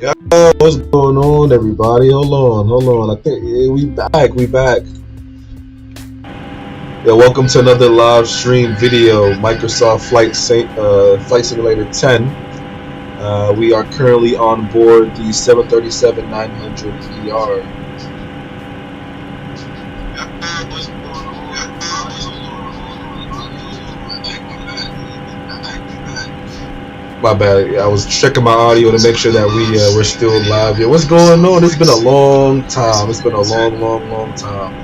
What's going on, everybody? Hold on. I think we back. Yeah, welcome to another live stream video, Microsoft Flight Simulator 10. We are currently on board the 737-900ER. My bad. I was checking my audio to make sure that we're still live. Yeah, what's going on? It's been a long time. It's been a long time.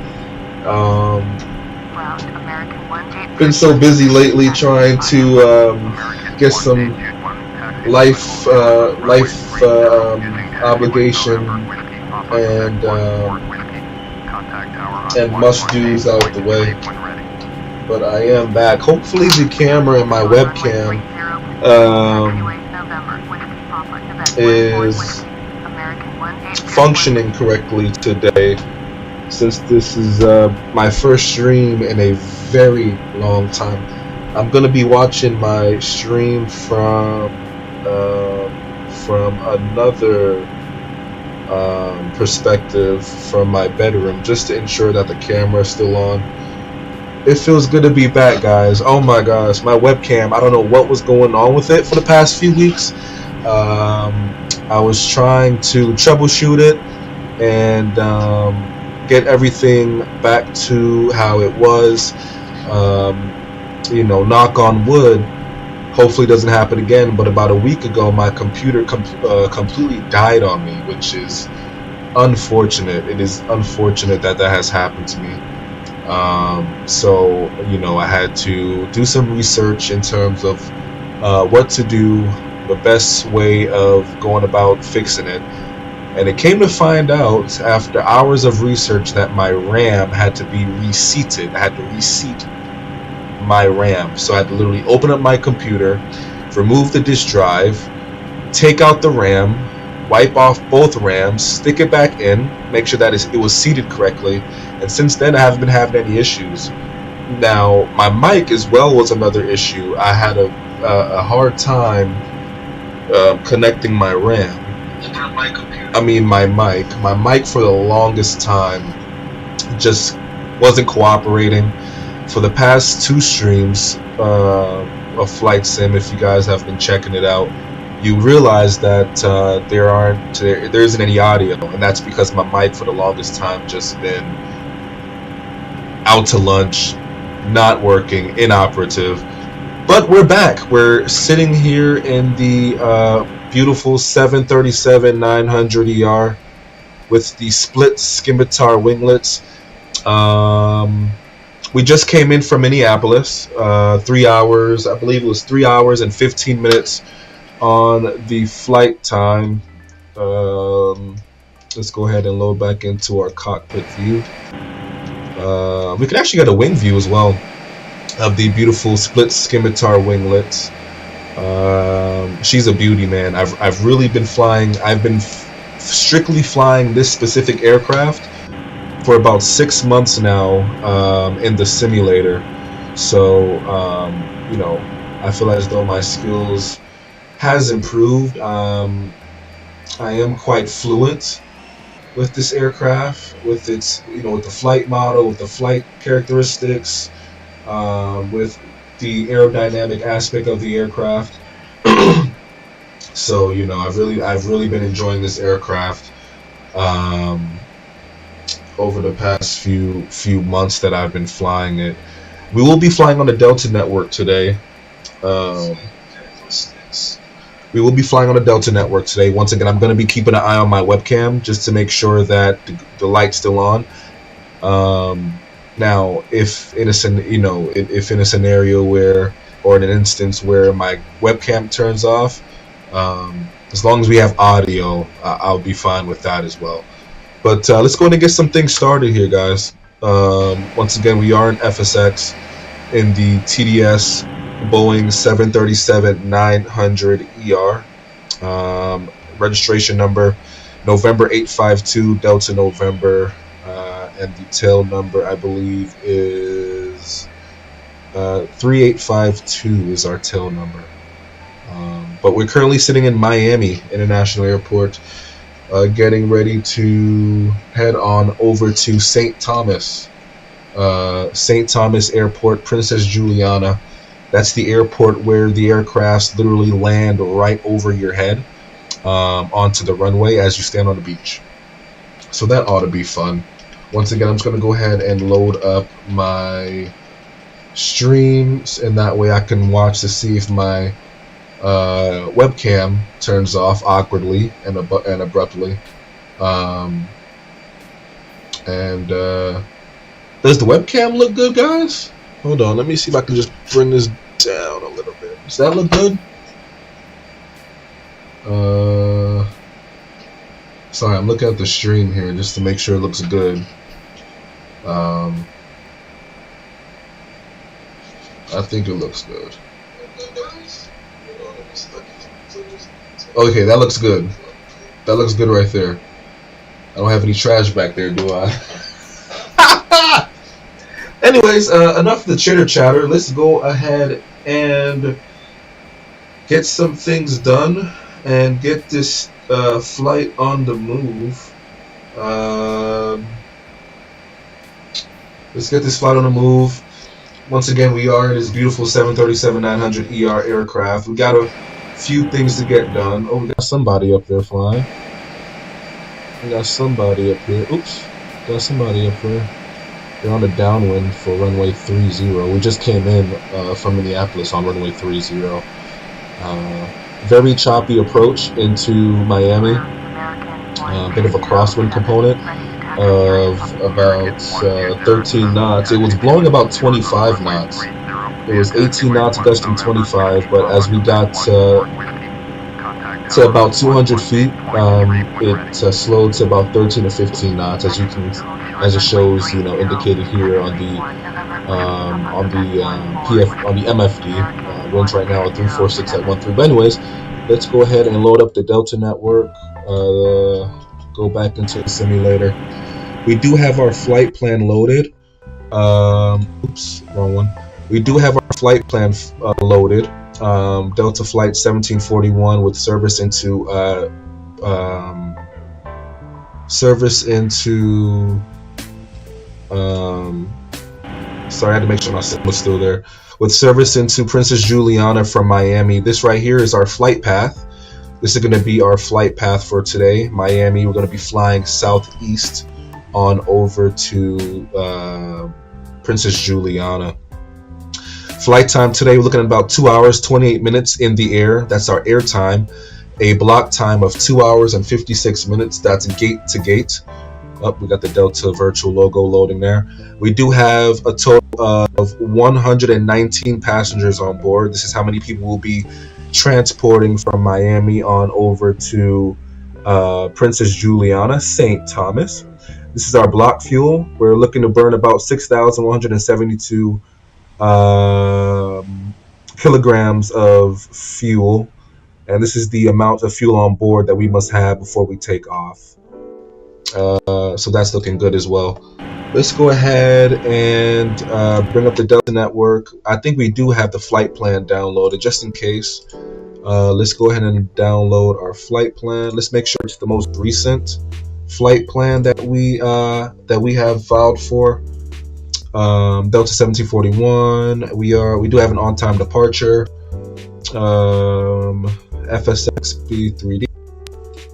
Been so busy lately trying to get some life obligation and must-dos out the way. But I am back. Hopefully the camera and my webcam is functioning correctly today, since this is my first stream in a very long time. I'm gonna be watching my stream from another perspective from my bedroom, just to ensure that the camera is still on. It feels good to be back, guys. Oh my gosh, my webcam, I don't know what was going on with it for the past few weeks. I was trying to troubleshoot it and get everything back to how it was. Knock on wood, hopefully it doesn't happen again. But about a week ago, my computer completely died on me, which is unfortunate. It is unfortunate that has happened to me. So I had to do some research in terms of what to do, the best way of going about fixing it. And it came to find out after hours of research that my RAM had to be reseated. I had to reseat my RAM. So I had to literally open up my computer, remove the disk drive, take out the RAM, wipe off both RAMs, stick it back in, make sure that it was seated correctly. And since then, I haven't been having any issues. Now, my mic as well was another issue. I had a hard time connecting my RAM. My mic. My mic for the longest time just wasn't cooperating. For the past two streams of Flight Sim, if you guys have been checking it out, you realize that there isn't any audio, and that's because my mic for the longest time just been out to lunch, not working, inoperative. But we're back. We're sitting here in the beautiful 737-900ER with the split scimitar winglets. We just came in from Minneapolis, 3 hours, I believe it was 3 hours and 15 minutes on the flight time. Let's go ahead and load back into our cockpit view. We can actually get a wing view as well of the beautiful split scimitar winglets. She's a beauty, man. I've really been flying. I've been strictly flying this specific aircraft for about 6 months now in the simulator. So I feel as though my skills has improved. I am quite fluent with this aircraft, with its with the flight model, with the flight characteristics, with the aerodynamic aspect of the aircraft. So I've really been enjoying this aircraft over the past few months that I've been flying it. We will be flying on the Delta network today. Once again, I'm going to be keeping an eye on my webcam just to make sure that the light's still on. Now, if in a scenario where, or in an instance where my webcam turns off, as long as we have audio, I'll be fine with that as well. But let's go ahead and get some things started here, guys. Once again, we are in FSX in the TDS Boeing 737-900ER. Registration number November 852 Delta November, and the tail number I believe is 3852 is our tail number. But we're currently sitting in Miami International Airport, getting ready to head on over to St. Thomas Airport, Princess Juliana. That's the airport where the aircrafts literally land right over your head onto the runway as you stand on the beach. So that ought to be fun. Once again, I'm just going to go ahead and load up my streams, and that way I can watch to see if my webcam turns off awkwardly and abruptly. Does the webcam look good, guys? Hold on, let me see if I can just bring this down a little bit. Does that look good? Sorry, I'm looking at the stream here just to make sure it looks good. I think it looks good. Okay, that looks good. That looks good right there. I don't have any trash back there, do I? Anyways, enough of the chitter chatter. Let's go ahead and get some things done and get this flight on the move. Let's get this flight on the move. Once again, we are in this beautiful 737-900 aircraft. We got a few things to get done. Oh, we got somebody up there flying. We got somebody up here. Oops, got somebody up there. They're on a downwind for runway 30. We just came in from Minneapolis on runway 30. Very choppy approach into Miami. Bit of a crosswind component of about 13 knots. It was blowing about 25 knots. It was 18 knots gusting 25, but as we got to about 200 feet, it slowed to about 13 to 15 knots, as it shows, indicated here on the MFD. Winds right now at 346 at 13. But anyways, let's go ahead and load up the Delta network. Go back into the simulator. We do have our flight plan loaded. Oops, wrong one. We do have our flight plan loaded. Delta flight 1741 with service into sorry, I had to make sure my sim was still there. With service into Princess Juliana from Miami. This right here is our flight path. This is going to be our flight path for today. Miami, we're going to be flying southeast on over to Princess Juliana. Flight time today, we're looking at about 2 hours, 28 minutes in the air. That's our air time. A block time of 2 hours and 56 minutes. That's gate to gate. Oh, we got the Delta virtual logo loading there. We do have a total of 119 passengers on board. This is how many people will be transporting from Miami on over to Princess Juliana, St. Thomas. This is our block fuel. We're looking to burn about 6,172 kilograms of fuel, and this is the amount of fuel on board that we must have before we take off. So that's looking good as well. Let's go ahead and bring up the Delta network. I think we do have the flight plan downloaded just in case. Let's go ahead and download our flight plan. Let's make sure it's the most recent flight plan that we have filed for. Delta 1741. We do have an on-time departure. FSX B3D.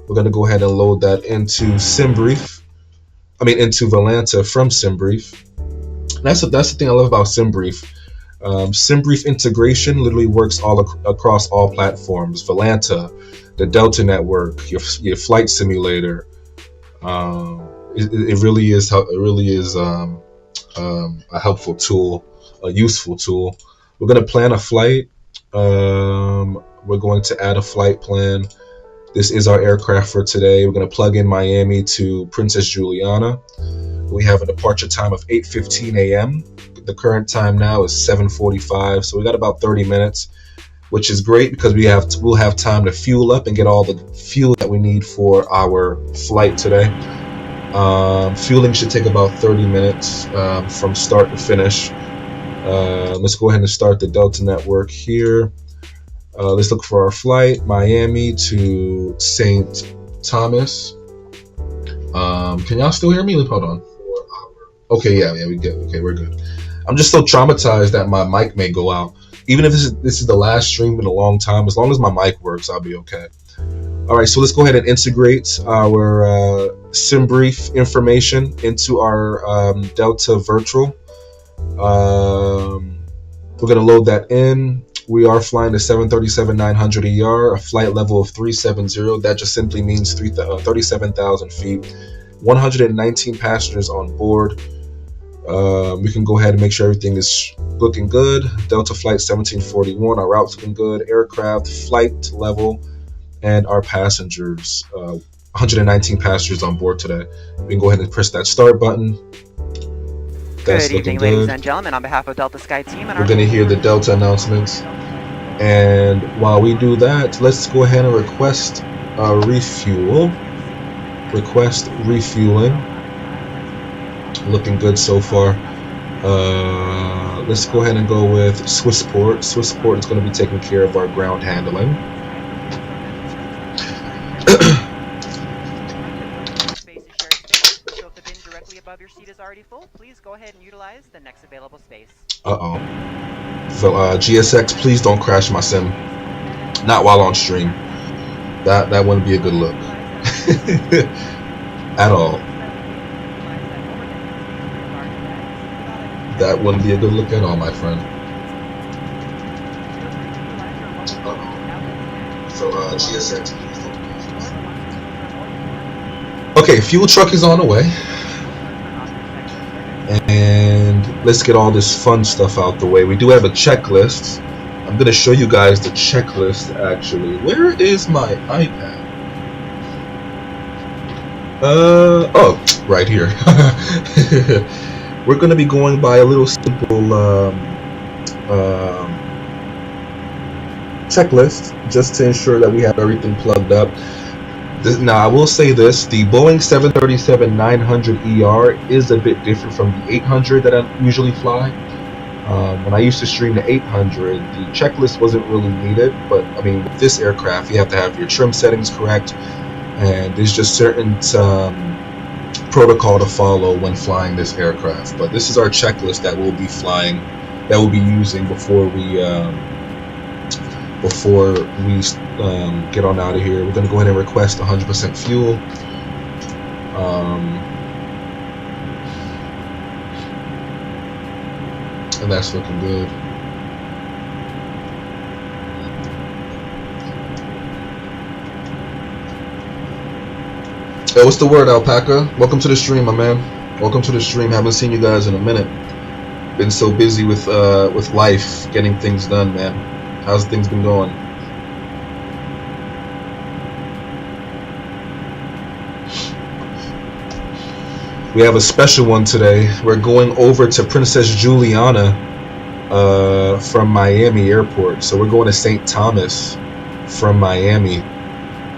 We're gonna go ahead and load that into SimBrief. Into Volanta from SimBrief. That's the thing I love about SimBrief. SimBrief integration literally works all across all platforms. Volanta, the Delta network, your flight simulator. It really is a helpful tool, a useful tool. We're going to plan a flight. We're going to add a flight plan. This is our aircraft for today. We're going to plug in Miami to Princess Juliana. We have a departure time of 8:15 a.m. The current time now is 7:45, so we got about 30 minutes, which is great because we'll have time to fuel up and get all the fuel that we need for our flight today. Fueling should take about 30 minutes from start to finish. Let's go ahead and start the Delta network here. Let's look for our flight, Miami to St. Thomas. Can y'all still hear me? Hold on. Okay, yeah, we good. Okay, we're good. I'm just so traumatized that my mic may go out. Even if this is the last stream in a long time, as long as my mic works, I'll be okay. All right, so let's go ahead and integrate our sim brief information into our Delta Virtual. We're going to load that in. We are flying the 737-900er, a flight level of 370. That just simply means 37,000 feet. 119 passengers on board. We can go ahead and make sure everything is looking good. Delta Flight 1741, our route's looking good. Aircraft, flight level, and our passengers. 119 passengers on board today. We can go ahead and press that start button. That's good evening, ladies and gentlemen. On behalf of Delta Sky Team, and we're going to hear the Delta announcements. And while we do that, let's go ahead and request a refuel. Request refueling. Looking good so far. Let's go ahead and go with Swissport. Swissport is going to be taking care of our ground handling. So if the bin directly above your seat is already full, please go ahead and utilize the next available space. So GSX, please don't crash my sim. Not while on stream. That wouldn't be a good look. At all. That wouldn't be a good look at all, my friend. So GSX, please don't. Okay, fuel truck is on the way. And let's get all this fun stuff out the way. We do have a checklist. I'm going to show you guys the checklist, actually. Where is my iPad? Oh, right here. We're going to be going by a little simple checklist just to ensure that we have everything plugged up. Now, I will say this, the Boeing 737-900ER is a bit different from the 800 that I usually fly. When I used to stream the 800, the checklist wasn't really needed, but I mean, with this aircraft, you have to have your trim settings correct, and there's just certain protocol to follow when flying this aircraft. But this is our checklist that we'll be flying, that we'll be using before we get on out of here. We're going to go ahead and request 100% fuel. And that's looking good. Hey, what's the word, Alpaca? Welcome to the stream, my man. Welcome to the stream. Haven't seen you guys in a minute. Been so busy with life, getting things done, man. How's things been going? We have a special one today. We're going over to Princess Juliana from Miami Airport. So we're going to St. Thomas from Miami.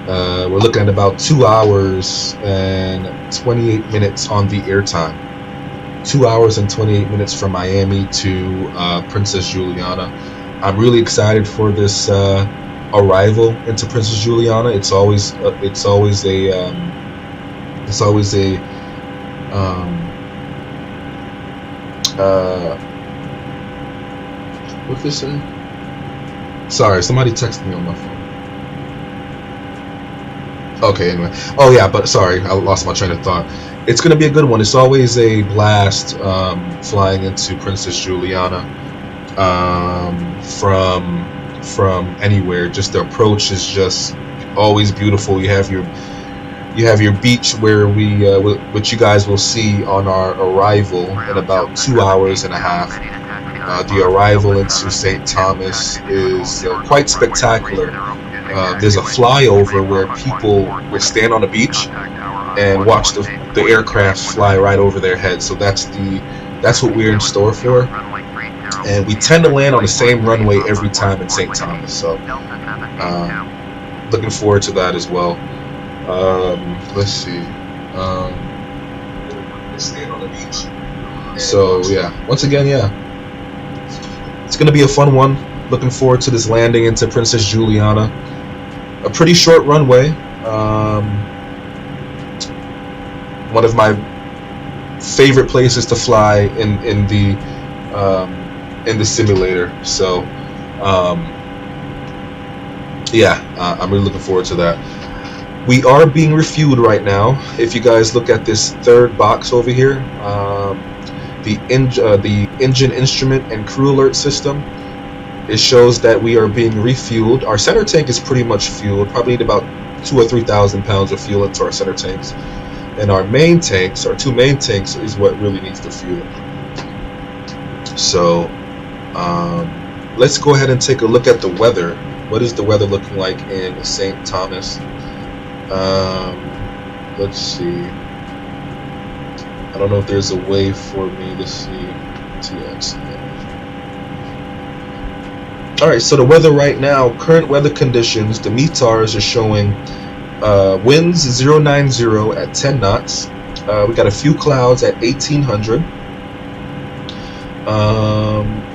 We're looking at about 2 hours and 28 minutes on the airtime. 2 hours and 28 minutes from Miami to Princess Juliana. I'm really excited for this arrival into Princess Juliana. It's always a what's this say? Sorry, somebody texted me on my phone. Okay, anyway. Oh yeah, but sorry, I lost my train of thought. It's gonna be a good one. It's always a blast flying into Princess Juliana from anywhere. Just the approach is just always beautiful. You have your beach where which you guys will see on our arrival in about 2 hours and a half. The arrival into St. Thomas is quite spectacular. There's a flyover where people will stand on the beach and watch the aircraft fly right over their heads. So that's what we're in store for. And we tend to land on the same runway every time in St. Thomas. So looking forward to that as well. Let's see. Stand on the beach. So yeah, once again, yeah, it's gonna be a fun one. Looking forward to this landing into Princess Juliana. A pretty short runway. One of my favorite places to fly in the simulator. So yeah, I'm really looking forward to that. We are being refueled right now. If you guys look at this third box over here, the engine instrument and crew alert system, it shows that we are being refueled. Our center tank is pretty much fueled. Probably need about 2,000 or 3,000 pounds of fuel into our center tanks. And our main tanks, our two main tanks, is what really needs the fuel. So let's go ahead and take a look at the weather. What is the weather looking like in St. Thomas? Let's see. I don't know if there's a way for me to see TNCM. Alright, so the weather right now, current weather conditions, the METARs are showing winds 090 at 10 knots. We got a few clouds at 1800.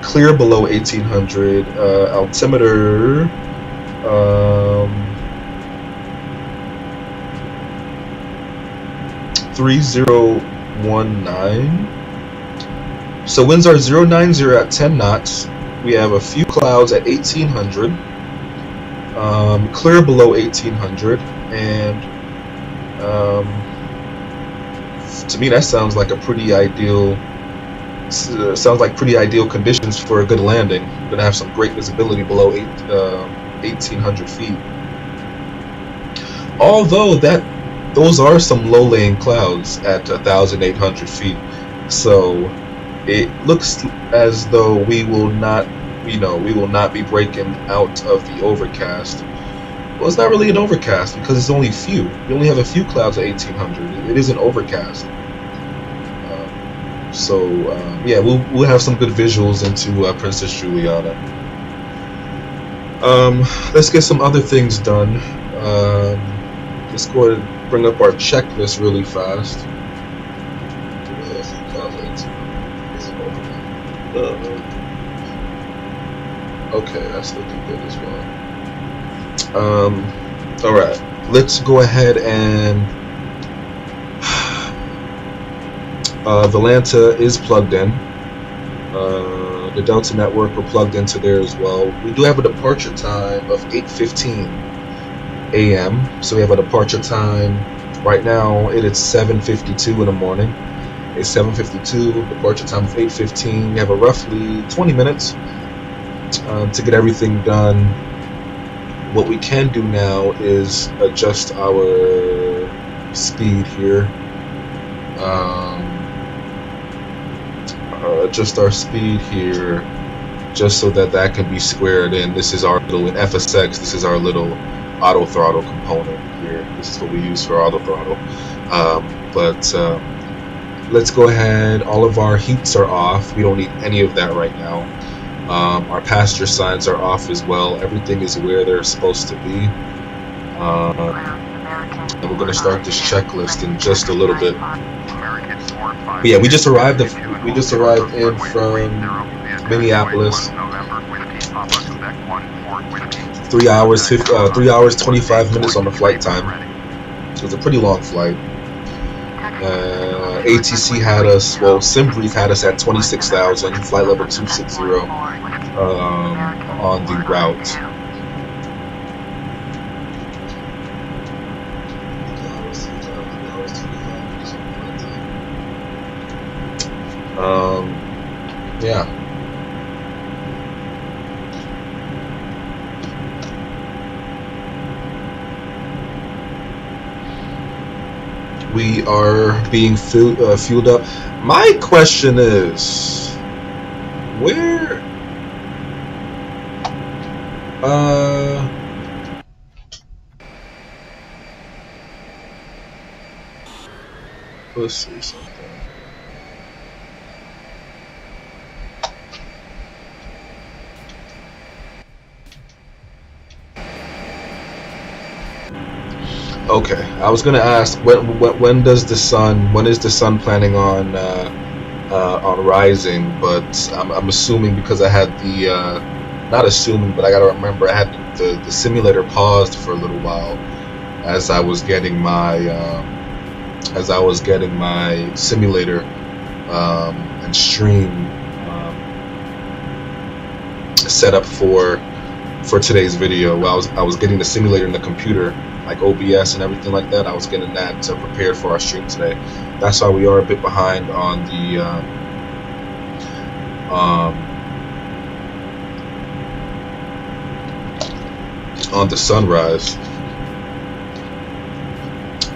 Clear below 1800. Altimeter 3019. So winds are 090 at 10 knots. We have a few clouds at 1800. Clear below 1800, and to me that sounds like a pretty ideal. Sounds like pretty ideal conditions for a good landing. We're gonna have some great visibility below 1800 feet. Although those are some low-laying clouds at 1,800 feet, so it looks as though we will not be breaking out of the overcast. Well, it's not really an overcast because it's only few. We only have a few clouds at 1800. It isn't overcast. Yeah, we'll have some good visuals into Princess Juliana. Let's get some other things done. Let's go ahead and bring up our checklist really fast. Okay, that's looking good as well. Alright, let's go ahead and Volanta is plugged in. The Delta network, we're plugged into there as well. We do have a departure time of 8:15 a.m. So we have a departure time right now. It is 7:52 in the morning. It's 7:52. Departure time of 8:15. We have a roughly 20 minutes to get everything done. What we can do now is adjust our speed here. Adjust our speed here just so that can be squared in. This is our little, in FSX, this is our little auto throttle component here. This is what we use for auto throttle. Let's go ahead. All of our heats are off. We don't need any of that right now. Our passenger signs are off as well. Everything is where they're supposed to be. And we're going to start this checklist in just a little bit. But yeah, we just arrived in from Minneapolis. 3 hours 25 minutes on the flight time. So it's a pretty long flight. ATC had us, well, SimBrief had us at 26,000, flight level 260 on the route. Yeah. We are being fueled up. My question is, where? Let's see something. Okay, I was gonna ask when is the sun planning on rising? But I'm assuming because I had the not assuming, but I gotta remember I had the simulator paused for a little while as I was getting my simulator and stream set up for today's video. Well, I was getting the simulator in the computer, like OBS and everything like that. I was getting that to prepare for our stream today. That's why we are a bit behind on the sunrise.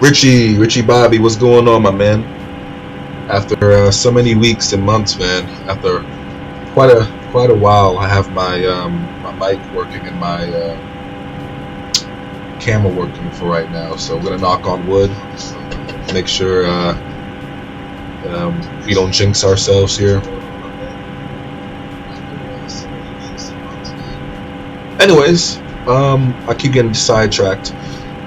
Richie Bobby, what's going on, my man? After so many weeks and months, man, after quite a while, I have my my mic working and my camera working for right now. So we're gonna knock on wood, make sure we don't jinx ourselves here. Anyways, I keep getting sidetracked.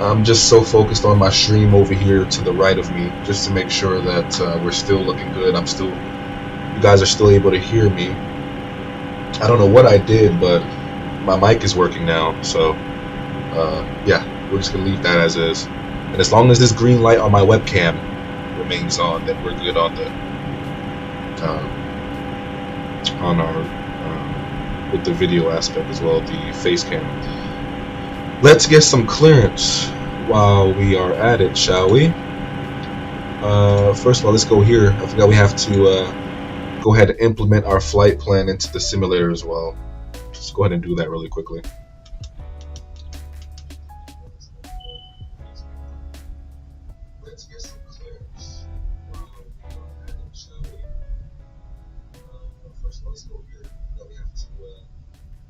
I'm just so focused on my stream over here to the right of me, just to make sure that we're still looking good. You guys are still able to hear me. I don't know what I did, but my mic is working now. So, yeah, we're just gonna leave that as is. And as long as this green light on my webcam remains on, then we're good on with the video aspect as well, the face cam. Let's get some clearance while we are at it, shall we? First of all, let's go here. I forgot we have to go ahead and implement our flight plan into the simulator as well. Just go ahead and do that really quickly. Let's get some clearance while we are at it, shall we? First of all, let's go here. Now we have to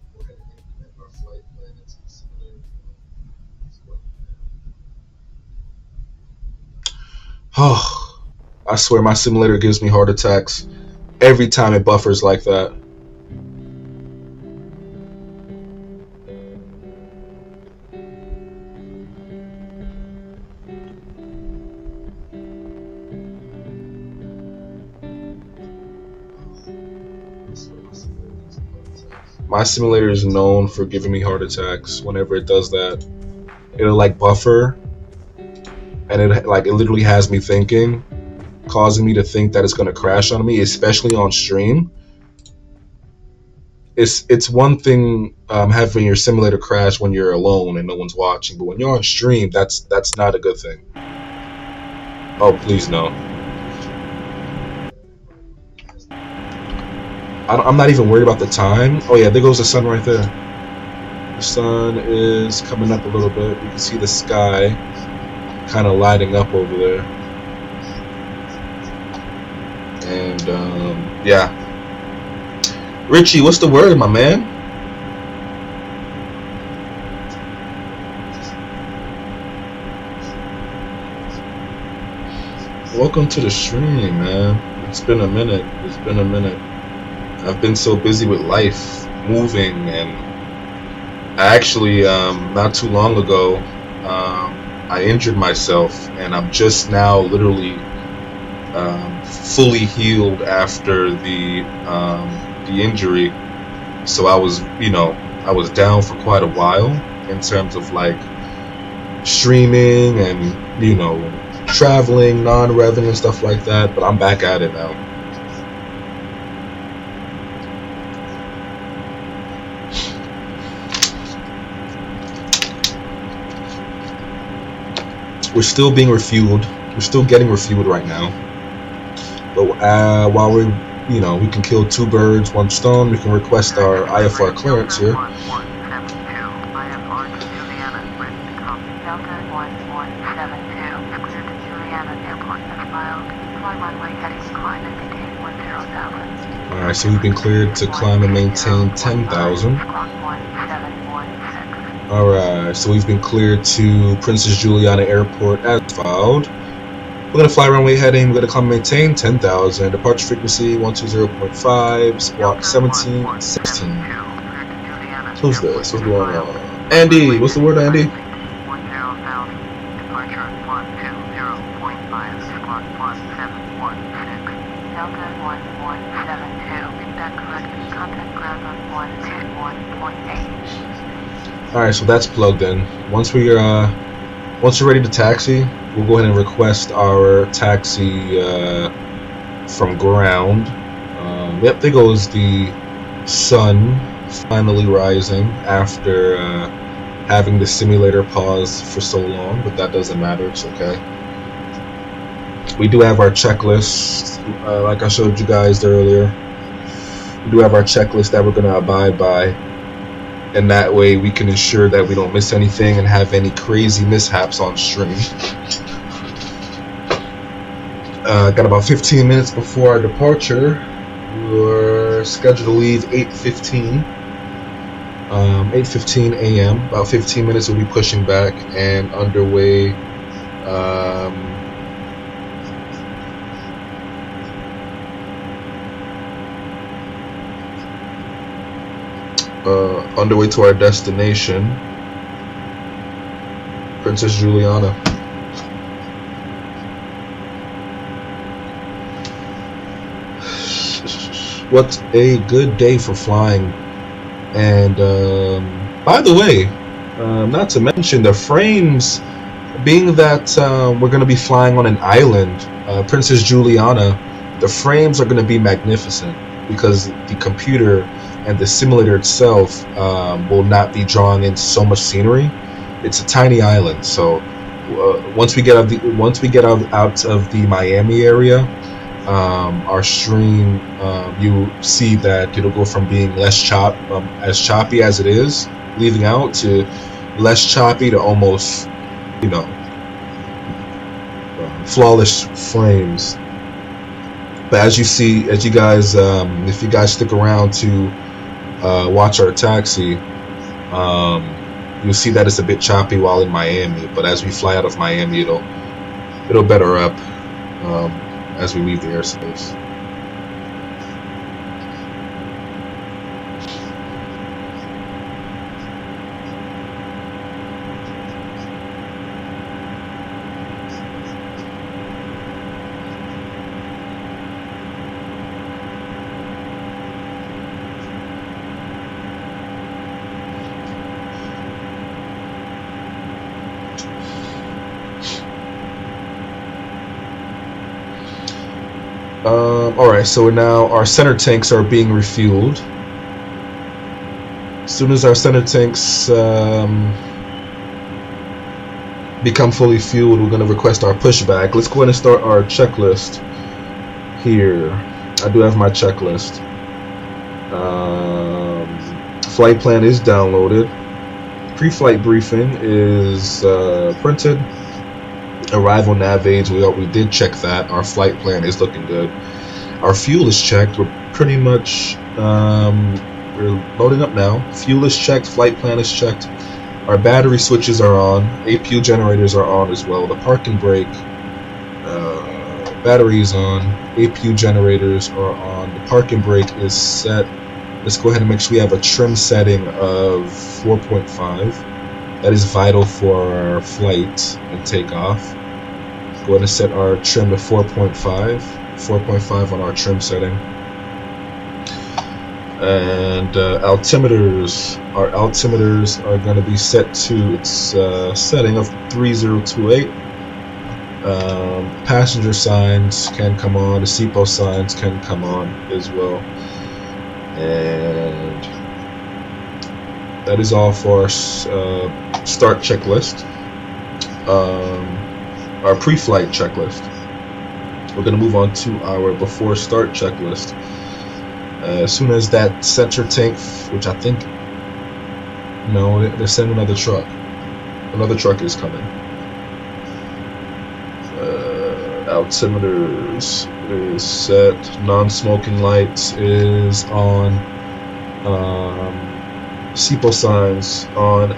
go ahead and implement our flight plan into the simulator. Oh, I swear my simulator gives me heart attacks every time it buffers like that. My simulator is known for giving me heart attacks whenever it does that. It'll like buffer, and it literally has me thinking, causing me to think that it's going to crash on me, especially on stream. It's one thing having your simulator crash when you're alone and no one's watching, but when you're on stream, that's not a good thing. Oh, please no. I'm not even worried about the time. Oh yeah, there goes the sun right there. The sun is coming up a little bit. You can see the sky kind of lighting up over there. And yeah. Richie, what's the word, my man? Welcome to the stream, man. It's been a minute. I've been so busy with life, moving, and I actually, not too long ago, I injured myself, and I'm just now literally fully healed after the injury. So I was down for quite a while in terms of like streaming and traveling, non-revving and stuff like that, but I'm back at it now. We're still being refueled. We're still getting refueled right now. But while we can kill two birds, one stone, we can request our IFR clearance here. Alright, so we've been cleared to climb and maintain 10,000. Alright, so we've been cleared to Princess Juliana Airport as filed. We're going to fly runway heading, we're going to climb and maintain 10,000. Departure frequency 120.5, squawk 1716. Who's this? What's going on? Andy! What's the word, Andy? Delta1172, that correct contact ground on 121.8. Alright, so that's plugged in. Once we're ready to taxi, we'll go ahead and request our taxi from ground. Yep, there goes the sun finally rising after having the simulator pause for so long, but that doesn't matter, it's okay. We do have our checklist, like I showed you guys earlier. We do have our checklist that we're going to abide by, and that way we can ensure that we don't miss anything and have any crazy mishaps on stream. Got about 15 minutes before our departure. We're scheduled to leave 8:15 a.m. About 15 minutes we'll be pushing back and underway underway to our destination, Princess Juliana. What a good day for flying. And by the way, not to mention the frames, being that we're going to be flying on an island, Princess Juliana, the frames are going to be magnificent because the computer and the simulator itself will not be drawing in so much scenery. It's a tiny island, so once we get out of the Miami area, our stream, you see that it'll go from being as choppy as it is leaving out to less choppy to almost, flawless frames. But as you guys, if you guys stick around to watch our taxi, you'll see that it's a bit choppy while in Miami. But as we fly out of Miami, it'll better up as we leave the airspace. Alright, so now our center tanks are being refueled. As soon as our center tanks become fully fueled, we're going to request our pushback. Let's go ahead and start our checklist here. I do have my checklist. Flight plan is downloaded. Pre-flight briefing is printed. Arrival nav aids, we did check that. Our flight plan is looking good. Our fuel is checked. We're pretty much we're loading up now. Fuel is checked. Flight plan is checked. Our battery switches are on. APU generators are on as well. The parking brake battery is on. APU generators are on. The parking brake is set. Let's go ahead and make sure we have a trim setting of 4.5. That is vital for our flight and takeoff. Go ahead and set our trim to 4.5. 4.5 on our trim setting. And altimeters. Our altimeters are going to be set to its setting of 3028. Passenger signs can come on. The seatbelt signs can come on as well. And that is all for our start checklist. Our pre-flight checklist. We're going to move on to our before start checklist. As soon as that center tank, which I think, no, they're sending another truck. Another truck is coming. Altimeters is set. Non-smoking lights is on. Seatbelt signs on.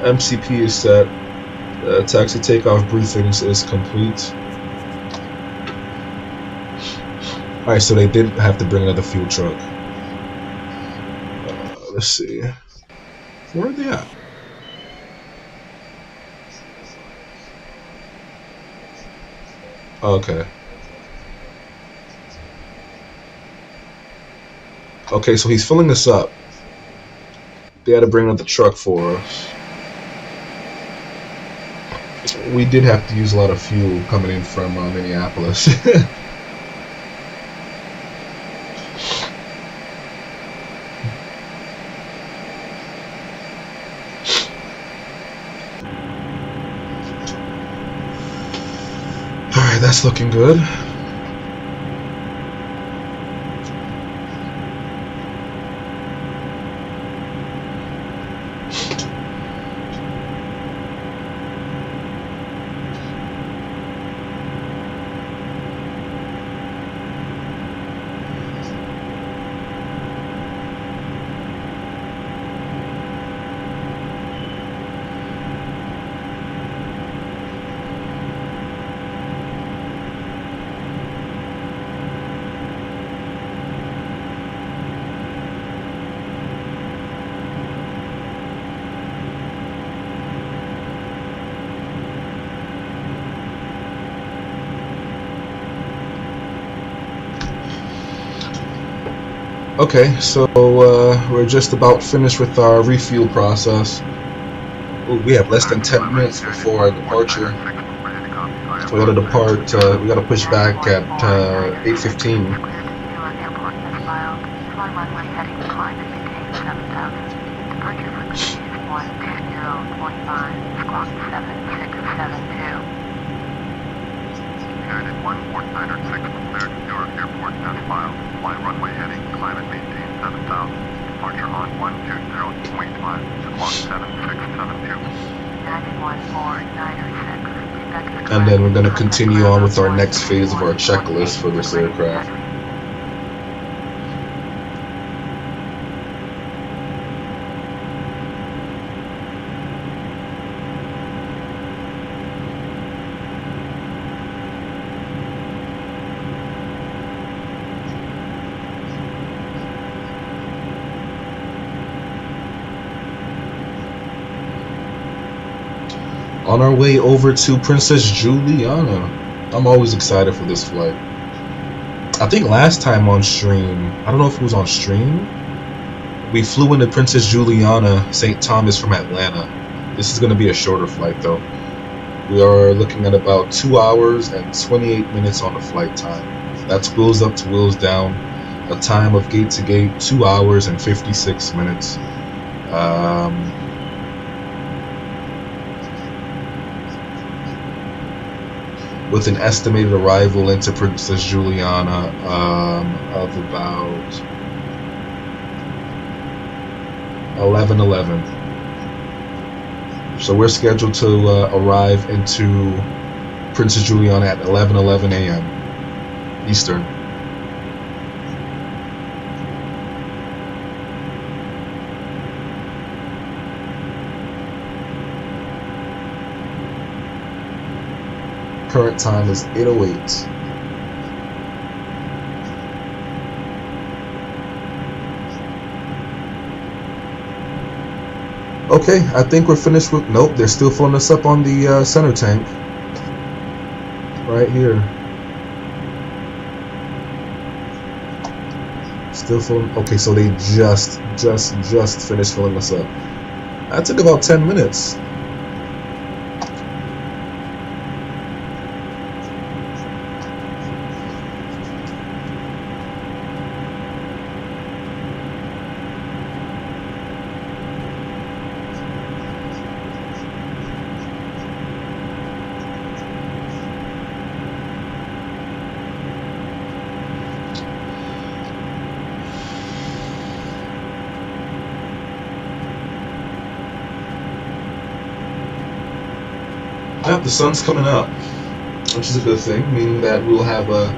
MCP is set. Taxi takeoff briefings is complete. Alright, so they did have to bring another fuel truck. Let's see. Where are they at? Okay. Okay, so he's filling this up. They had to bring up the truck for us. We did have to use a lot of fuel coming in from Minneapolis. Alright, that's looking good. Okay, so we're just about finished with our refuel process. Ooh, we have less than 10 minutes before our departure. So we gotta depart, we gotta push back at 8:15. And then we're going to continue on with our next phase of our checklist for this aircraft. On our way over to Princess Juliana. I'm always excited for this flight. I think last time on stream, I don't know if it was on stream, we flew into Princess Juliana, St. Thomas from Atlanta. This is going to be a shorter flight though. We are looking at about 2 hours and 28 minutes on the flight time. That's wheels up to wheels down. A time of gate to gate, 2 hours and 56 minutes. With an estimated arrival into Princess Juliana of about 11:11. So we're scheduled to arrive into Princess Juliana at 11:11 a.m. Eastern. Current time is 8:08. Okay, I think we're finished with... Nope, they're still filling us up on the center tank. Right here. Still filling... Okay, so they just finished filling us up. That took about 10 minutes. Yep, the sun's coming up, which is a good thing, meaning that we'll have a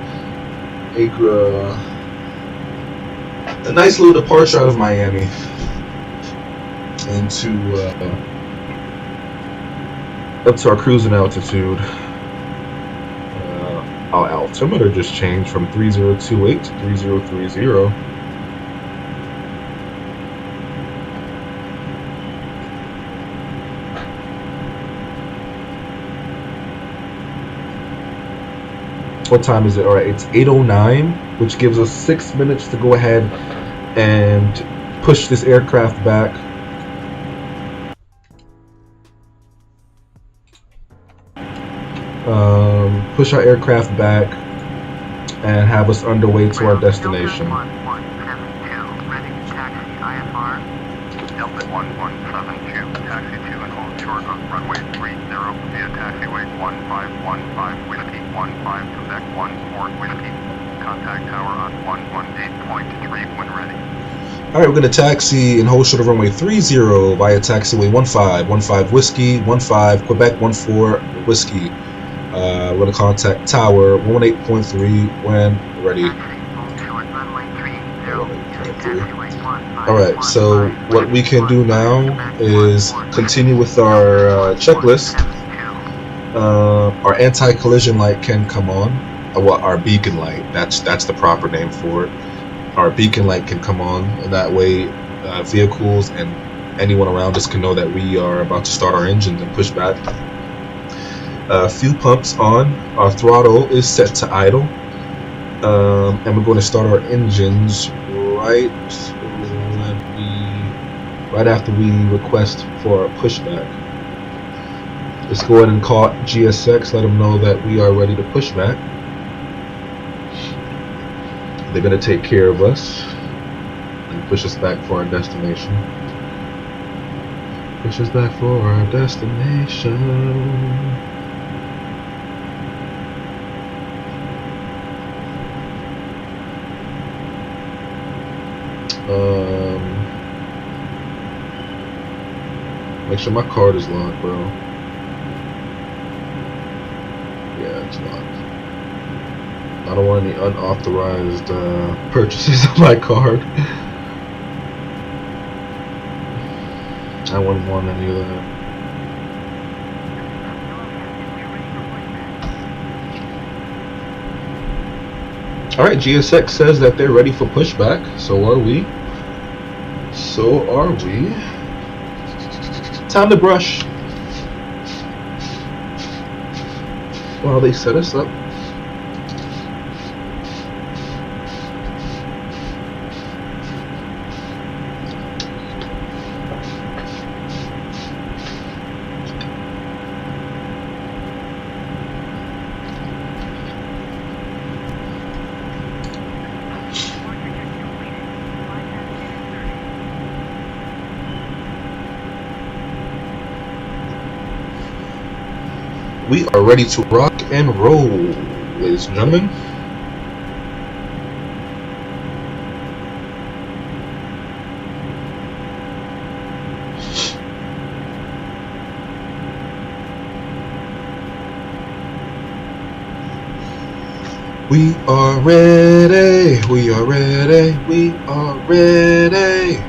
nice little departure out of Miami into up to our cruising altitude. Our altimeter just changed from 3028 to 3030. What time is it? Alright, it's 8:09, which gives us 6 minutes to go ahead and push this aircraft back. Push our aircraft back and have us underway to our destination. 1172, ready to taxi IFR. Delta 1172, taxi to and hold short of runway 30 via taxiway 1515, Whiskey 15 Quebec 14 Whiskey. Contact tower on 118.3 when ready. Alright, we're going to taxi and hold short of runway 30 via taxiway 1515 Whiskey 15 Quebec 14 Whiskey. We're going to contact tower 118.3 when ready. Alright, so what we can do now is continue with our checklist. Our anti-collision light can come on. Well, our beacon light, that's the proper name for it. Our beacon light can come on, and that way vehicles and anyone around us can know that we are about to start our engines and push back. Fuel pumps on. Our throttle is set to idle, and we're going to start our engines right after we request for our pushback. Let's go ahead and call GSX, let them know that we are ready to push back. They're going to take care of us and push us back for our destination. Push us back for our destination. Make sure my card is locked, bro. Yeah, it's locked. I don't want any unauthorized purchases on my card. I wouldn't want any of that. Alright, GSX says that they're ready for pushback. So are we. So are we. Time to brush. While they set us up. We are ready to rock and roll, ladies and gentlemen. We are ready, we are ready, we are ready.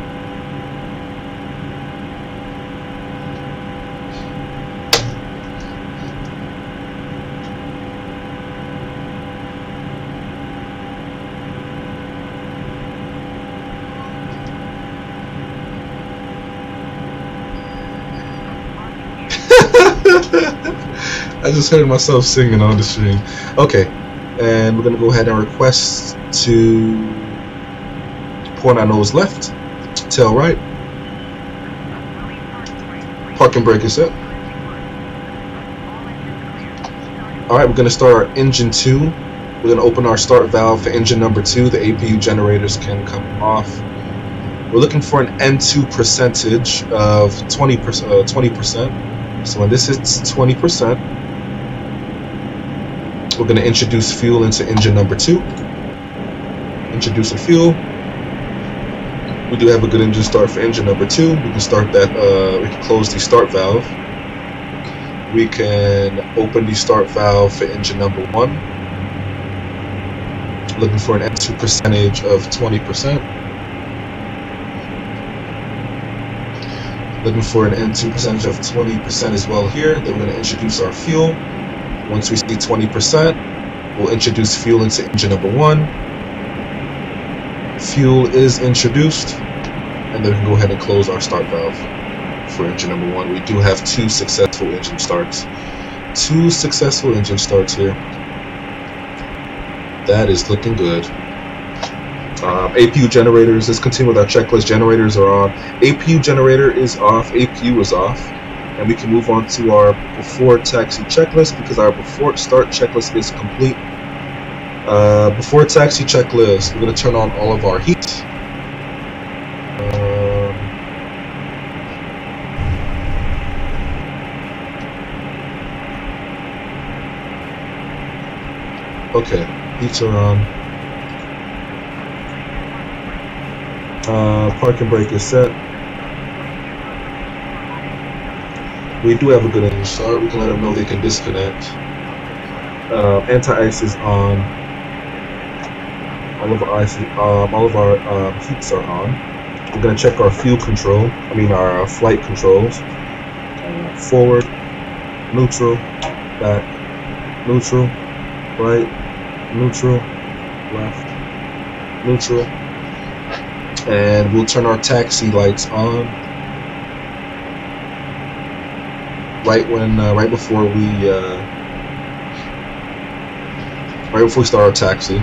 I just heard myself singing on the stream. Okay, and we're gonna go ahead and request to point our nose left, tail right. Parking brake is set. Alright, we're gonna start our engine 2. We're gonna open our start valve for engine number 2. The APU generators can come off. We're looking for an N2 percentage of 20%. So when this hits 20%, we're going to introduce fuel into engine number 2. Introducing fuel. We do have a good engine start for engine number 2. We can start that. We can close the start valve. We can open the start valve for engine number 1. Looking for an N2 percentage of 20%. Looking for an N2 percentage of 20% as well here. Then we're going to introduce our fuel. Once we see 20%, we'll introduce fuel into engine number 1. Fuel is introduced, and then we can go ahead and close our start valve for engine number 1. We do have 2 successful engine starts. 2 successful engine starts here. That is looking good. APU generators, let's continue with our checklist. Generators are on. APU generator is off. APU is off. And we can move on to our before taxi checklist because our before start checklist is complete. Before taxi checklist, we're going to turn on all of our heat. Okay, heats are on. Parking brake is set. We do have a good engine start. We can let them know they can disconnect. Anti-ice is on. All of our heats are on. We're gonna check our fuel control. Our flight controls. Forward, neutral, back, neutral, right, neutral, left, neutral, and we'll turn our taxi lights on right before we start our taxi.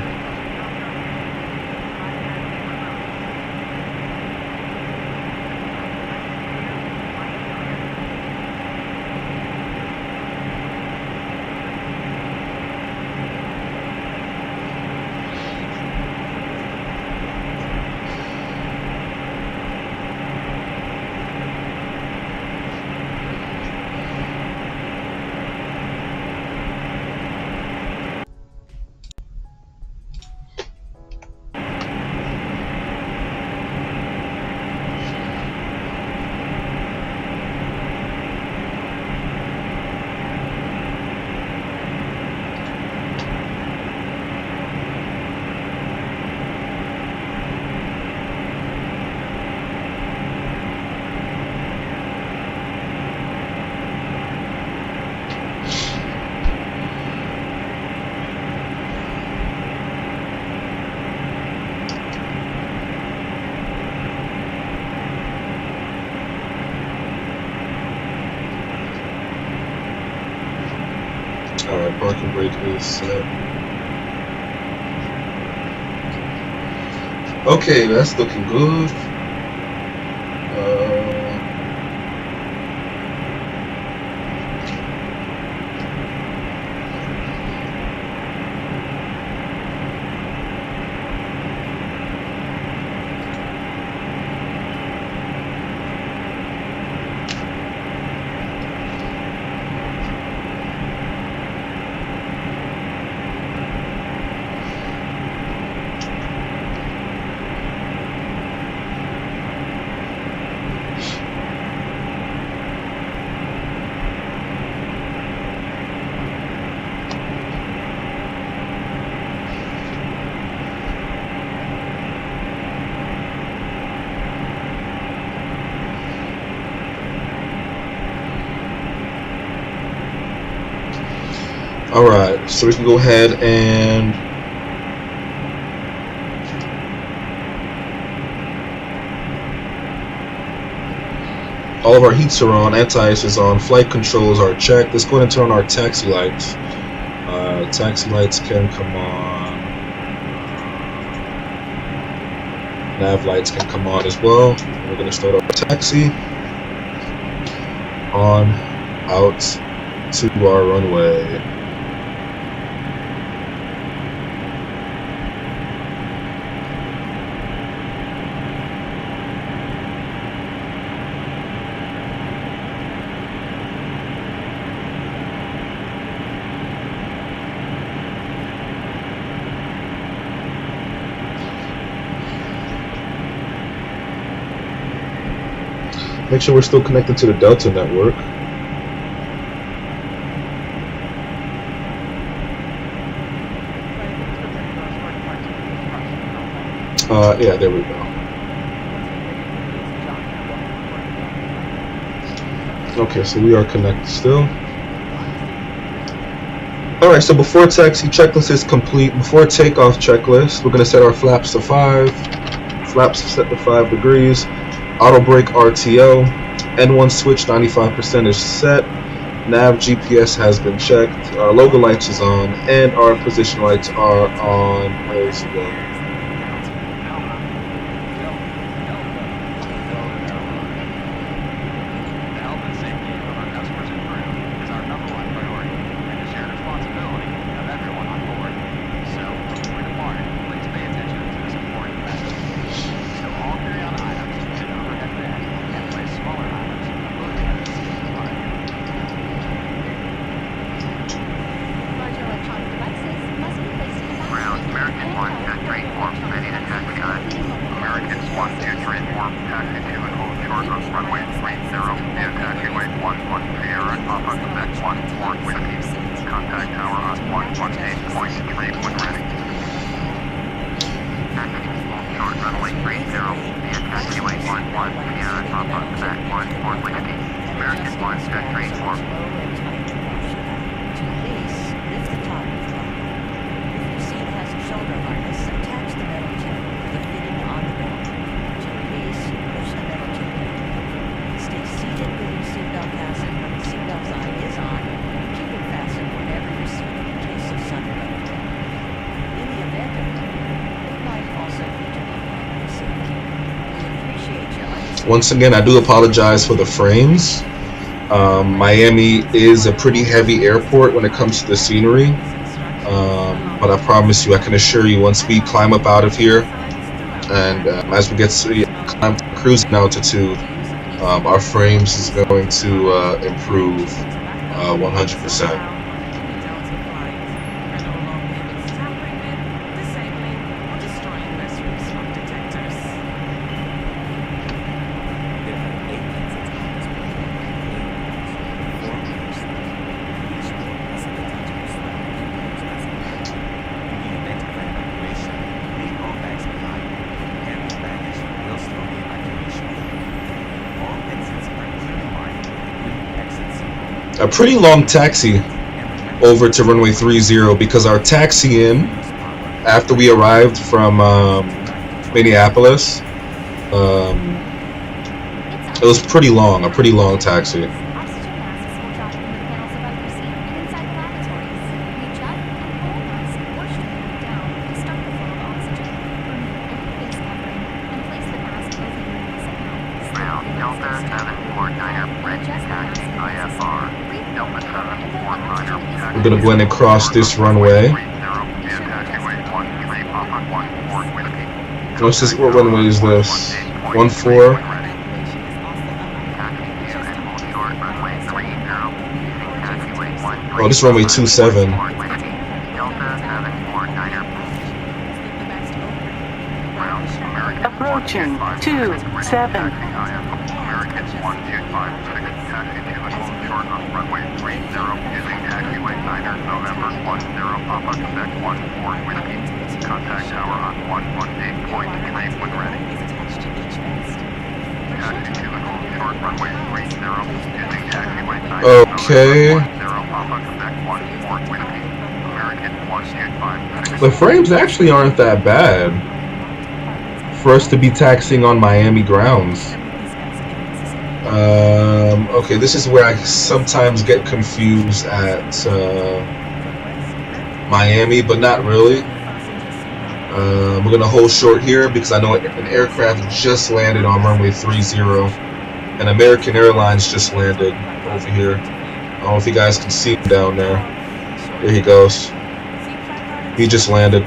Alright, parking brake is set. Okay, that's looking good. Alright, so we can go ahead and all of our heats are on, anti-ice is on, flight controls are checked. Let's go ahead and turn on our taxi lights. Taxi lights can come on. Nav lights can come on as well. We're going to start our taxi on out to our runway. Make sure we're still connected to the Delta network. Yeah, there we go. Okay, so we are connected still. Alright, so before taxi checklist is complete, before takeoff checklist, we're going to set our flaps to 5. Flaps set to 5 degrees. Auto brake RTO, N1 switch 95% is set, nav GPS has been checked, our logo lights is on, and our position lights are on as well. 1-234, ready to taxi on. American 1-234, taxi to and hold short on runway 30 via taxiway 11 Sierra, Papa Quebec 14 Whiskey. Contact tower on 118.3 when ready. Taxi hold short runway 30 via taxiway 11 Sierra, Papa Quebec 14 Whiskey. American 1-234. Shoulder harness, attach the metal tube to the fitting on the belt. To release, push the metal tube in. Stay seated with your seatbelt fastened when the seatbelt sign is on. Keep it fastened whenever you're seated in case of sudden weather. In the event of weather, it might also need to be manually seated. We appreciate your understanding. Once again, I do apologize for the frames. Miami is a pretty heavy airport when it comes to the scenery. But I promise you, I can assure you, once we climb up out of here, and as we get to climb to cruising altitude, our frames is going to improve 100%. A pretty long taxi over to runway 30 because our taxi in after we arrived from Minneapolis, it was pretty long, a pretty long taxi. We're gonna go in and cross this runway. What's this? What runway is this? 14. Oh, this is runway 27. Approaching 27. Runway 30 using taxiway 9er November 10 Papa Quebec 14 Whiskey. Contact tower on 118.3 when ready. Taxi to and hold short runway 30 using taxiway 9er Okay. November 10 Papa Quebec 14 Whiskey. American 125. The frames actually aren't that bad for us to be taxiing on Miami grounds. Okay, this is where I sometimes get confused at Miami, but not really. We're going to hold short here because I know an aircraft just landed on runway 30, and American Airlines just landed over here. I don't know if you guys can see him down there. There he goes. He just landed.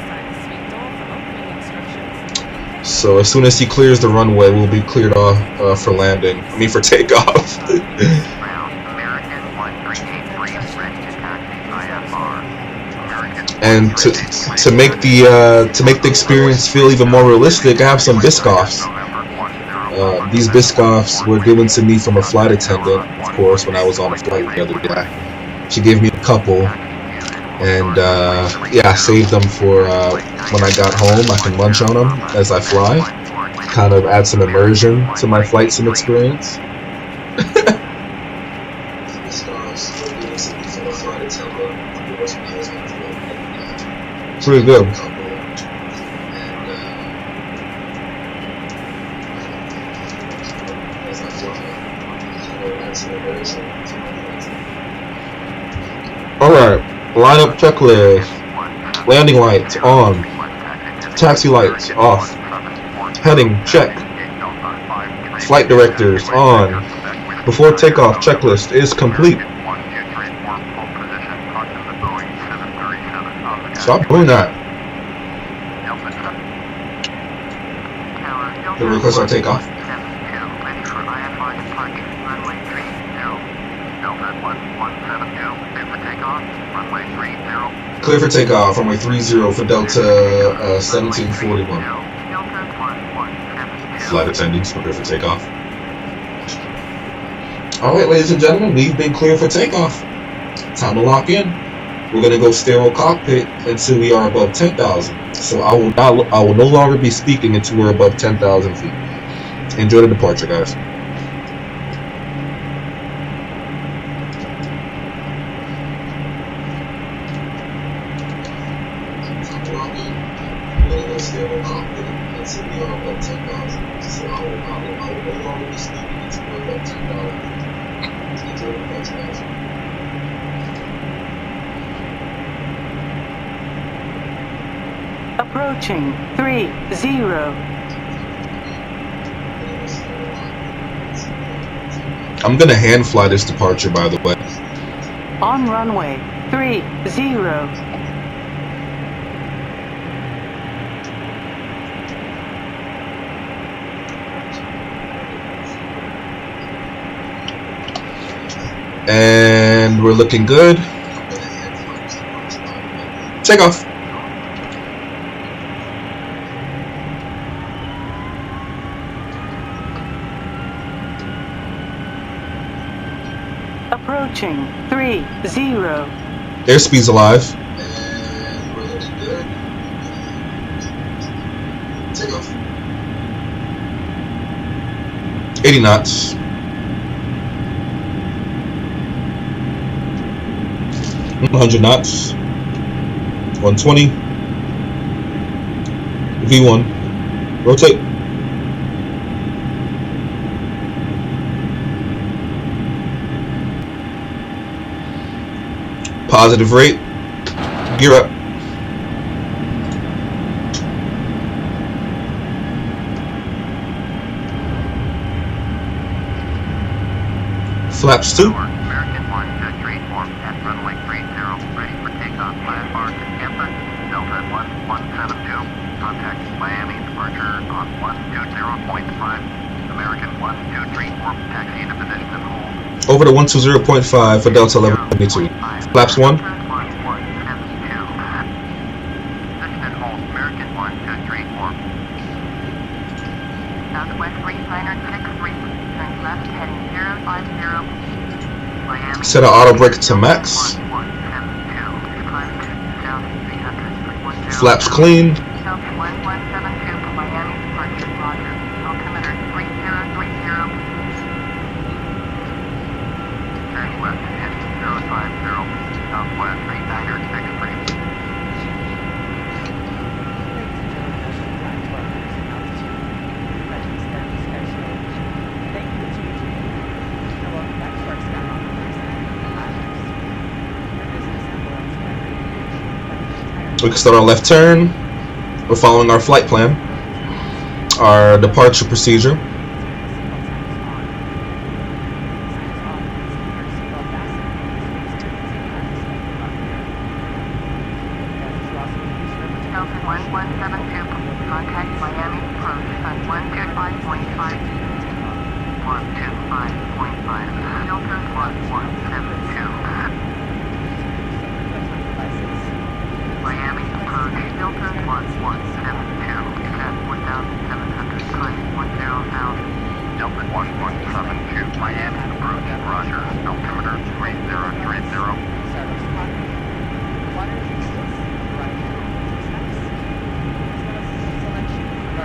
So as soon as he clears the runway, we'll be cleared off for landing. I mean, for takeoff. And to make the experience feel even more realistic, I have some Biscoffs. These Biscoffs were given to me from a flight attendant, of course, when I was on a flight the other day. She gave me a couple, and yeah, I saved them for when I got home. I can munch on them as I fly, kind of add some immersion to my flight sim experience. Pretty good. Alright, lineup checklist. Landing lights on. Taxi lights off. Heading check. Flight directors on. Before takeoff checklist is complete. Stop doing that. Can we request our takeoff? Ready for IFR departure, runway 30. Delta 1172, clear for takeoff, runway 30. Clear for takeoff, runway 30 for Delta 1741. Flight attendants, prepare for takeoff. Alright, ladies and gentlemen, we've been cleared for takeoff. Time to lock in. We're going to go sterile cockpit until we are above 10,000. So I will no longer be speaking until we're above 10,000 feet. Enjoy the departure, guys. Approaching 30. I'm gonna hand fly this departure, by the way. On runway 30. And we're looking good. Take off. Approaching 30. Airspeed's alive. Take off. 80 knots. 100 knots. 120. V1. Rotate. Positive rate. Gear up. Flaps 2. American 1 to transform at runway 30, ready for takeoff. Flash bar to campus. Delta 1172. Contact Miami departure on 120.5. American 1234. Taxi into position and hold. Over to 120.5 for Delta 1172. Flaps 1. Position and hold. American 1 to transform. Southwest Refiner 63. Turn left heading 050. Miami. Set an auto brake to max. 1172. Climb to south 300. Flaps clean. South 1172 for Miami departure. Roger. Altimeter 3030. Turn left heading 050. Southwest 3963. We can start our left turn. We're following our flight plan. Our departure procedure. Delta 1172. Contact Miami approach on 125.5. 125.5. Delta 1172. Miami approach. Delta 1172. Set 1,700. Climb 10,000. Delta 1172. Miami approach. Roger. Altimeter 3030.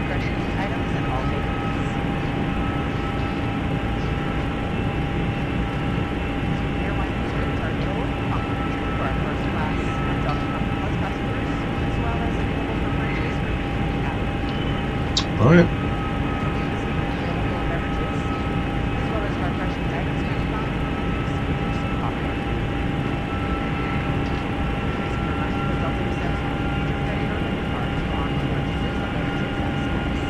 Items and all vehicles. Airline tickets are available complimentary for our first class and Delta Plus passengers, as well as available for purchase for economy cabin. Alright. Available beverages, as well as refreshing items for economy speakers and coffee. As a reminder, the Delta reception features credit or debit cards for online purchases of beverages and snacks.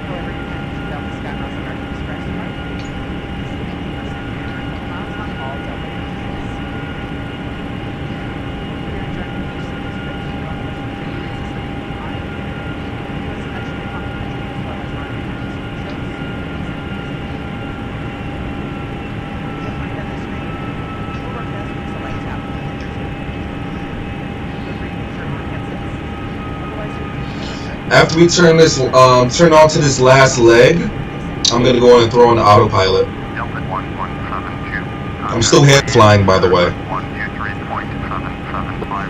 However, you can use the Delta SkyMiles American Express card. Receive 50% American miles on all Delta purchases. We are enjoying the use of this trip. You are welcome to use this online. You can selection of After we turn this, turn on to this last leg, I'm gonna go on and throw on the autopilot. Delta 1172. I'm still hand flying, by the way. 123.775.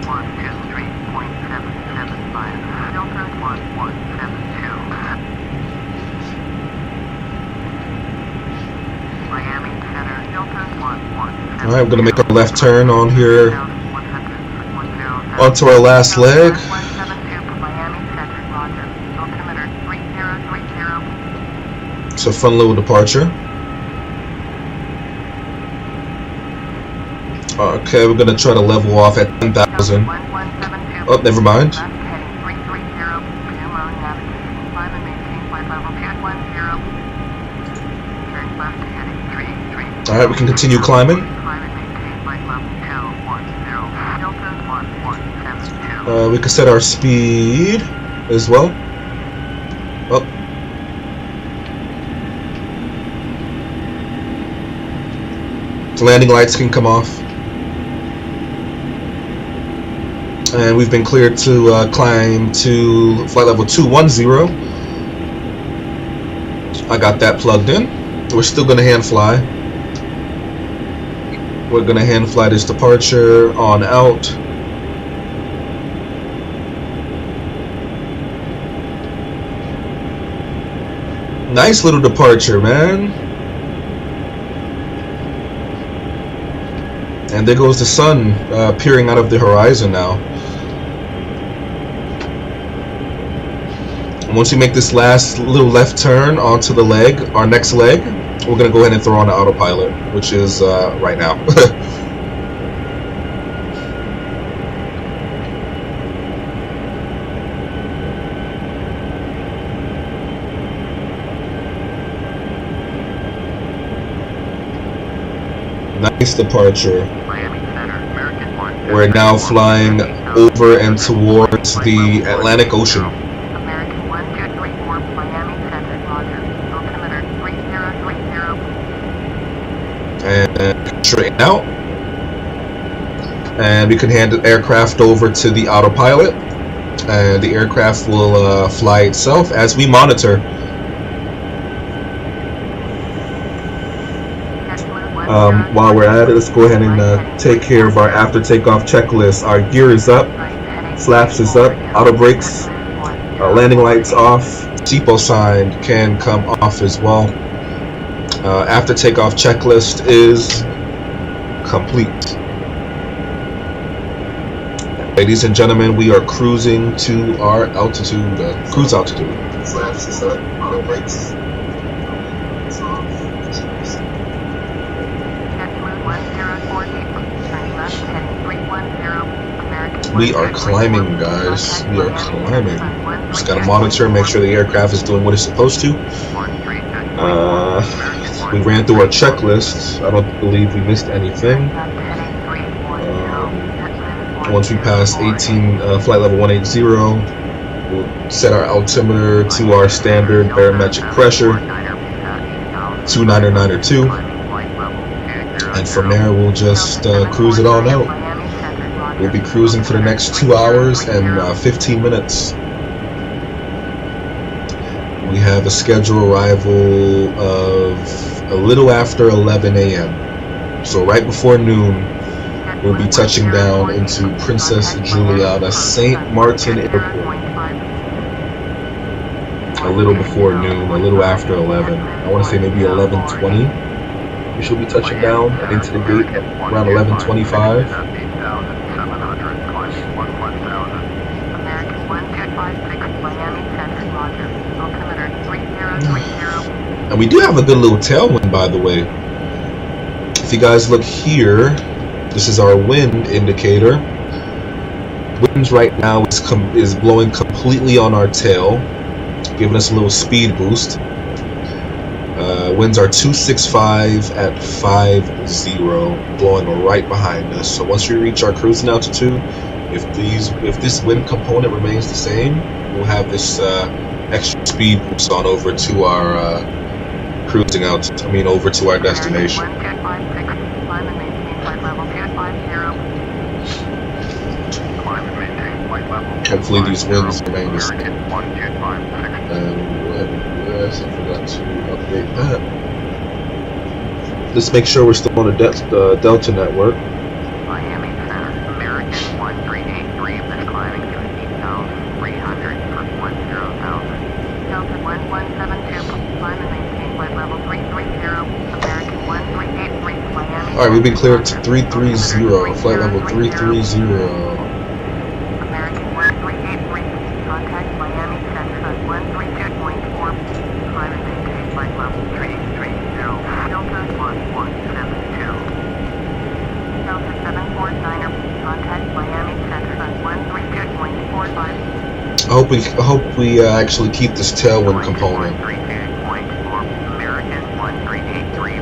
123.775. Delta 1172. Miami Center, Delta 1172. All right, we're gonna make a left turn on here onto our last leg. 172 for Miami Center, roger. Altimeter 3030. It's a fun little departure. Okay, we're gonna try to level off at 10,000. 1172. Oh, never mind. Left heading 330. Camo navigation. Climb and maintain flight level 210. Turn left heading 33. All right, we can continue climbing. Climb and maintain flight level 210. Delta 1172. We can set our speed as well. Oh. The landing lights can come off. And we've been cleared to climb to flight level 210. I got that plugged in. We're still going to hand fly. We're going to hand fly this departure on out. Nice little departure, man. And there goes the sun peering out of the horizon now. Once we make this last little left turn onto the leg, our next leg, we're going to go ahead and throw on the autopilot, which is right now. Nice departure. Miami Center, American 1. We're now flying over and towards the Atlantic Ocean. American 1234, Miami Center, roger. Altimeter 3030. And straighten out. And we can hand the aircraft over to the autopilot. And the aircraft will fly itself as we monitor. While we're at it, let's go ahead and take care of our after takeoff checklist. Our gear is up, flaps is up, auto brakes, landing lights off, seatbelt sign can come off as well. After takeoff checklist is complete. Ladies and gentlemen, we are cruising to our altitude, cruise altitude. Flaps is up, auto brakes. We are climbing, guys. We are climbing. Just gotta monitor, make sure the aircraft is doing what it's supposed to. We ran through our checklist. I don't believe we missed anything. Once we pass 18, flight level 180, we'll set our altimeter to our standard barometric pressure, 299 and from there we'll just cruise it on out. We'll be cruising for the next 2 hours and 15 minutes. We have a scheduled arrival of a little after 11 a.m. So right before noon, we'll be touching down into Princess Juliana St. Martin Airport. A little before noon, a little after 11. I want to say maybe 11:20. We should be touching down and into the gate around 11:25. And we do have a good little tailwind, by the way. If you guys look here, this is our wind indicator. Winds right now is blowing completely on our tail, giving us a little speed boost. Winds are 265 at 50, blowing right behind us. So once we reach our cruising altitude, if this wind component remains the same, we'll have this extra speed boost on over to our cruising altitude. I mean, over to our destination. Hopefully these winds remain the same. American 1256. And we'll go ahead and do this. I forgot to update that. Let's make sure we're still on the Delta network. Miami Center, American 1383 is climbing to 8,300 for 10,000. Delta 1172, climb and maintain flight level 330, American 1383, Miami. Alright, we've been cleared to 330, flight level 330. American 1383, contact Miami Center on 132.4, climb and maintain flight level 330, Delta 1172. Delta 749er, contact Miami Center on 132.45. I hope we actually keep this tailwind component. American 1383.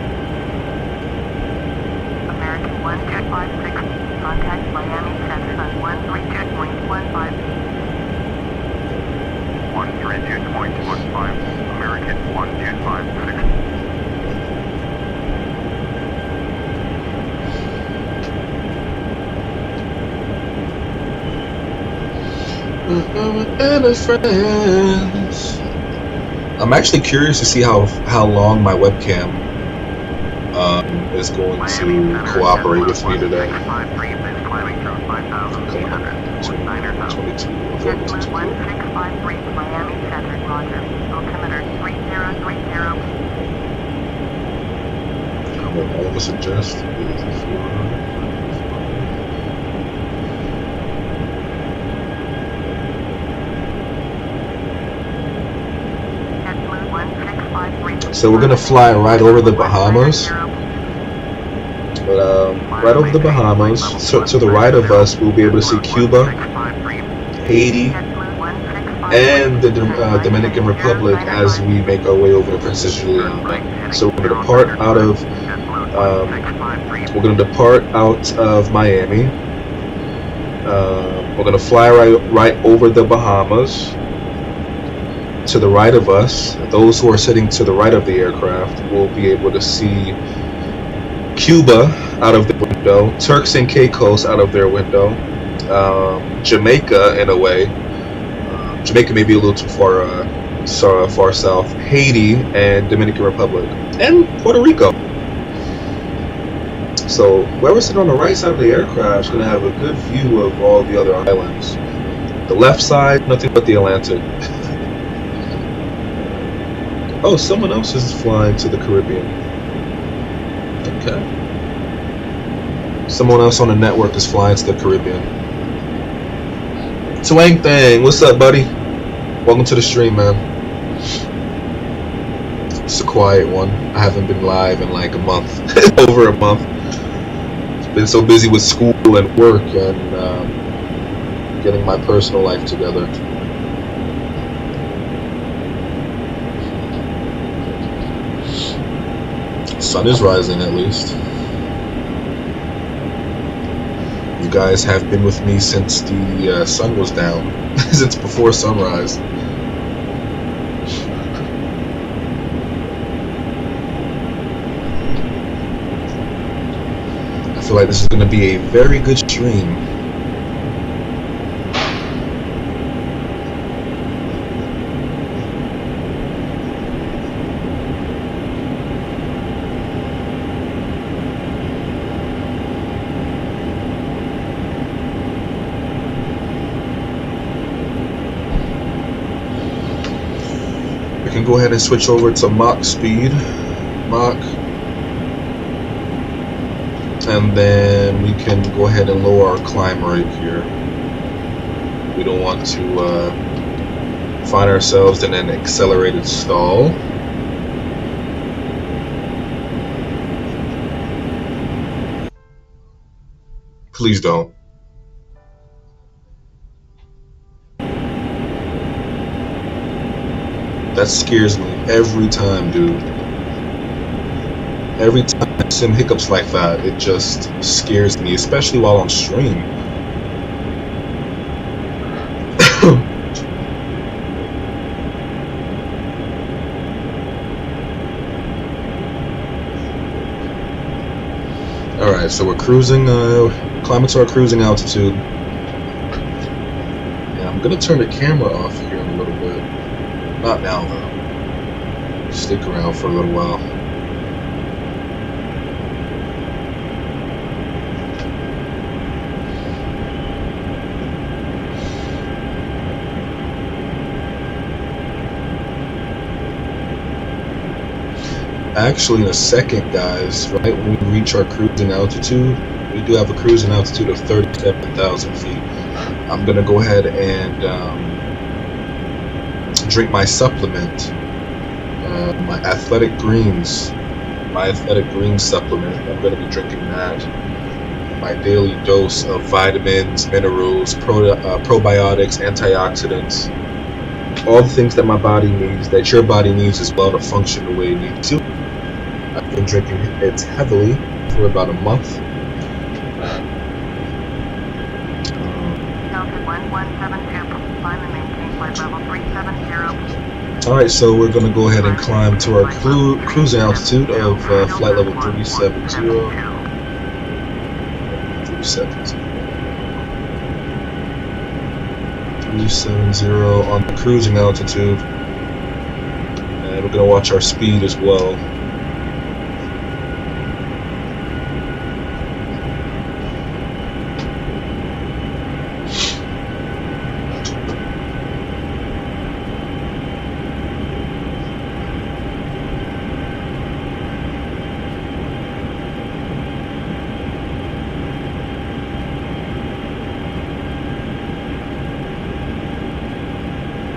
American 1256, contact Miami Center on 132.15. 132.15, American 1256. And a friends. I'm actually curious to see how long my webcam is going to cooperate with me today. 653 is climbing through 5,800. 22, JetBlue 1653, Miami Center, Roger. Altimeter 3030. How about all of us adjust? JetBlue 1653. So we're gonna fly right over the Bahamas. But right over the Bahamas, so to the right of us, we'll be able to see Cuba, Haiti, and the Dominican Republic as we make our way over to Princess Juliana. So we're gonna depart out of Miami. We're gonna fly right over the Bahamas. To the right of us, those who are sitting to the right of the aircraft will be able to see Cuba out of the window, Turks and Caicos out of their window, Jamaica in a way. Jamaica may be a little too far south. Haiti and Dominican Republic, and Puerto Rico. So whoever's sitting on the right side of the aircraft is going to have a good view of all the other islands. The left side, nothing but the Atlantic. Oh, someone else is flying to the Caribbean. Okay. Someone else on the network is flying to the Caribbean. Twang Thang, what's up, buddy? Welcome to the stream, man. It's a quiet one. I haven't been live in like a month. Over a month. Been so busy with school and work and getting my personal life together. Sun is rising, at least. You guys have been with me since the sun was down, since before sunrise. I feel like this is going to be a very good stream. Can go ahead and switch over to Mach speed, and then we can go ahead and lower our climb rate here. We don't want to find ourselves in an accelerated stall. Please don't. That scares me every time, dude. Every time I see some hiccups like that, it just scares me, especially while on stream. Alright, so we're cruising, climbing to our cruising altitude. And I'm gonna turn the camera off here in a little bit. Not now though. Stick around for a little while. Actually, in a second, guys, right when we reach our cruising altitude, we do have a cruising altitude of 37,000 feet. I'm gonna go ahead and drink my supplement, my athletic greens supplement. I'm gonna be drinking that. My daily dose of vitamins, minerals, probiotics, antioxidants, all the things that my body needs, that your body needs as well to function the way it needs to. I've been drinking it heavily for about a month. Delta 1172, climb and maintain flight level 370. Alright, so we're going to go ahead and climb to our cruising altitude of flight level 370. 370 on the cruising altitude. And we're going to watch our speed as well.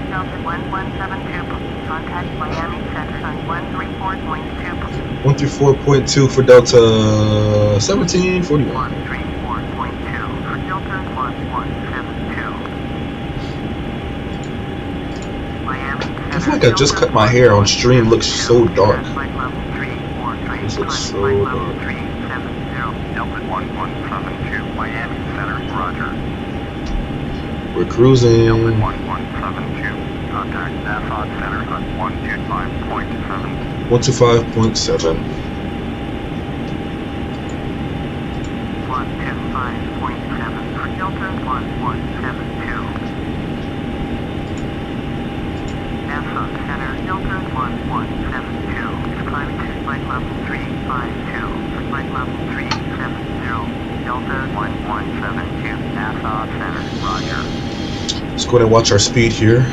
Delta 1172, contact Miami section 134.2. 134.2 for Delta 1741. 134.2 for Delta 1172. Miami I feel like I just cut my hair on stream. Looks so dark. This looks so dark. Delta 1172, Miami Center, roger. We're cruising. Delta 1172, contact Nassau Center on 125.7. 125.7. 125.7 for Delta 1172. Nassau Center, Delta 1172 is climbing to flight level 352 for flight level 370. Delta 1172, Nassau Center, roger. Let's go ahead and watch our speed here.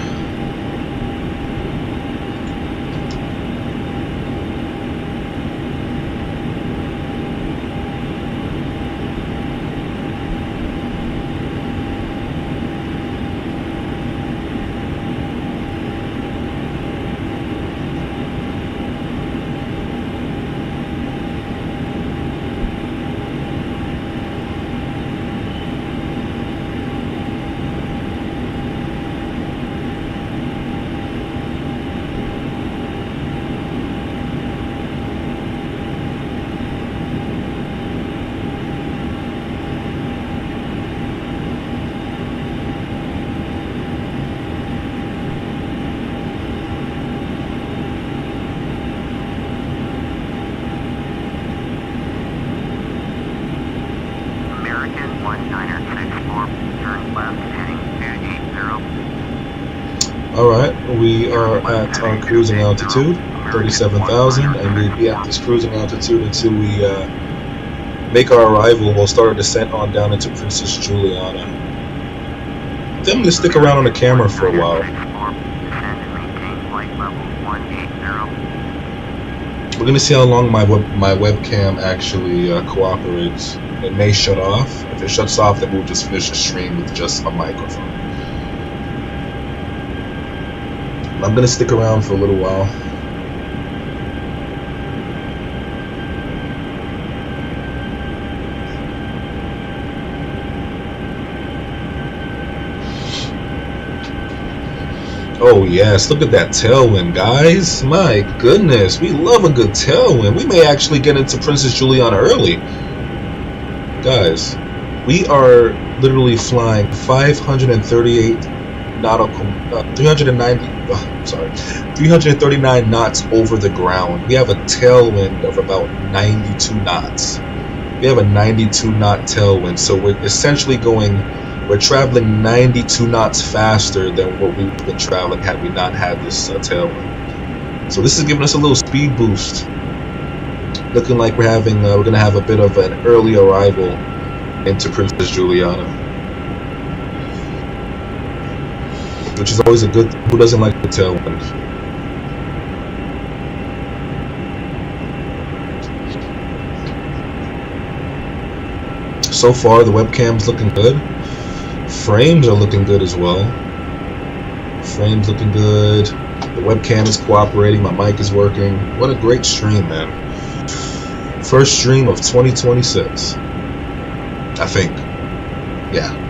American 1964, turn left heading 280. Alright, we are at our cruising altitude, 37,000, and we'll be at this cruising altitude until we make our arrival. We'll start our descent on down into Princess Juliana. Then I'm going to stick around on the camera for a while. We're going to see how long my webcam actually cooperates. It may shut off. If it shuts off, then we'll just finish the stream with just a microphone. I'm going to stick around for a little while. Oh yes, look at that tailwind, guys. My goodness, we love a good tailwind. We may actually get into Princess Juliana early. Guys, we are literally flying 538 nautical, 339 knots over the ground. We have a tailwind of about 92 knots. We have a 92 knot tailwind, so we're essentially going We're traveling 92 knots faster than what we would have been traveling had we not had this tailwind. So this is giving us a little speed boost. Looking like we're gonna have a bit of an early arrival into Princess Juliana, which is always a good thing. Who doesn't like the tailwind? So far, the webcam's looking good. Frames are looking good as well. Frames looking good. The webcam is cooperating. My mic is working. What a great stream, man. First stream of 2026. I think. Yeah.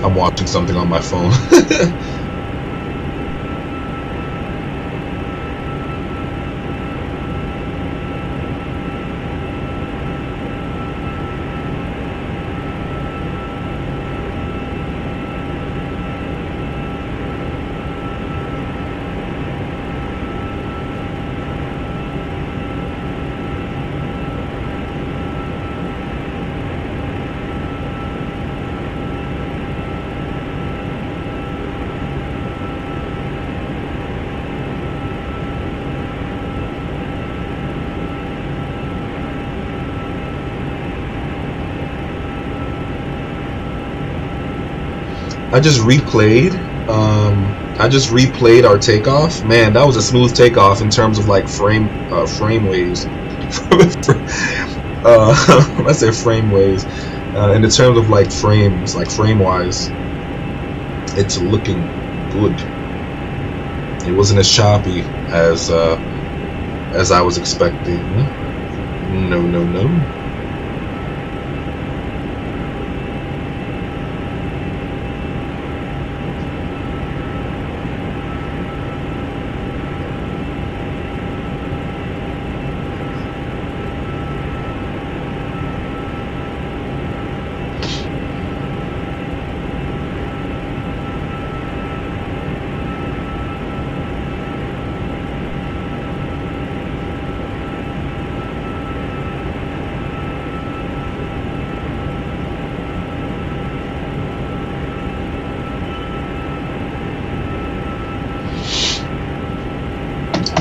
I'm watching something on my phone. I just replayed our takeoff. Man, that was a smooth takeoff in terms of like frame waves. I say frame waves. In the terms of like frames, like frame wise, it's looking good. It wasn't as choppy as I was expecting. No.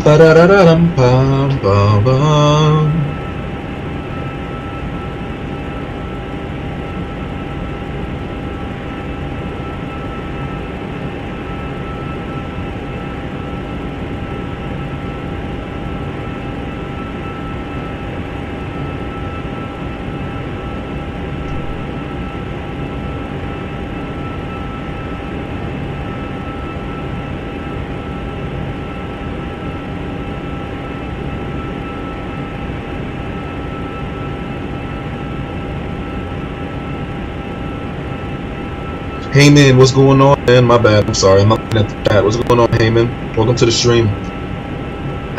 Ba-da-da-da-dum-bum-bum-bum. Heyman, what's going on, man? My bad. I'm sorry. I'm not looking at the chat. What's going on, Heyman? Welcome to the stream.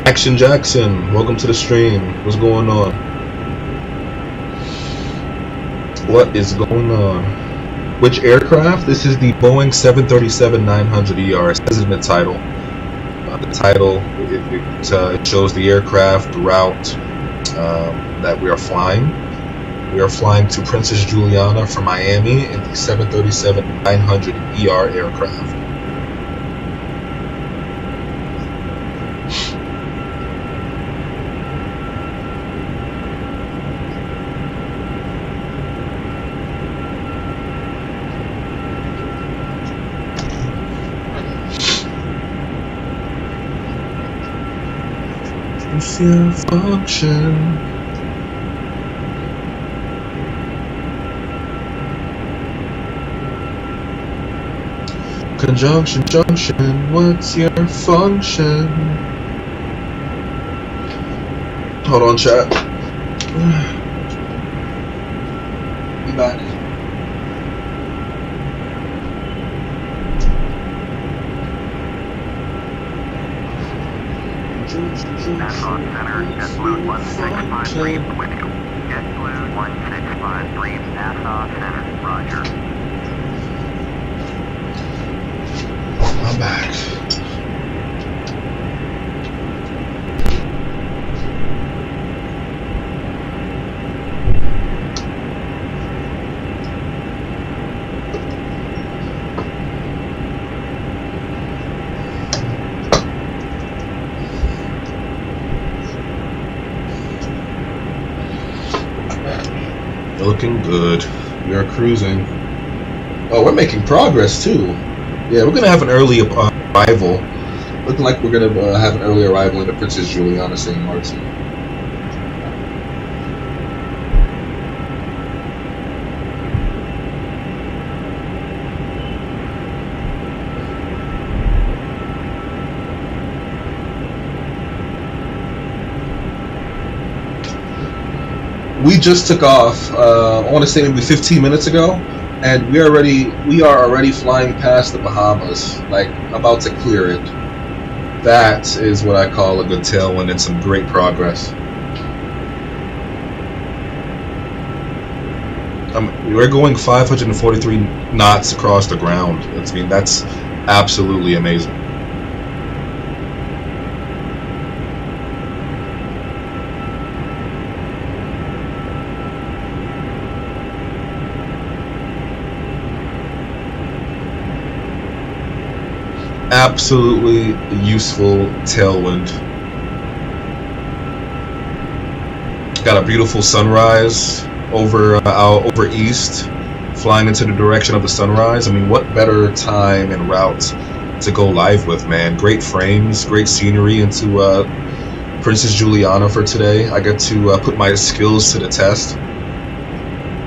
Action Jackson, welcome to the stream. What's going on? What is going on? Which aircraft? This is the Boeing 737-900er. It says it in the title. It shows the aircraft, the route that we are flying. We are flying to Princess Juliana from Miami in the 737-900ER aircraft. It's your function. Conjunction, junction, what's your function? Hold on, chat. Be back. Nassau Center, JetBlue 1653 is with you. JetBlue 1653, Nassau Center, roger. I'm back. Looking good. We are cruising. Oh, we're making progress too. Yeah, we're gonna have an early arrival. Looking like we're gonna have an early arrival in the Princess Juliana St. Martin. We just took off. I want to say maybe 15 minutes ago, and we are already flying past the Bahamas, like about to clear it. That is what I call a good tailwind and some great progress. We're going 543 knots across the ground. That's absolutely amazing. Absolutely useful tailwind. Got a beautiful sunrise over east, flying into the direction of the sunrise. I mean, what better time and route to go live with, man? Great frames, great scenery into Princess Juliana for today. I get to put my skills to the test.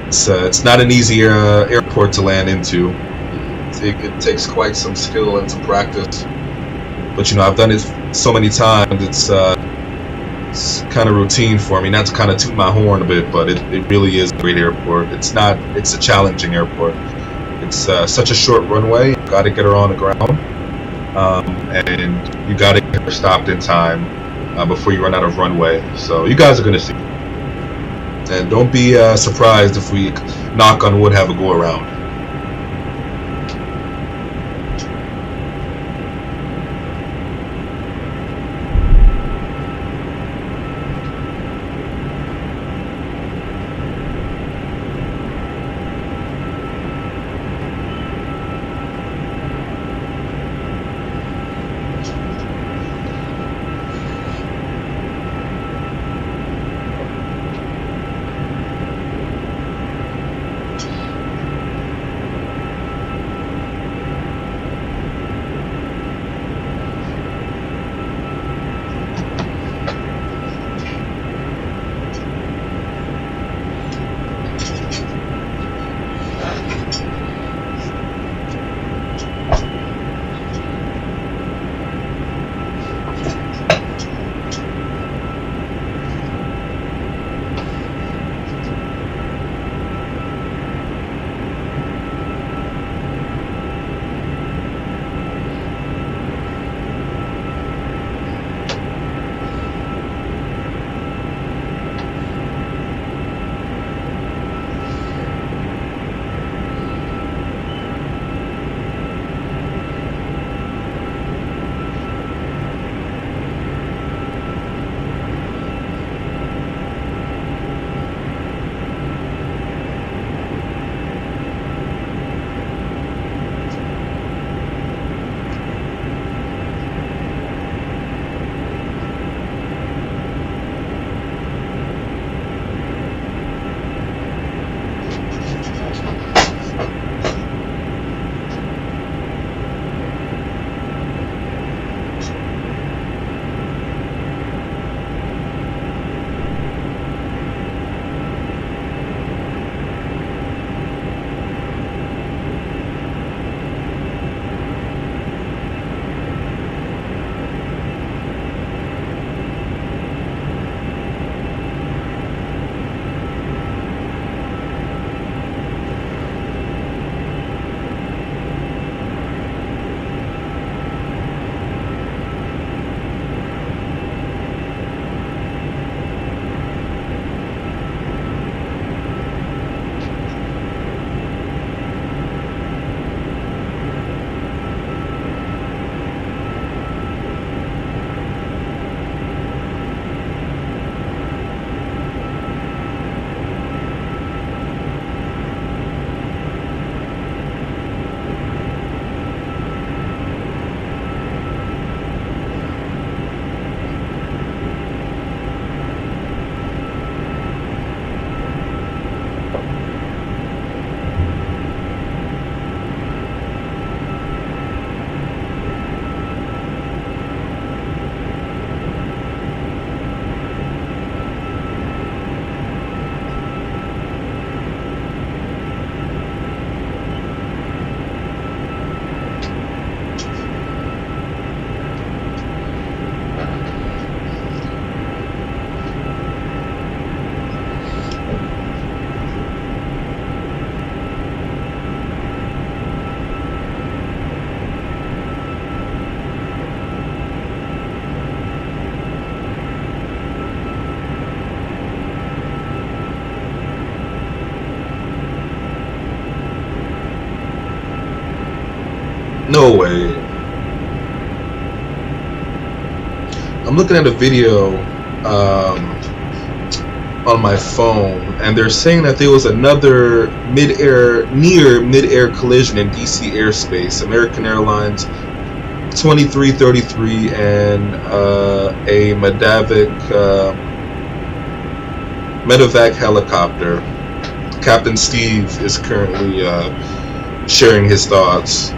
It's not an easy airport to land into. It takes quite some skill and some practice, but I've done it so many times. It's kind of routine for me. Not to kind of toot my horn a bit, but it really is a great airport. It's a challenging airport. It's such a short runway. You got to get her on the ground, and you got to get her stopped in time before you run out of runway. So you guys are gonna see, and don't be surprised if we, knock on wood, have a go around. No way. I'm looking at a video on my phone, and they're saying that there was another near mid-air collision in DC airspace. American Airlines 2333 and a medevac helicopter. Captain Steve is currently sharing his thoughts.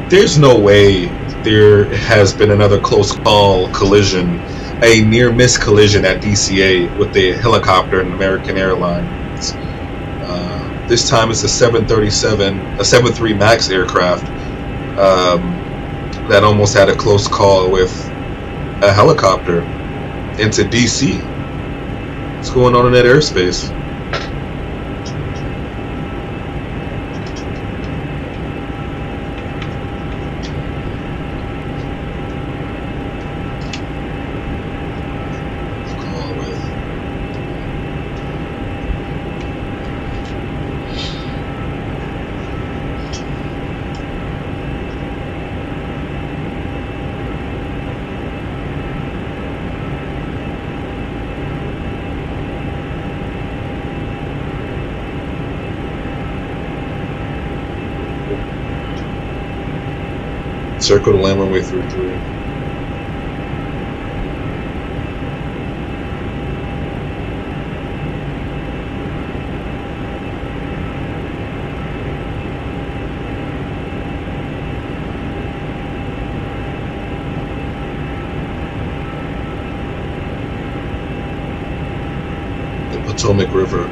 There's no way there has been another close call collision, a near miss collision at DCA with the helicopter and American Airlines. This time it's a 73 MAX aircraft that almost had a close call with a helicopter into DC. What's going on in that airspace? Circle to land runway 33. The Potomac River.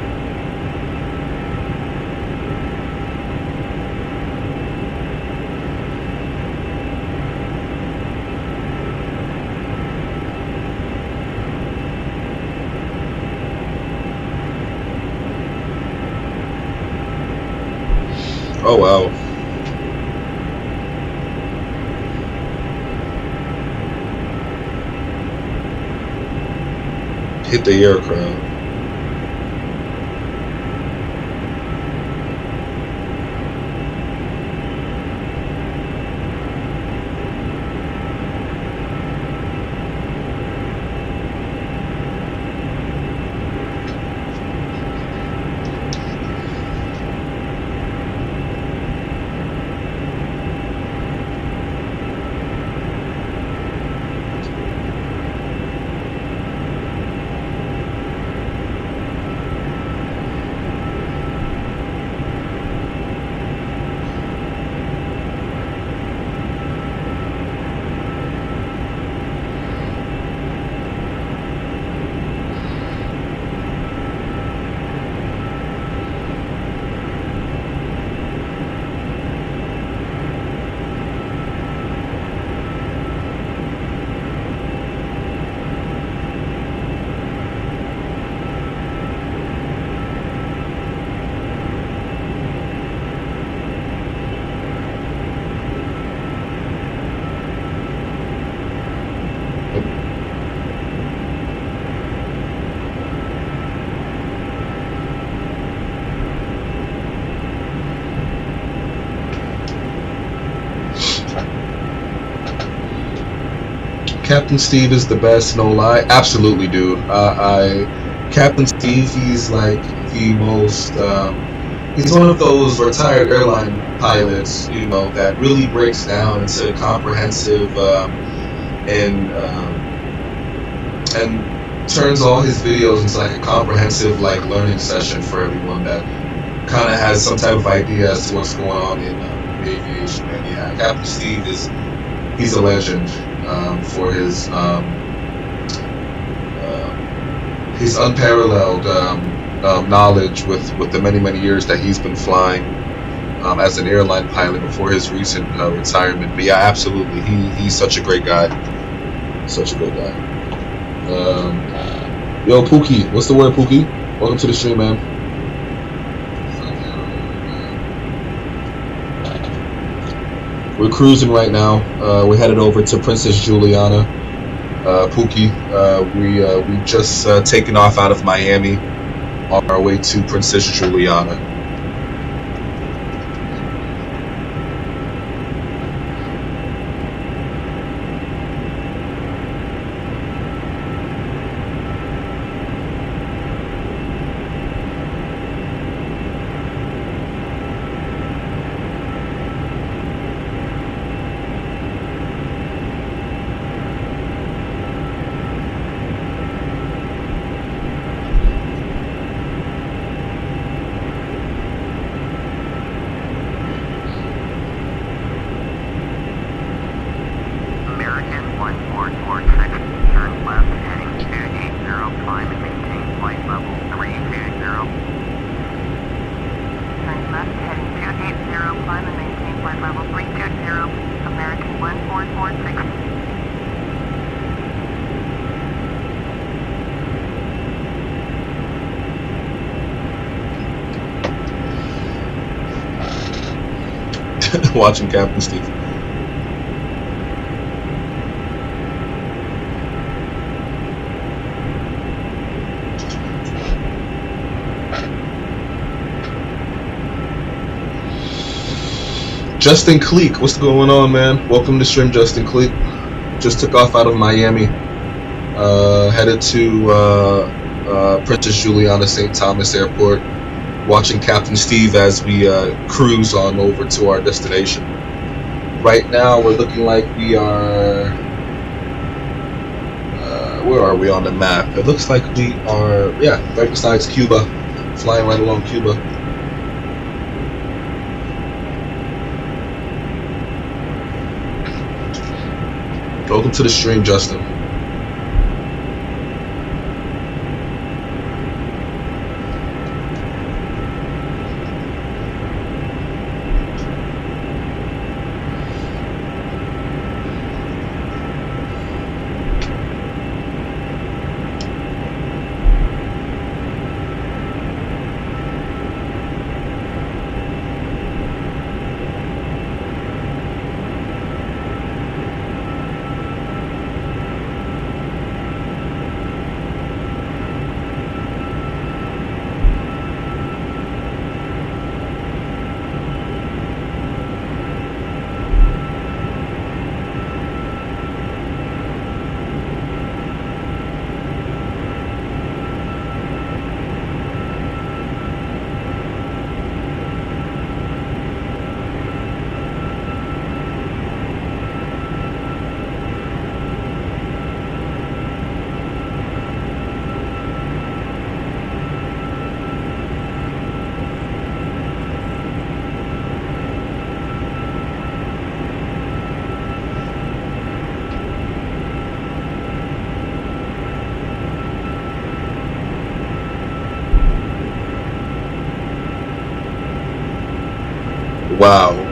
Oh wow. Hit the aircraft. Captain Steve is the best, no lie. Absolutely, dude. Captain Steve, he's like the most. He's one of those retired airline pilots, you know, that really breaks down into comprehensive and turns all his videos into like a comprehensive like learning session for everyone that kind of has some type of idea as to what's going on in aviation. And yeah, Captain Steve he's a legend for his unparalleled knowledge with the many years that he's been flying as an airline pilot before his recent retirement. But yeah, absolutely, he's such a great guy. Such a great guy. Yo, Pookie, what's the word, Pookie? Welcome to the stream, man. We're cruising right now. We're headed over to Princess Juliana. Pookie, we just taken off out of Miami on our way to Princess Juliana. Watching Captain Steve. Justin Cleek, what's going on, man? Welcome to stream, Justin Cleek. Just took off out of Miami, headed to Princess Juliana St. Thomas Airport, watching Captain Steve as we cruise on over to our destination. Right now, we're looking like we are. Where are we on the map? It looks like we are, yeah, right besides Cuba, flying right along Cuba. Welcome to the stream, Justin. Wow.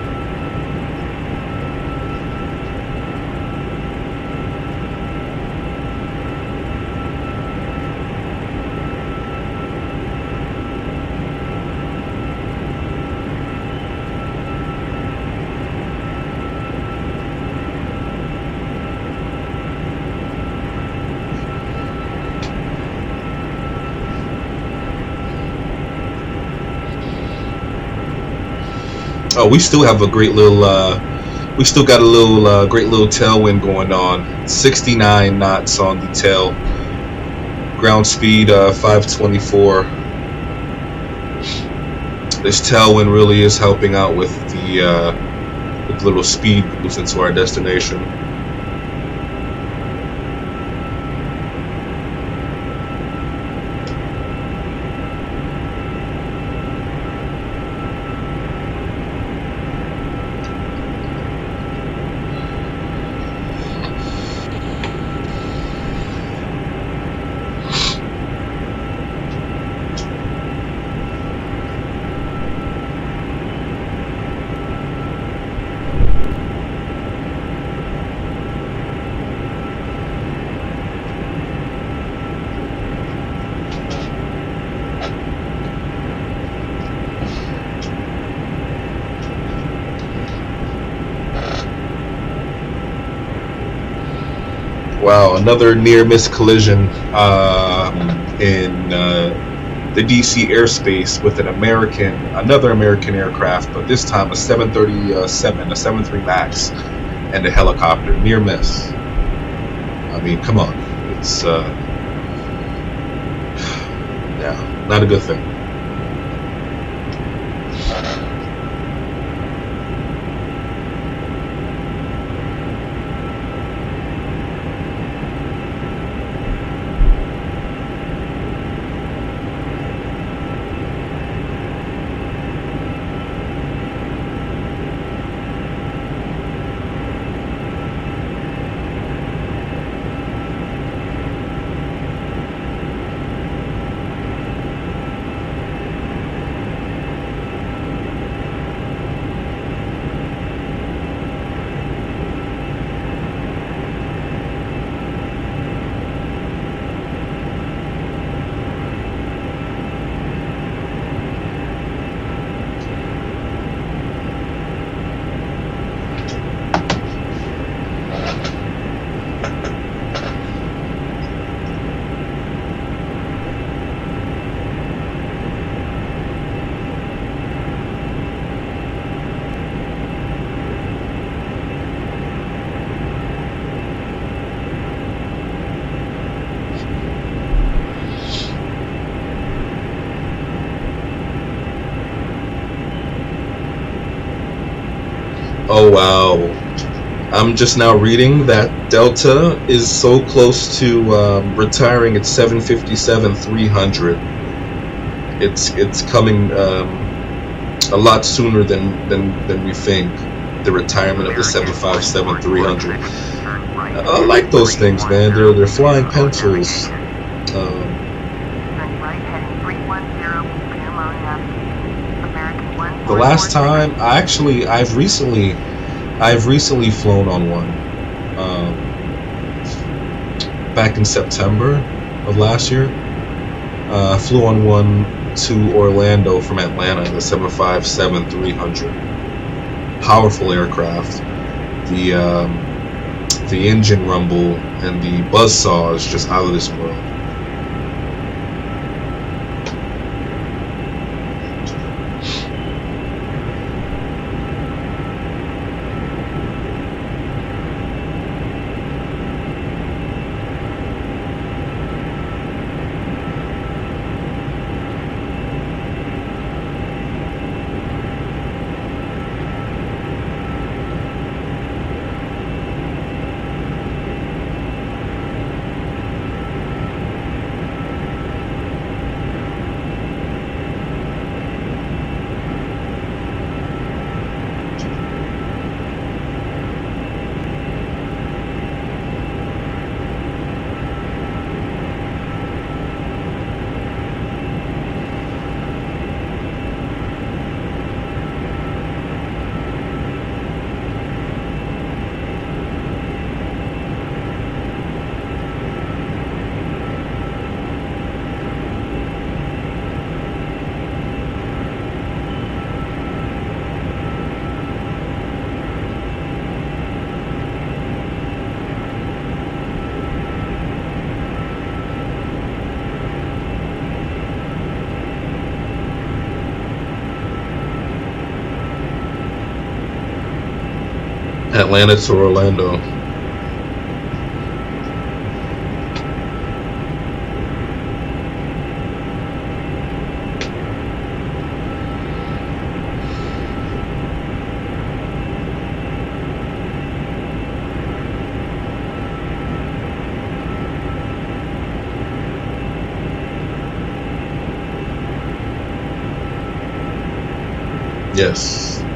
Oh, we still have a great little We still got a little great little tailwind going on. 69 knots on the tail. Ground speed 524. This tailwind really is helping out with the little speed boost into our destination. Wow, another near-miss collision in the DC airspace with another American aircraft, but this time a 737, a 73 Max, and a helicopter. Near miss. I mean, come on. It's yeah, not a good thing. Oh wow, I'm just now reading that Delta is so close to retiring its 757-300. It's coming a lot sooner than we think, the retirement of the 757-300. I like those things, man. They're flying pencils. The last time I've recently flown on one. Back in September of last year, I flew on one to Orlando from Atlanta, the 757-300. Powerful aircraft. The engine rumble and the buzzsaw is just out of this world. Atlanta to Orlando. Yes.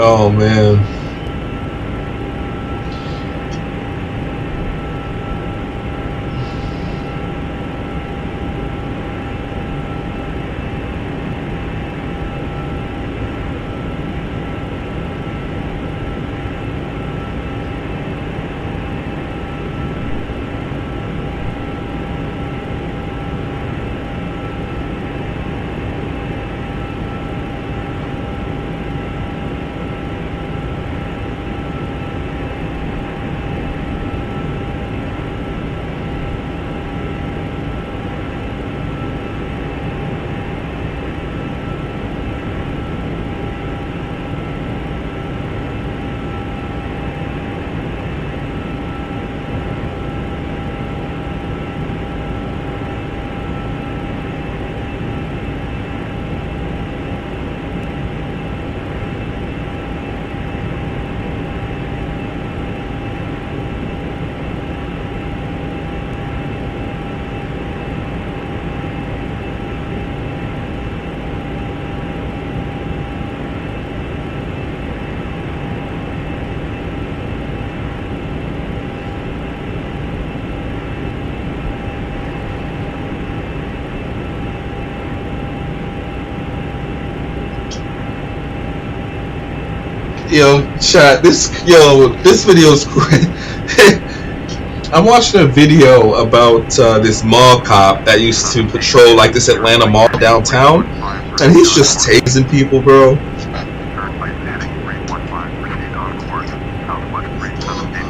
Oh man. Yo, chat. This video is great. I'm watching a video about this mall cop that used to patrol like this Atlanta mall downtown, and he's just tasing people, bro. Turnpike heading 315, proceed on course, southwest 3782.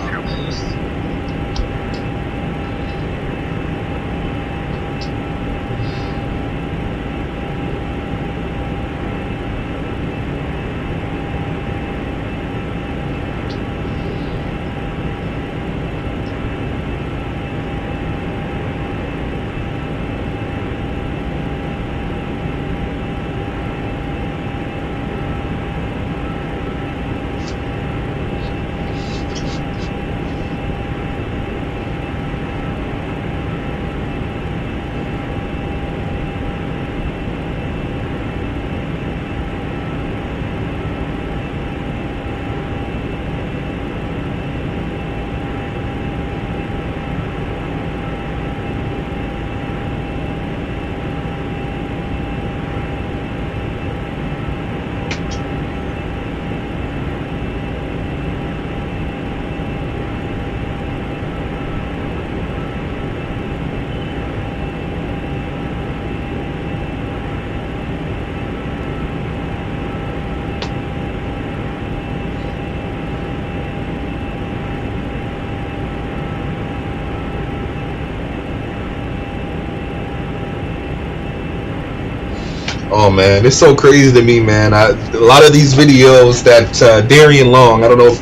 Oh man, it's so crazy to me, man. A lot of these videos that Darian Long, I don't know if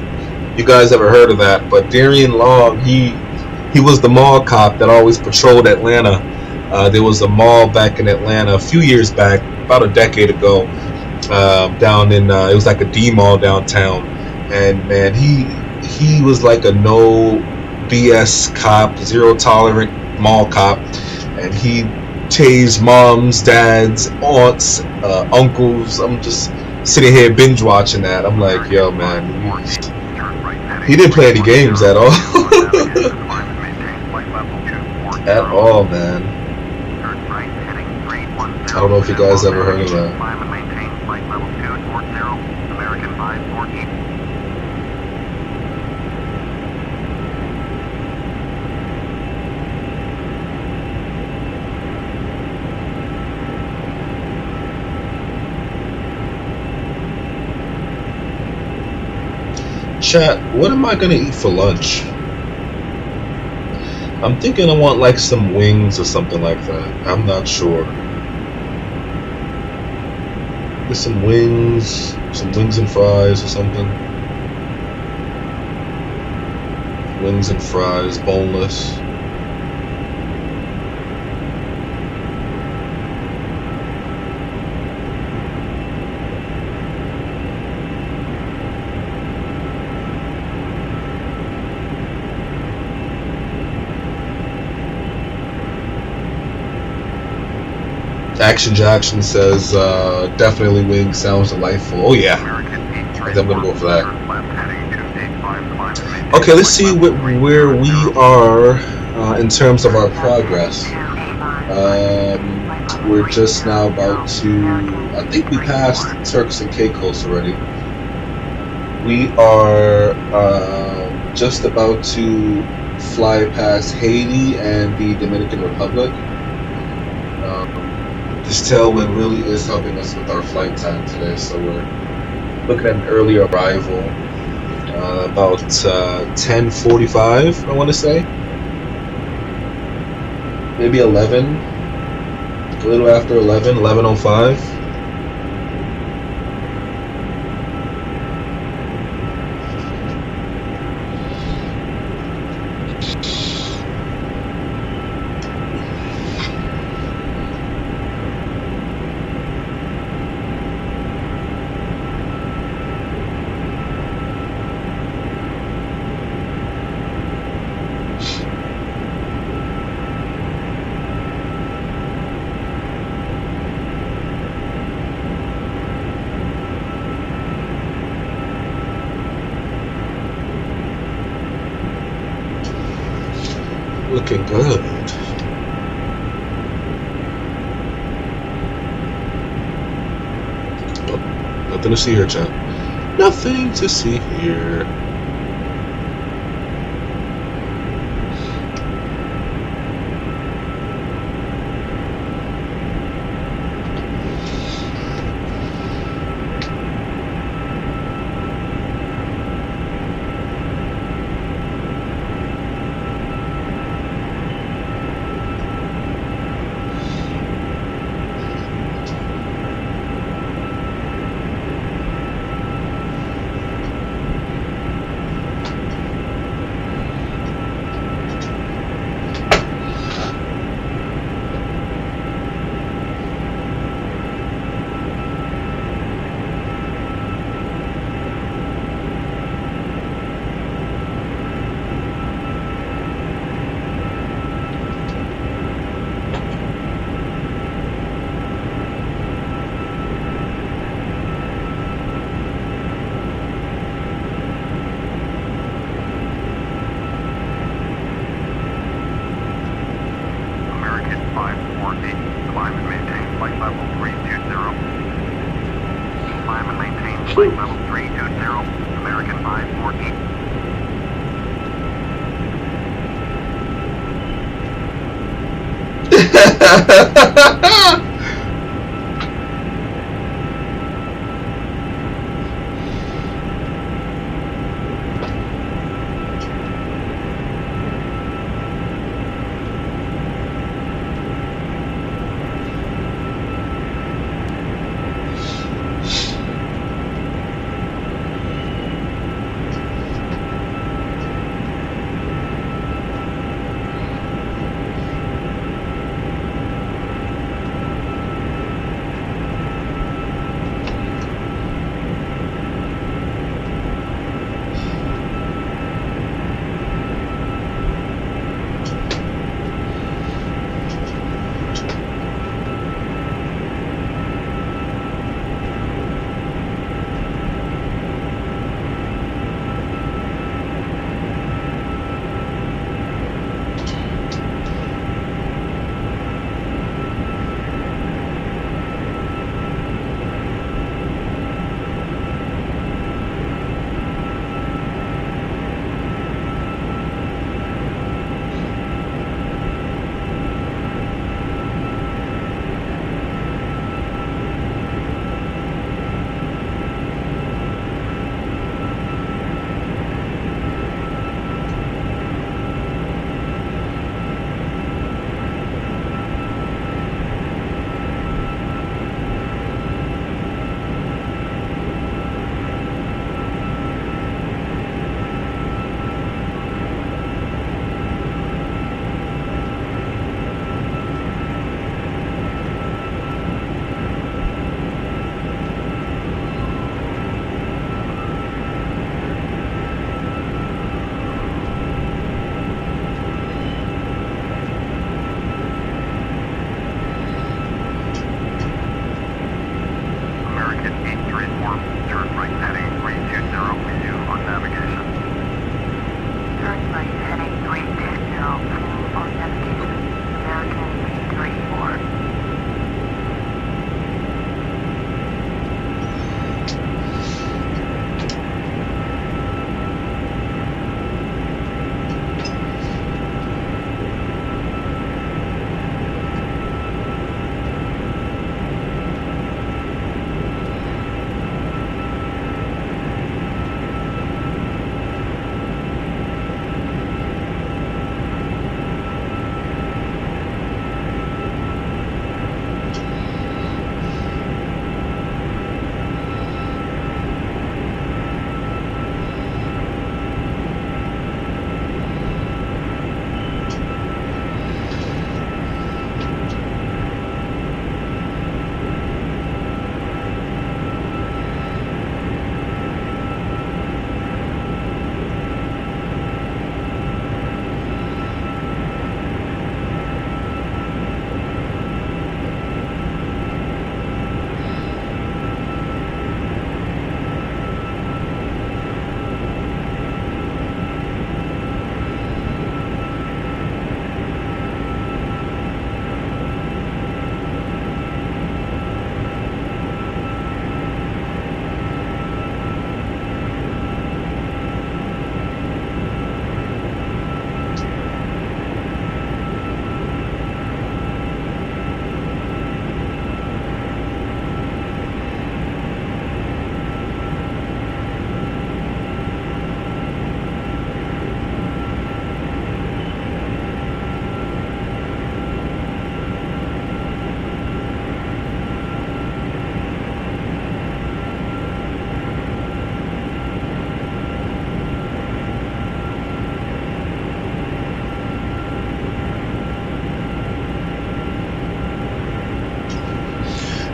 you guys ever heard of that, but Darian Long, he was the mall cop that always patrolled Atlanta. There was a mall back in Atlanta a few years back, about a decade ago, down in it was like a D mall downtown, and man, he was like a no BS cop, zero tolerant mall cop, and he tased moms, dads, aunts, uncles. I'm just sitting here binge watching that. I'm like, yo, man, he didn't play any games at all. At all, man. I don't know if you guys ever heard of that. Climb and maintain flight level 240, American 514. Chat, what am I gonna eat for lunch? I'm thinking I want like some wings or something like that. I'm not sure. Get some wings and fries or something. Wings and fries, boneless. Action Jackson says, definitely wings sounds delightful. Oh yeah. American think I'm gonna go for that. Turn left heading to 85, climb and maintain Okay, let's see flight level where we 300. are in terms of our progress. We're just now about to, I think we passed Turks and Caicos already. We are just about to fly past Haiti and the Dominican Republic. This tailwind really is helping us with our flight time today, so we're looking at an early arrival, about 10:45, I want to say. Maybe 11, a little after 11, 11:05. Looking good. Oh, nothing to see here, chat. Nothing to see here. American 548, climb and maintain flight level 320. Climb and maintain flight level 320, American 548.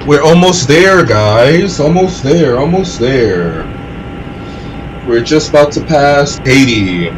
We're almost there, guys. Almost there. Almost there. We're just about to pass 80.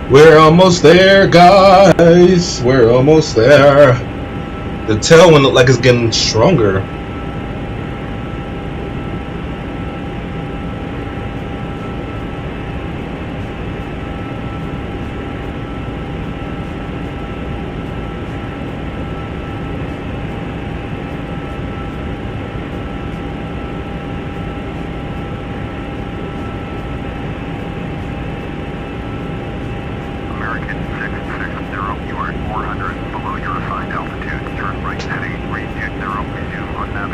We're almost there, guys. We're almost there. The tailwind looks like it's getting stronger. On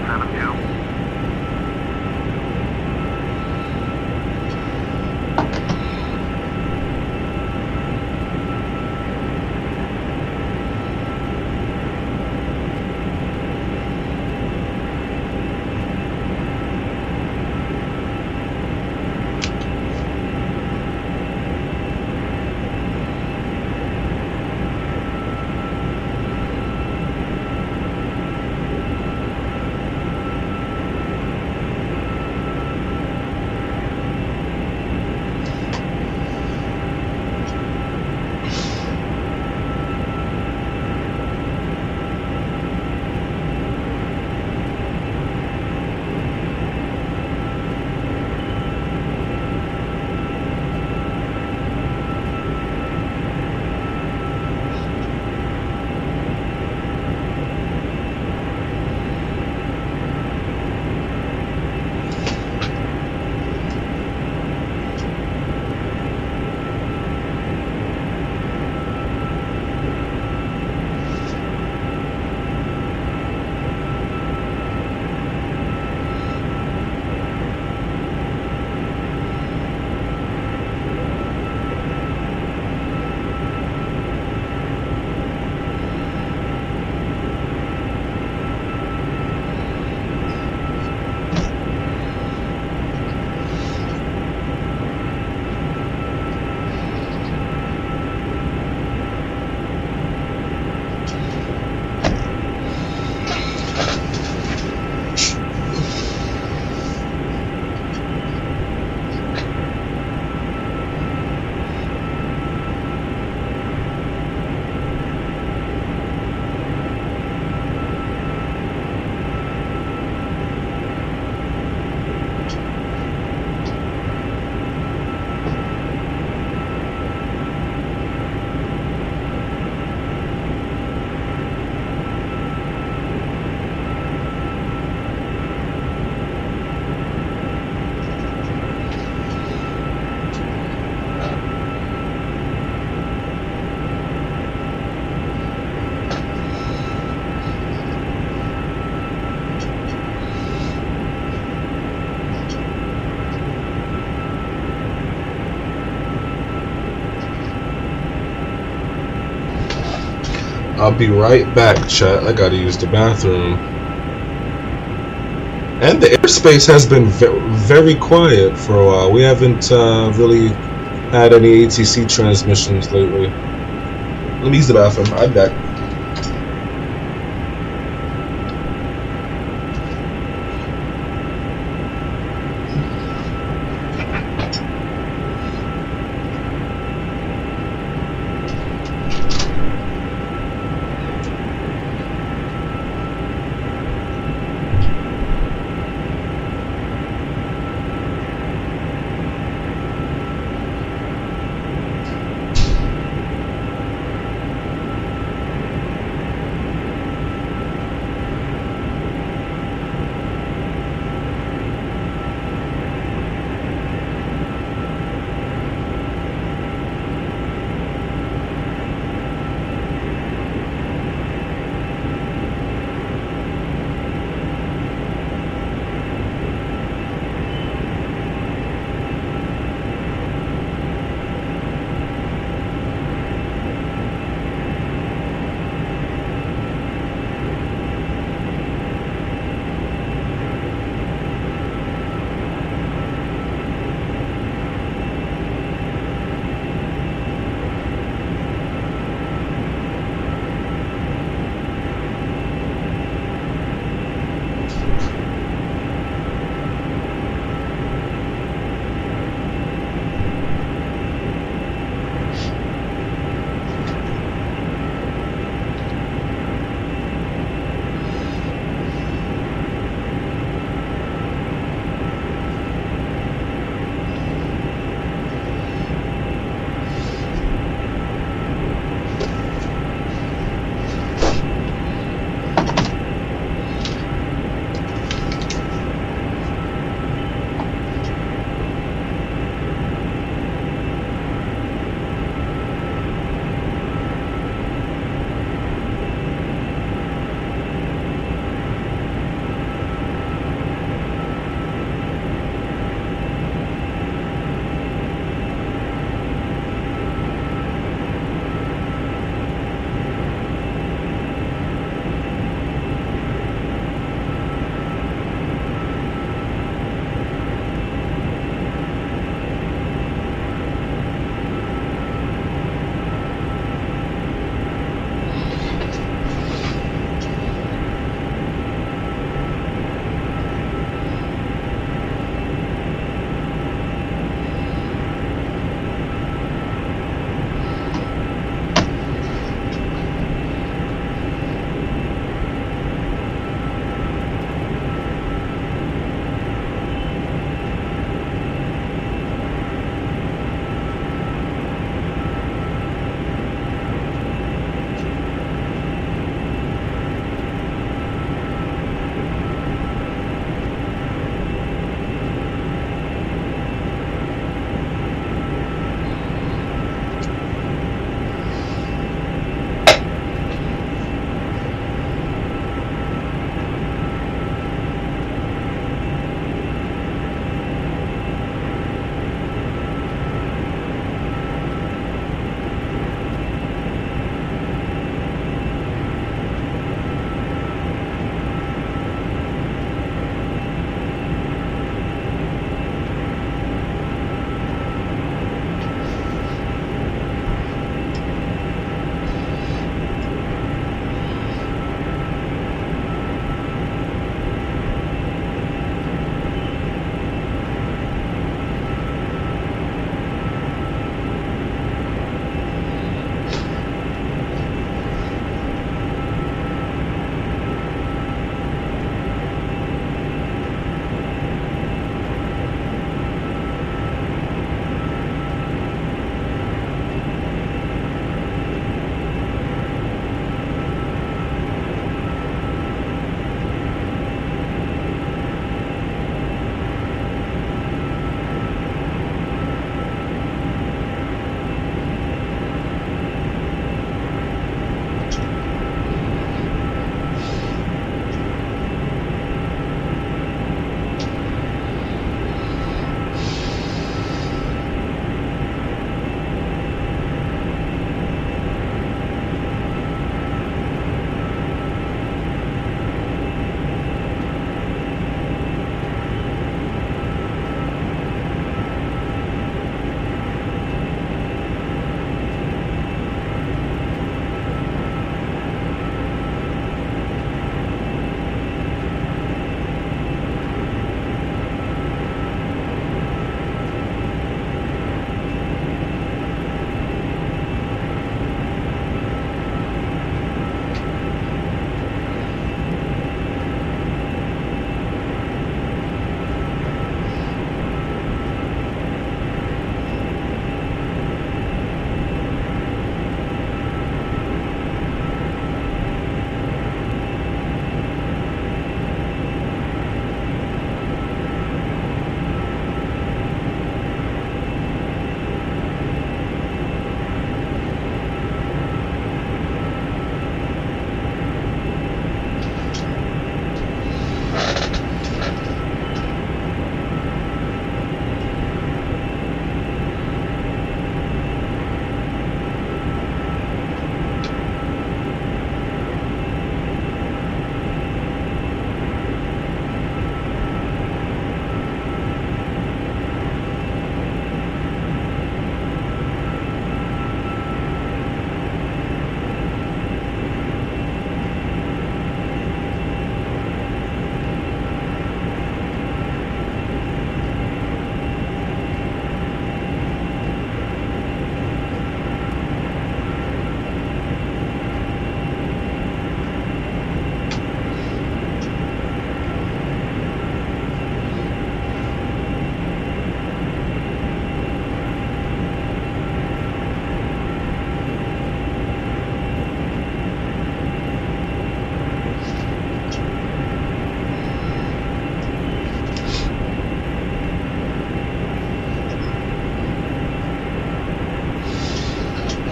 772. I'll be right back, chat. I gotta use the bathroom. And the airspace has been very quiet for a while. We haven't really had any ATC transmissions lately. Let me use the bathroom. I'm back.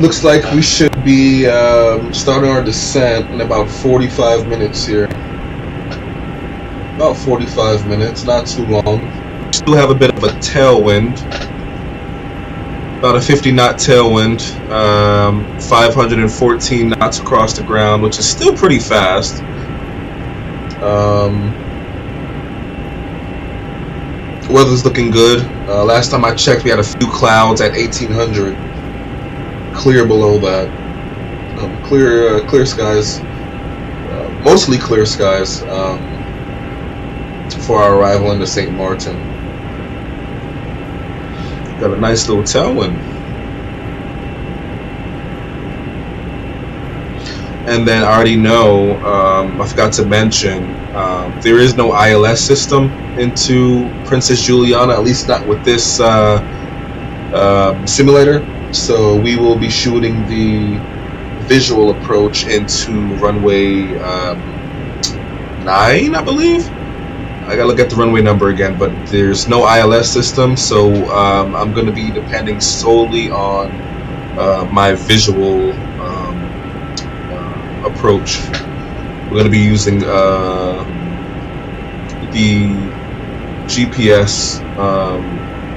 Looks like we should be starting our descent in about 45 minutes here. About 45 minutes, not too long. We still have a bit of a tailwind. About a 50-knot tailwind. 514 knots across the ground, which is still pretty fast. Weather's looking good. Last time I checked, we had a few clouds at 1800. Clear below that. Clear skies. Mostly clear skies for our arrival into St. Martin. Got a nice little tailwind. And then I already know, I forgot to mention, there is no ILS system into Princess Juliana, at least not with this simulator. So we will be shooting the visual approach into runway 9, I believe. I gotta look at the runway number again, but there's no ILS system, so I'm going to be depending solely on my visual approach. We're going to be using the GPS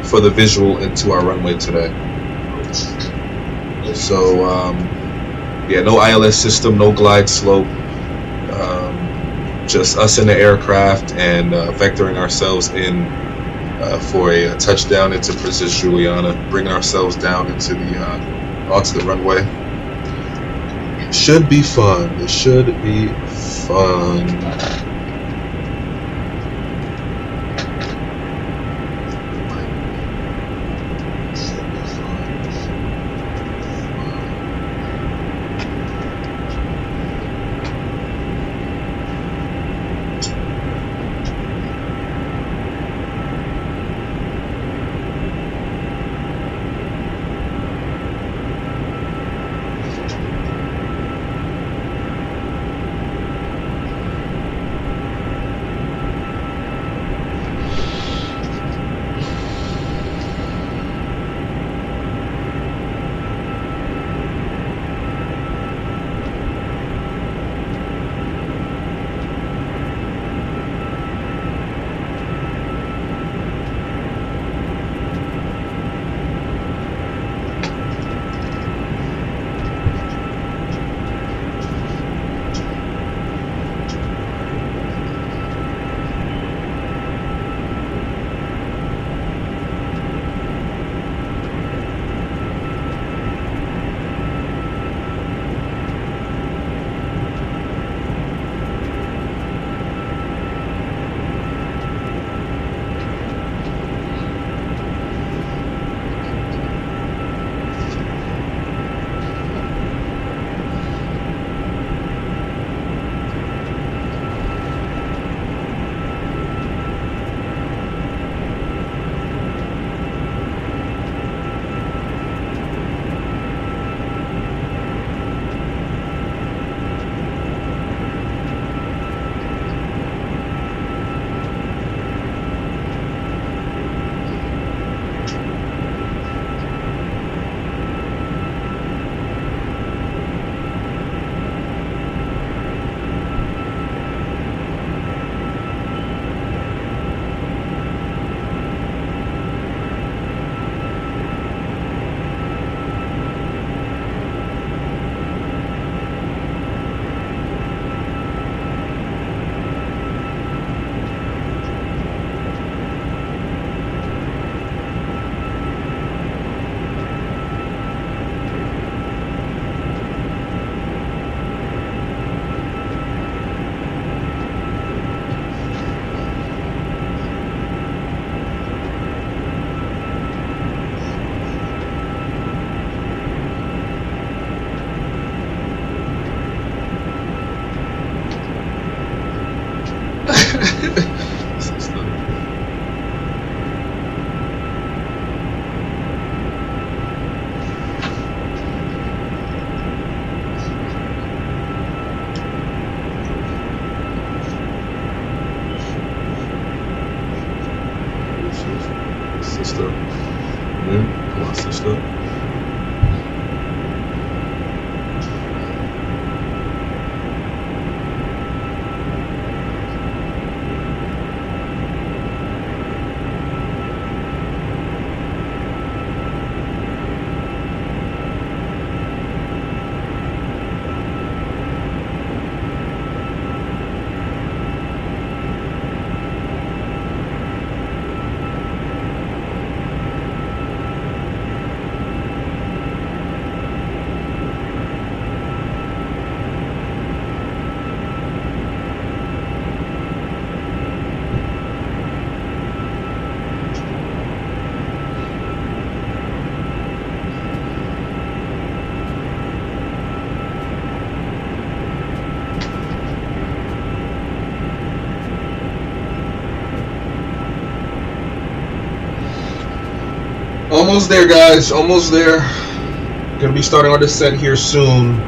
for the visual into our runway today. So yeah, no ILS system, no glide slope, just us in the aircraft and vectoring ourselves in for a touchdown into Princess Juliana, bringing ourselves down into the onto the runway. Should be fun. It should be fun. Sister. Come on, sister. Almost there, guys. Almost there. Gonna be starting our descent here soon.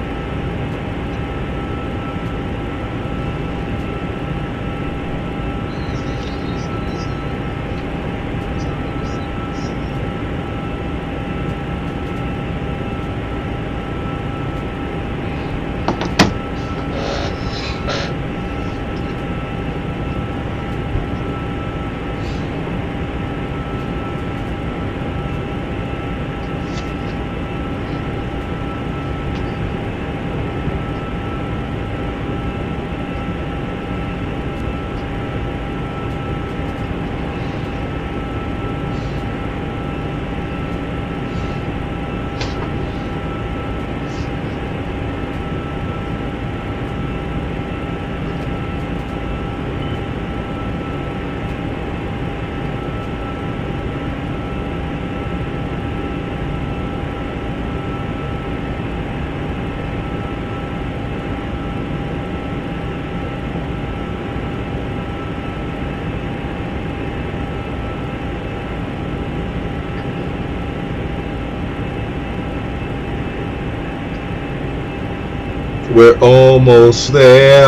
We're almost there.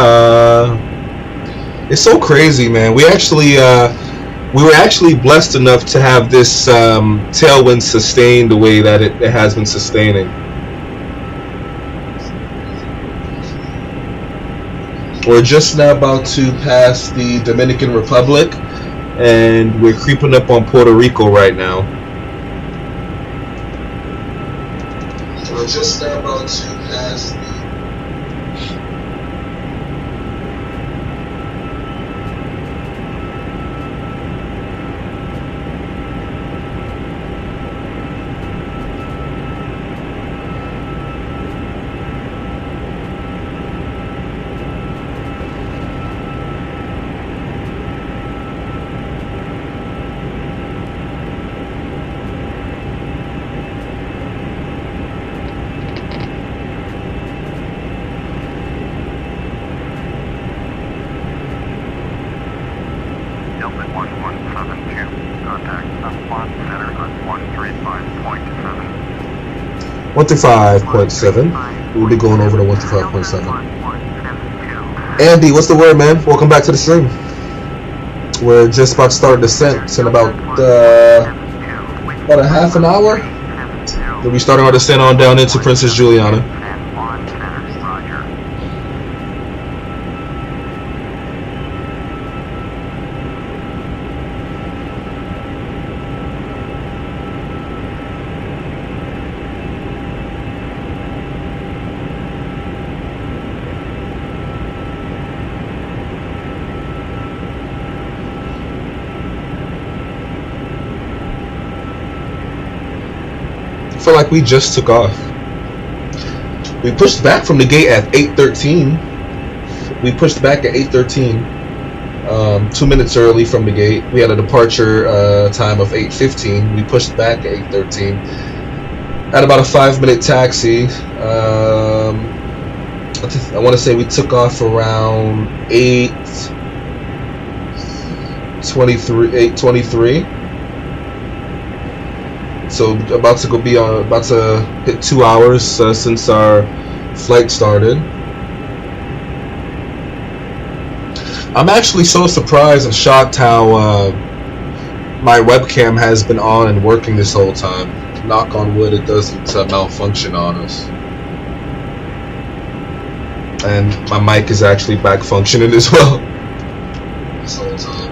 It's so crazy, man. We were actually blessed enough to have this tailwind sustain the way that it has been sustaining. We're just now about to pass the Dominican Republic, and we're creeping up on Puerto Rico right now. We're just now about to pass the Delta1172, contact F1 center on 135.7. 135.7. We'll be going over to 135.7. Andy, what's the word, man? Welcome back to the stream. We're just about to start descent in about a half an hour. We'll be starting our descent on down into Princess Juliana. I feel like we just took off. We pushed back from the gate at 8:13. We pushed back at 8:13, 2 minutes early from the gate. We had a departure time of 8:15. We pushed back at 8:13. Had about a 5-minute taxi. I want to say we took off around 8:23. So about to hit 2 hours since our flight started. I'm actually so surprised and shocked how my webcam has been on and working this whole time. Knock on wood, it doesn't malfunction on us. And my mic is actually back functioning as well this whole time.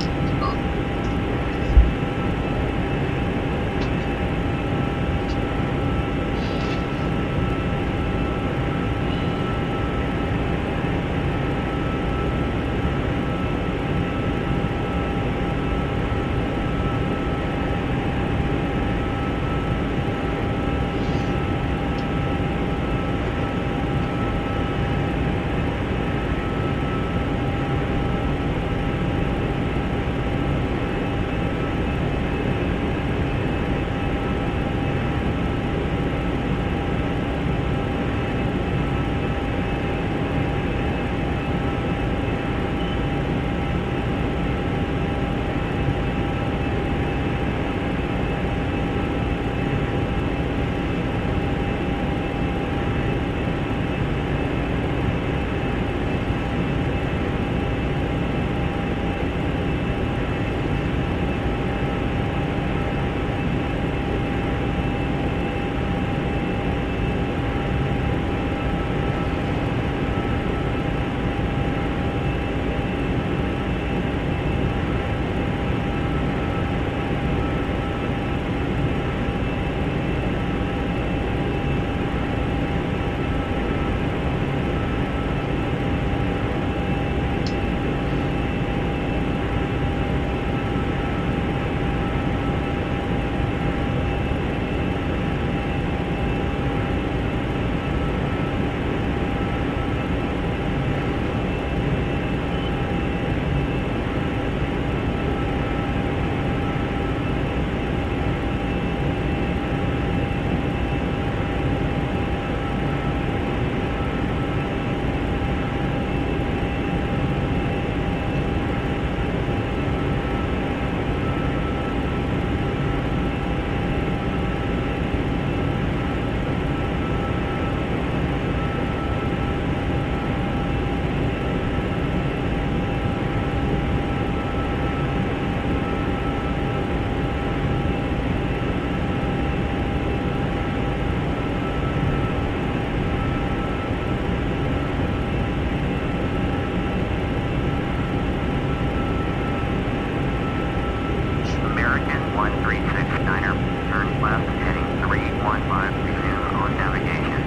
1369er, turn left heading 315, resume on navigation.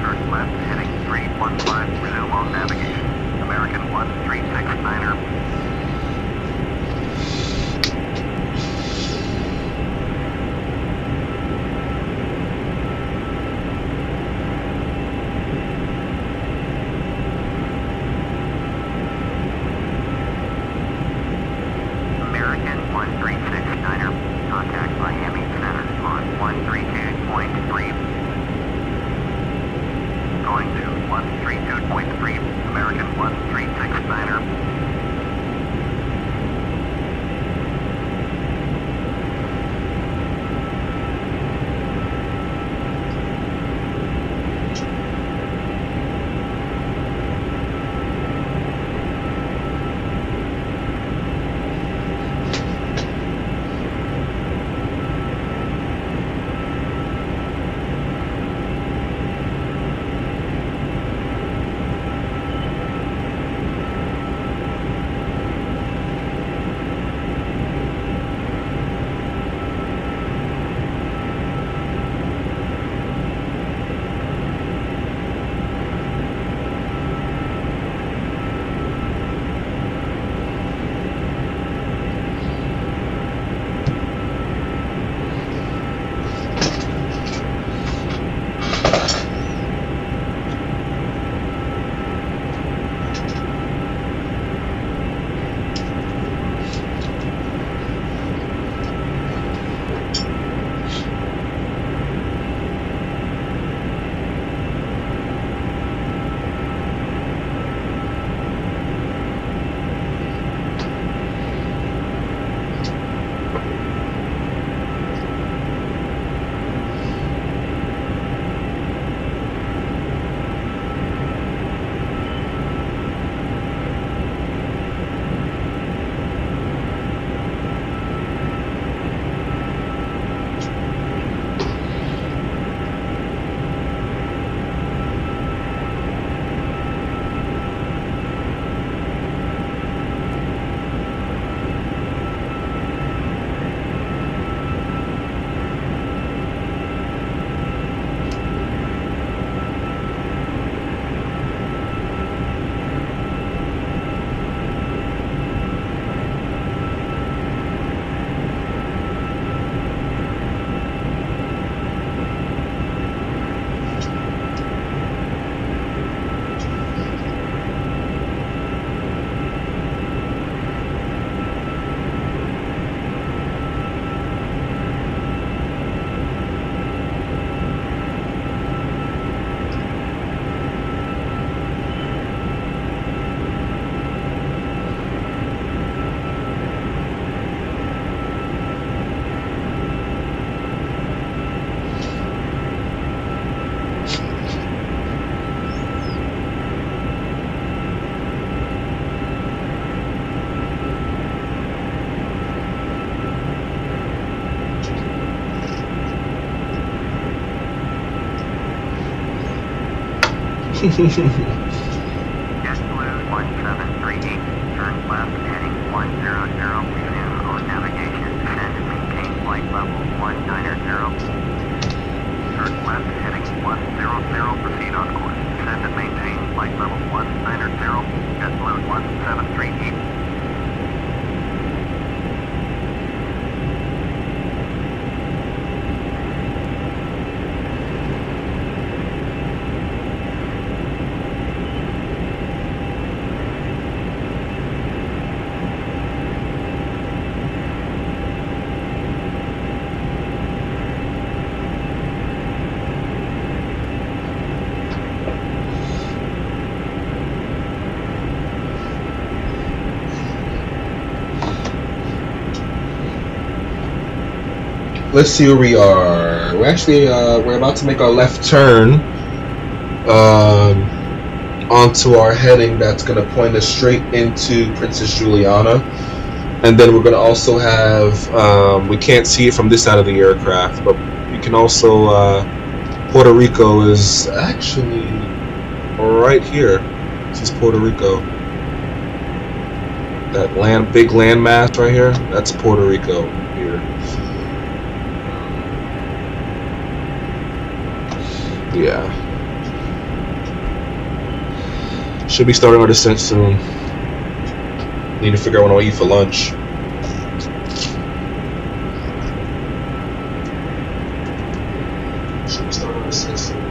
Turn left heading 315, resume on navigation. American 1369er. American 1369er, contact Miami Center on 132.3. Going to 132.3, American 1369er. JetBlue 1738, turn left heading 100, resume on navigation, descend and maintain flight level 190. Turn left heading 100, proceed on course, descend and maintain flight level 190, JetBlue 1738. Let's see where we are. We're about to make our left turn onto our heading that's going to point us straight into Princess Juliana. And then we're going to also have, we can't see it from this side of the aircraft, but you can also, Puerto Rico is actually right here. This is Puerto Rico. That big land mass right here, that's Puerto Rico here. Yeah. Should be starting our descent soon. Need to figure out what I'll eat for lunch. Should be starting our descent soon.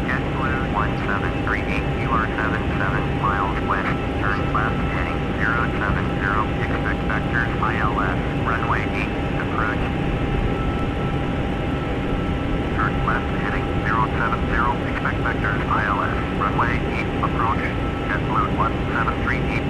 JetBlue 1738, you are 77 miles west. Turn left heading 070. Expect vectors ILS. Runway 8, approach. Turn left heading 070. Expect vectors ILS. Runway 8, approach. JetBlue 1738.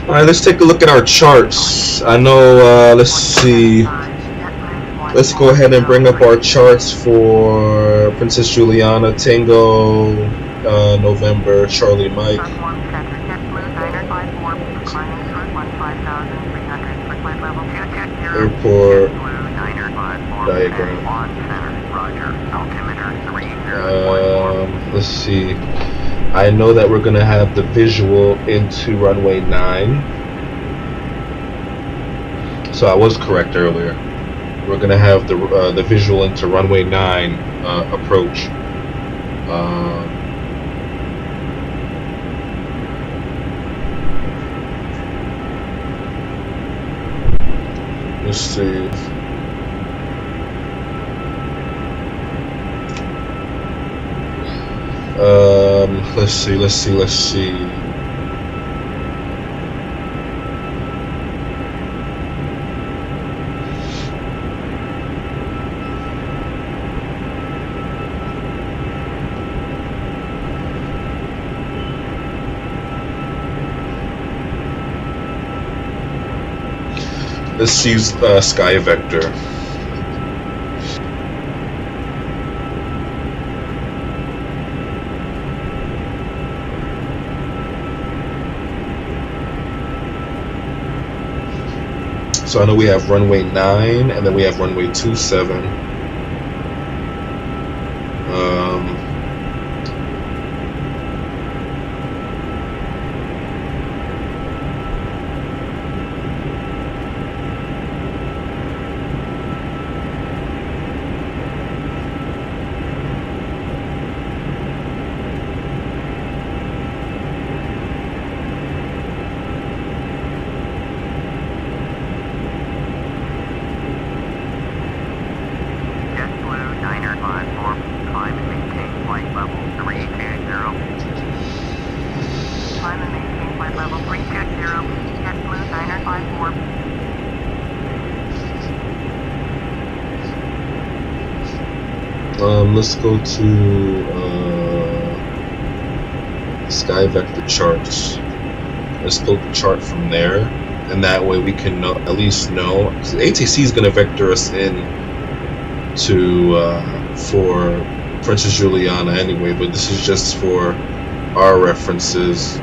All right, let's take a look at our charts. I know, let's see. Let's go ahead and bring up our charts for Princess Juliana, Tango, November, Charlie Mike. Airport diagram. Let's see. I know that we're going to have the visual into runway 9. So I was correct earlier. We're going to have the visual into runway 9 approach. Let's see. Let's see. Let's use Sky Vector. So I know we have runway 9 and then we have runway 27. Let's go to Sky Vector charts. Let's build the chart from there, and that way we can know, at least know. So ATC is going to vector us in to for Princess Juliana anyway, but this is just for our references.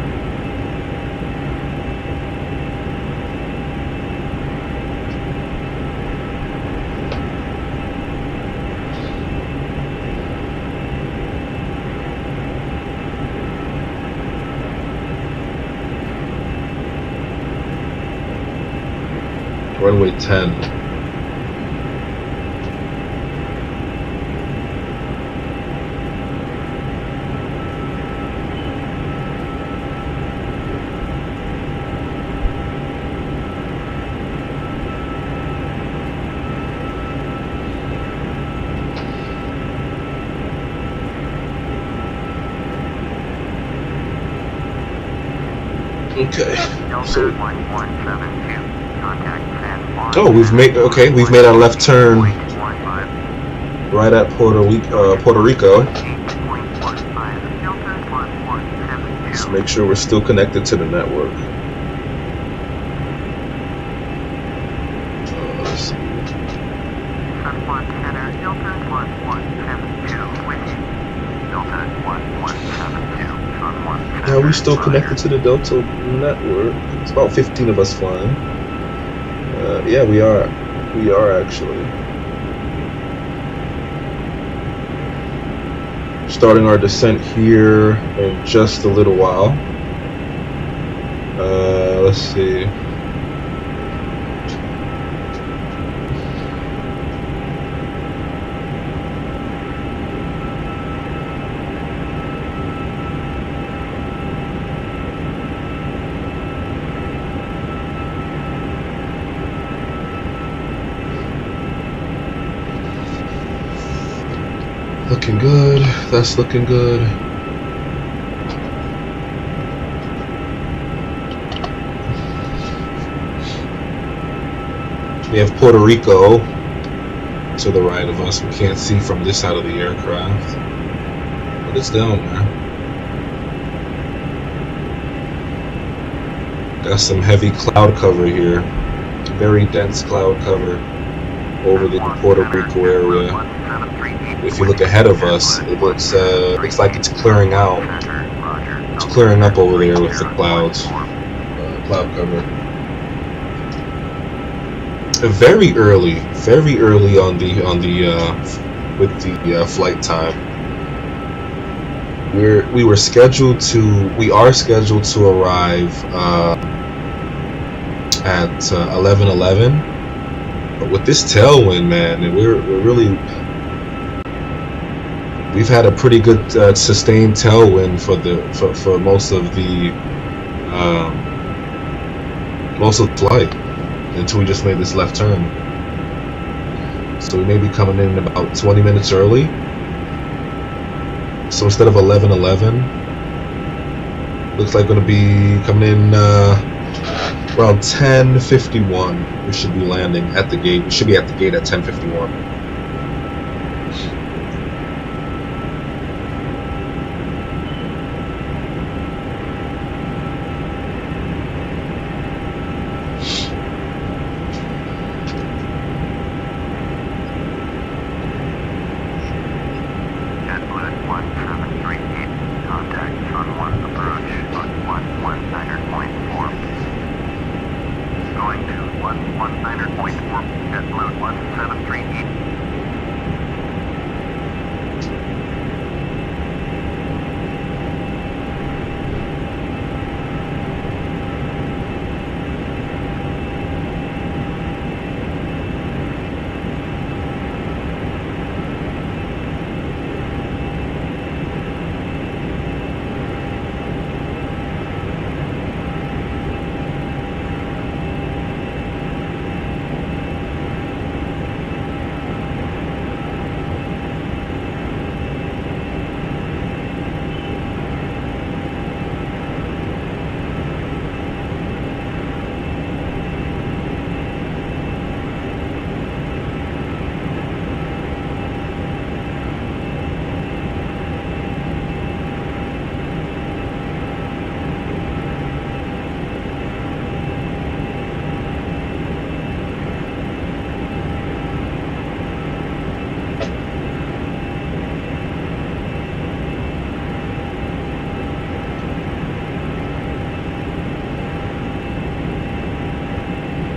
Runway 10. Okay. So, oh, we've made our left turn right at Puerto Rico. Let's make sure we're still connected to the network. Let's see. Yeah, we're still connected to the Delta network. It's about 15 of us flying. Yeah, we are. We are actually. Starting our descent here in just a little while. Let's see. Looking good. That's looking good. We have Puerto Rico to the right of us. We can't see from this side of the aircraft, but it's down there. Got some heavy cloud cover here, very dense cloud cover over the Puerto Rico area. If you look ahead of us, it looks like it's clearing out. It's clearing up over there with the clouds, cloud cover. Very early on the with the flight time. We are scheduled to arrive at 11:11. But with this tailwind, man, we've had a pretty good sustained tailwind for most of the flight until we just made this left turn. So we may be coming in about 20 minutes early. So instead of 11:11, looks like we're going to be coming in around 10:51. We should be landing at the gate. We should be at the gate at 10:51.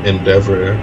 Endeavor Air.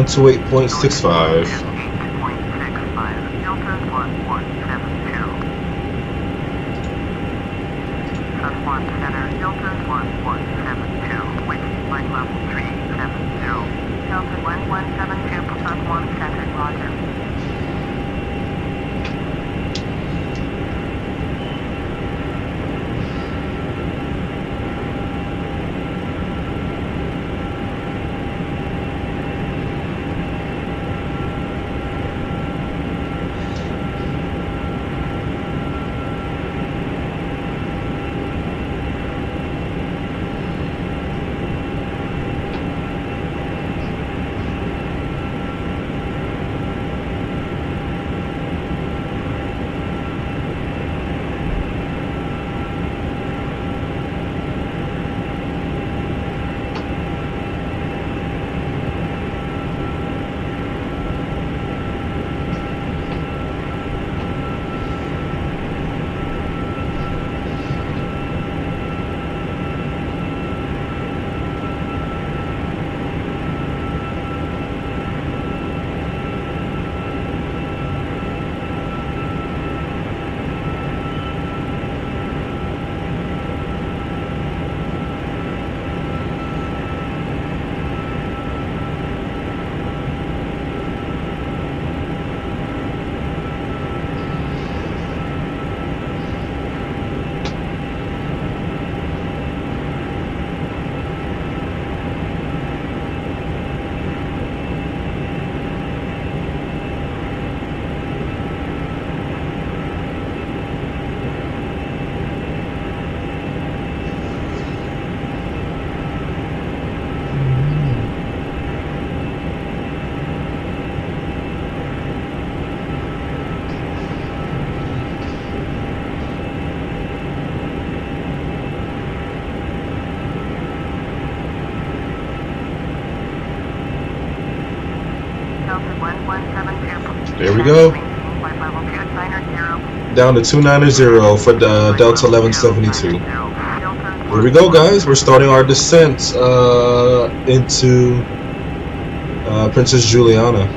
128.65. 8.65. Hilton 1172. Sunspot Center, Hilton 1172. Wind flight level 370. Hilton 1172, Sunspot Center, roger. There we go. Down to 290 for the Delta 1172. Here we go, guys. We're starting our descent into Princess Juliana.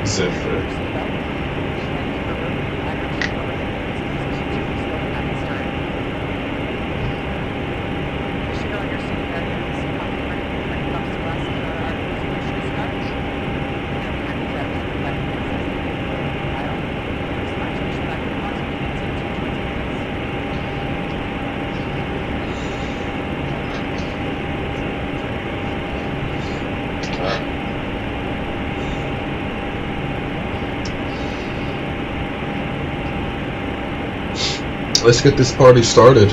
Zephyr. Let's get this party started.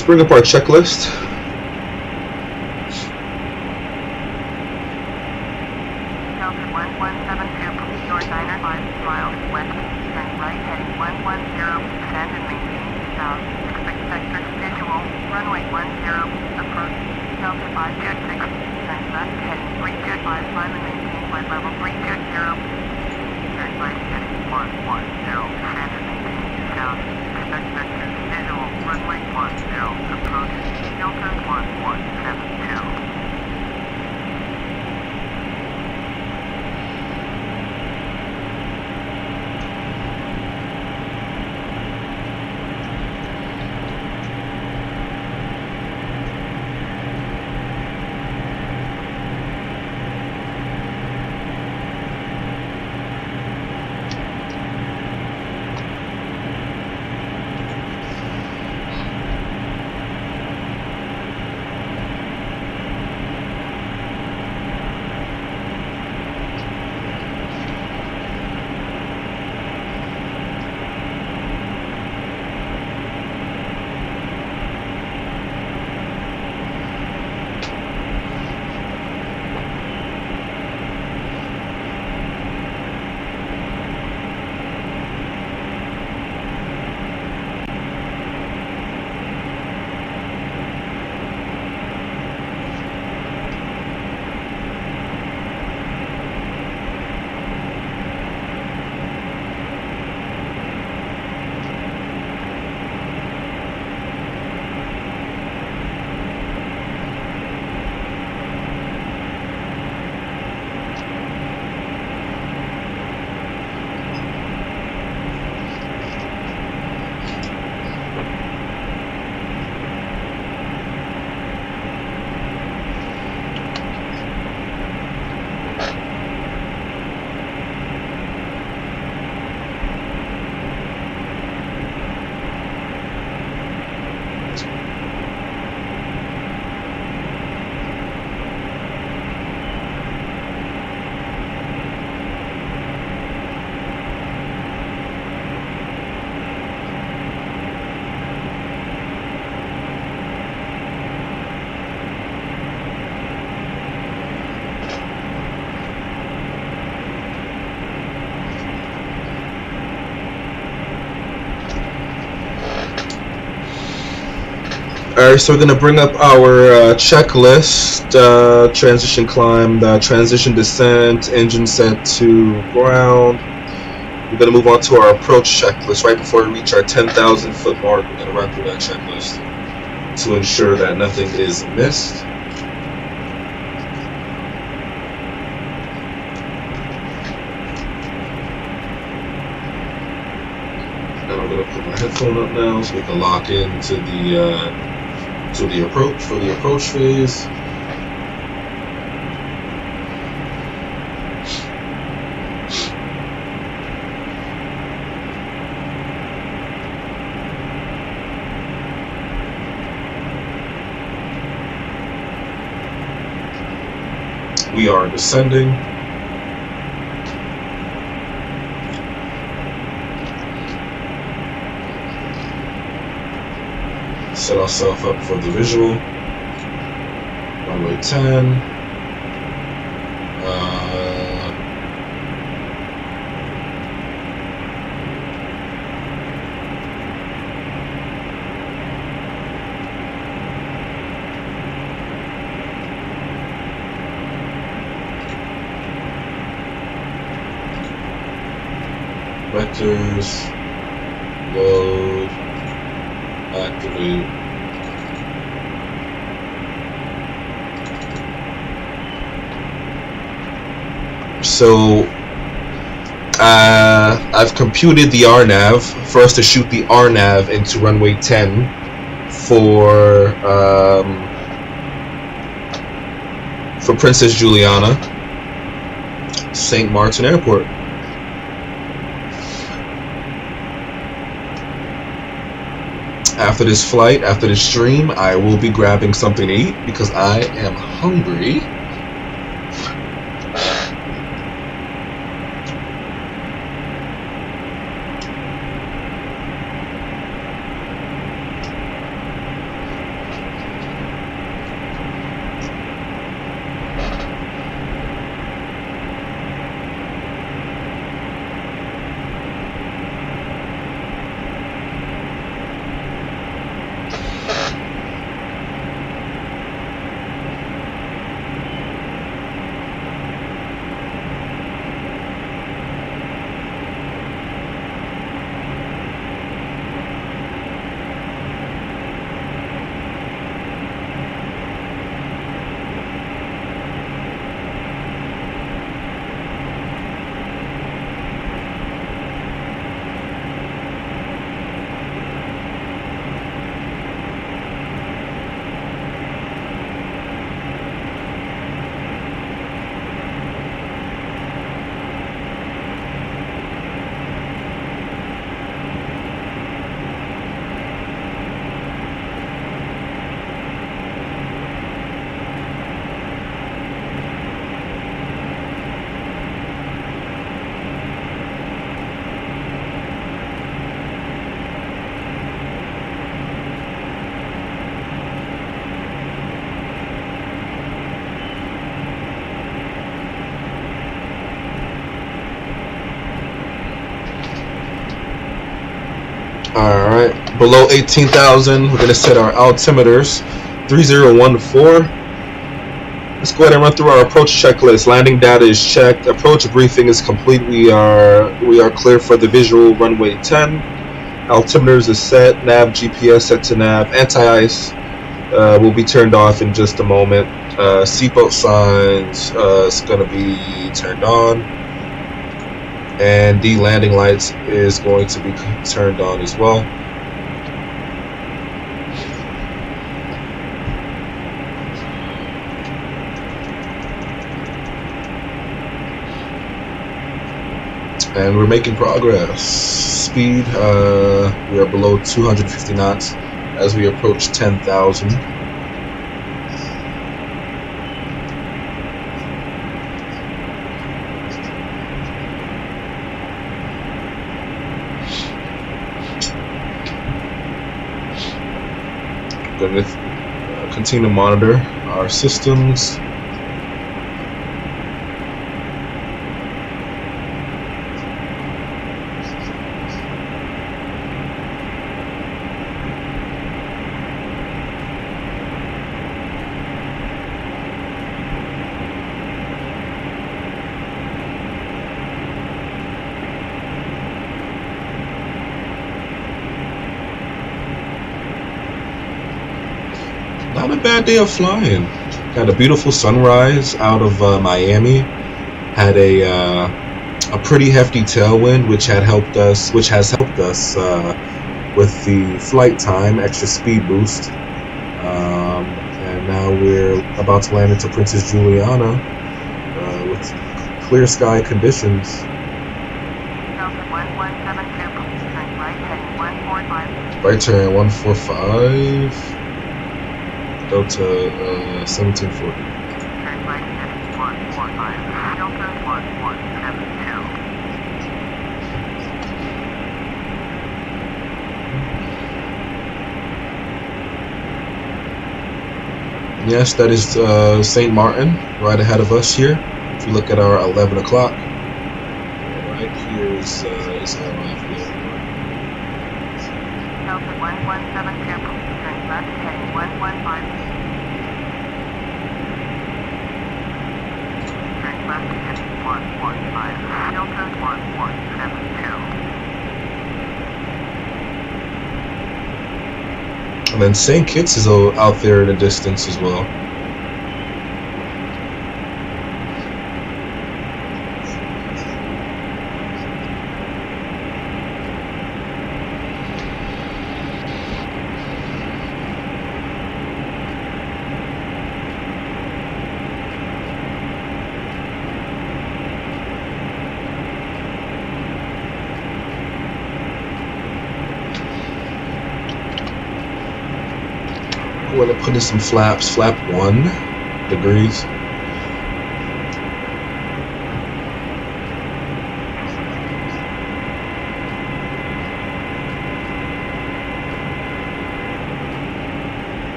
Let's bring up our checklist. Delta 1172, your diner 5 miles west, turn right heading 110, descend and maintain south. Expect sector visual, runway 10, approach. Delta 5 jet 6, turn left heading 3 jet 5, climb and maintain flight level 3 jet 0. Turn right heading 110, descend and maintain south. Expect sector visual, runway 10, approach. Delta 1172. Alright, so we're going to bring up our checklist. Transition climb, transition descent, engine set to ground. We're going to move on to our approach checklist. Right before we reach our 10,000 foot mark, we're going to run through that checklist to ensure that nothing is missed. And I'm going to put my headphone up now so we can lock into the approach for the approach phase. We are descending. Set ourselves up for the visual. Runway 10. Vectors, load, activate. So I've computed the RNAV for us to shoot the RNAV into runway 10 for Princess Juliana, St. Martin Airport. After this flight, after this stream, I will be grabbing something to eat because I am hungry. Alright, below 18,000, we're going to set our altimeters. 3014. Let's go ahead and run through our approach checklist. Landing data is checked. Approach briefing is complete. We are clear for the visual runway 10. Altimeters is set. Nav GPS set to nav. Anti-ice will be turned off in just a moment. Seatbelt signs is going to be turned on. And the landing lights is going to be turned on as well. And we're making progress. Speed, we are below 250 knots as we approach 10,000. Going to continue to monitor our systems. Not a bad day of flying. Had a beautiful sunrise out of Miami. Had a pretty hefty tailwind, which has helped us with the flight time, extra speed boost. And now we're about to land into Princess Juliana with clear sky conditions. Delta 1172, turn right heading 145. Right turn 145. Delta 1740. Turn right heading 145. Delta 1172. Yes, that is St. Martin, right ahead of us here. If you look at our 11 o'clock, right here is our airport. Delta 1172, turn left heading 115. Turn left heading 115. Delta 1172. And then St. Kitts is out there in the distance as well. We're going to put in some flaps. Flap 1 degrees.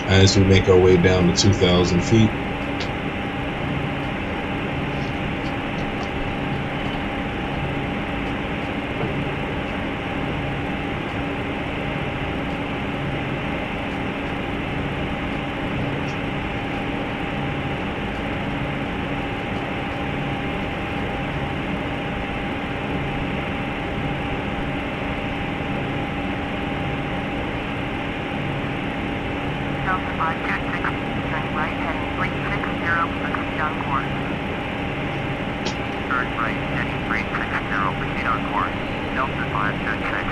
As we make our way down to 2,000 feet. Delta 526, turn right heading 360, proceed on course. Turn right heading 360, proceed on course. Delta 526.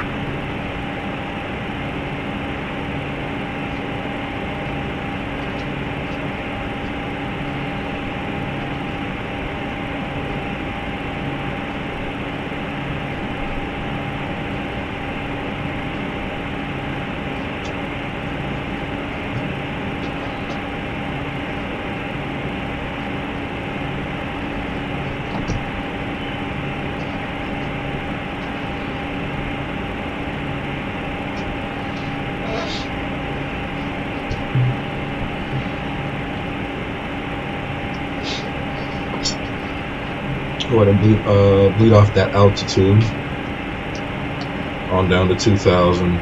Go ahead and bleed off that altitude on down to 2,000.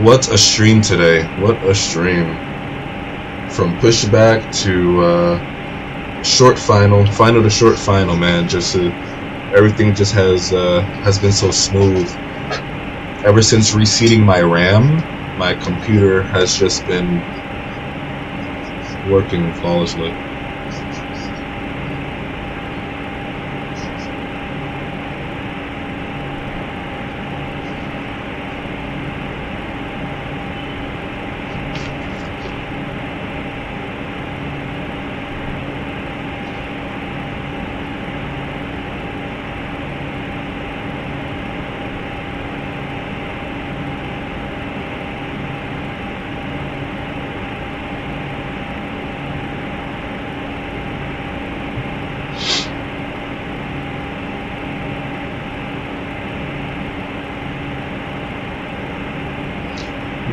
What a stream today! What a stream! From pushback to short final to short final, man. Just everything just has been so smooth. Ever since reseating my RAM, my computer has just been working flawlessly.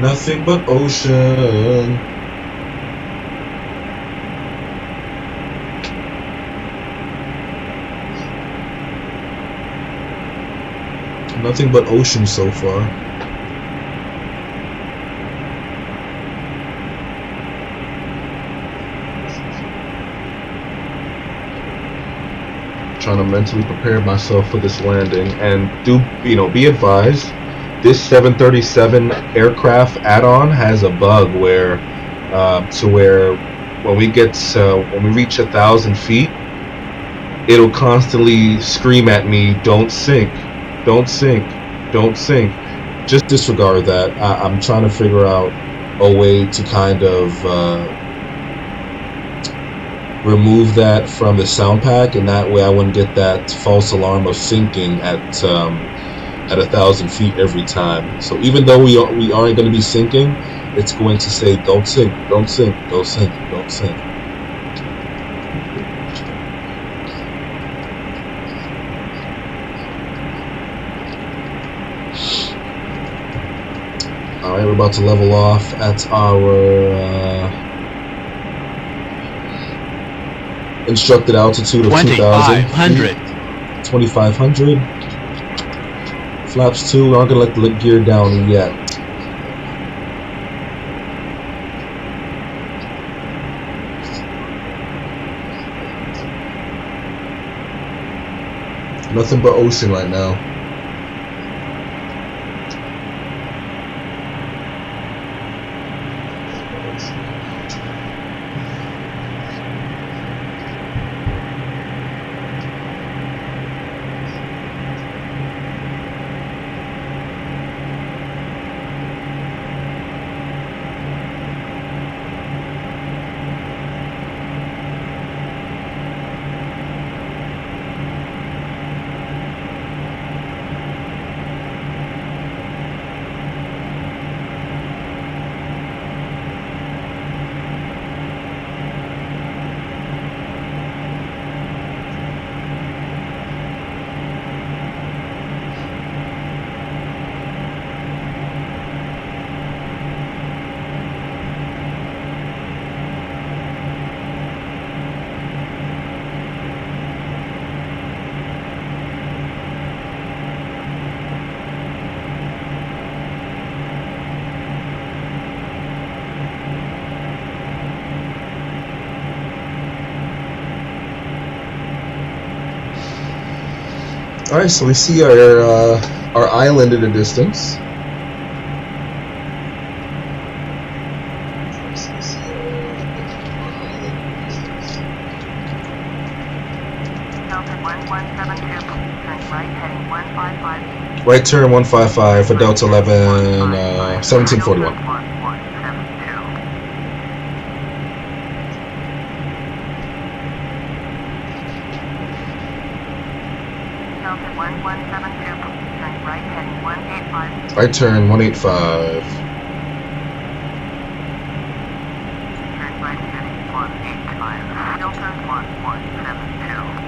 Nothing but ocean. Nothing but ocean so far. Trying to mentally prepare myself for this landing, and be advised, this 737 aircraft add-on has a bug where when we reach 1,000 feet, it'll constantly scream at me, "Don't sink, don't sink, don't sink." Just disregard that. I'm trying to figure out a way to kind of remove that from the sound pack, and that way I wouldn't get that false alarm of sinking at 1,000 feet every time. So even though we aren't going to be sinking, it's going to say, "Don't sink, don't sink, don't sink, don't sink." All right, we're about to level off at our instructed altitude of 2,500. 2,500. Flaps 2, we aren't going to let the gear down yet. Nothing but ocean right now. All right, so we see our island in the distance. Delta 1172, turn right heading 155. Right turn 155 for Delta 1741. Delta 1172, turn right heading 185. Right turn 185. Turn right heading 185. Delta 1172.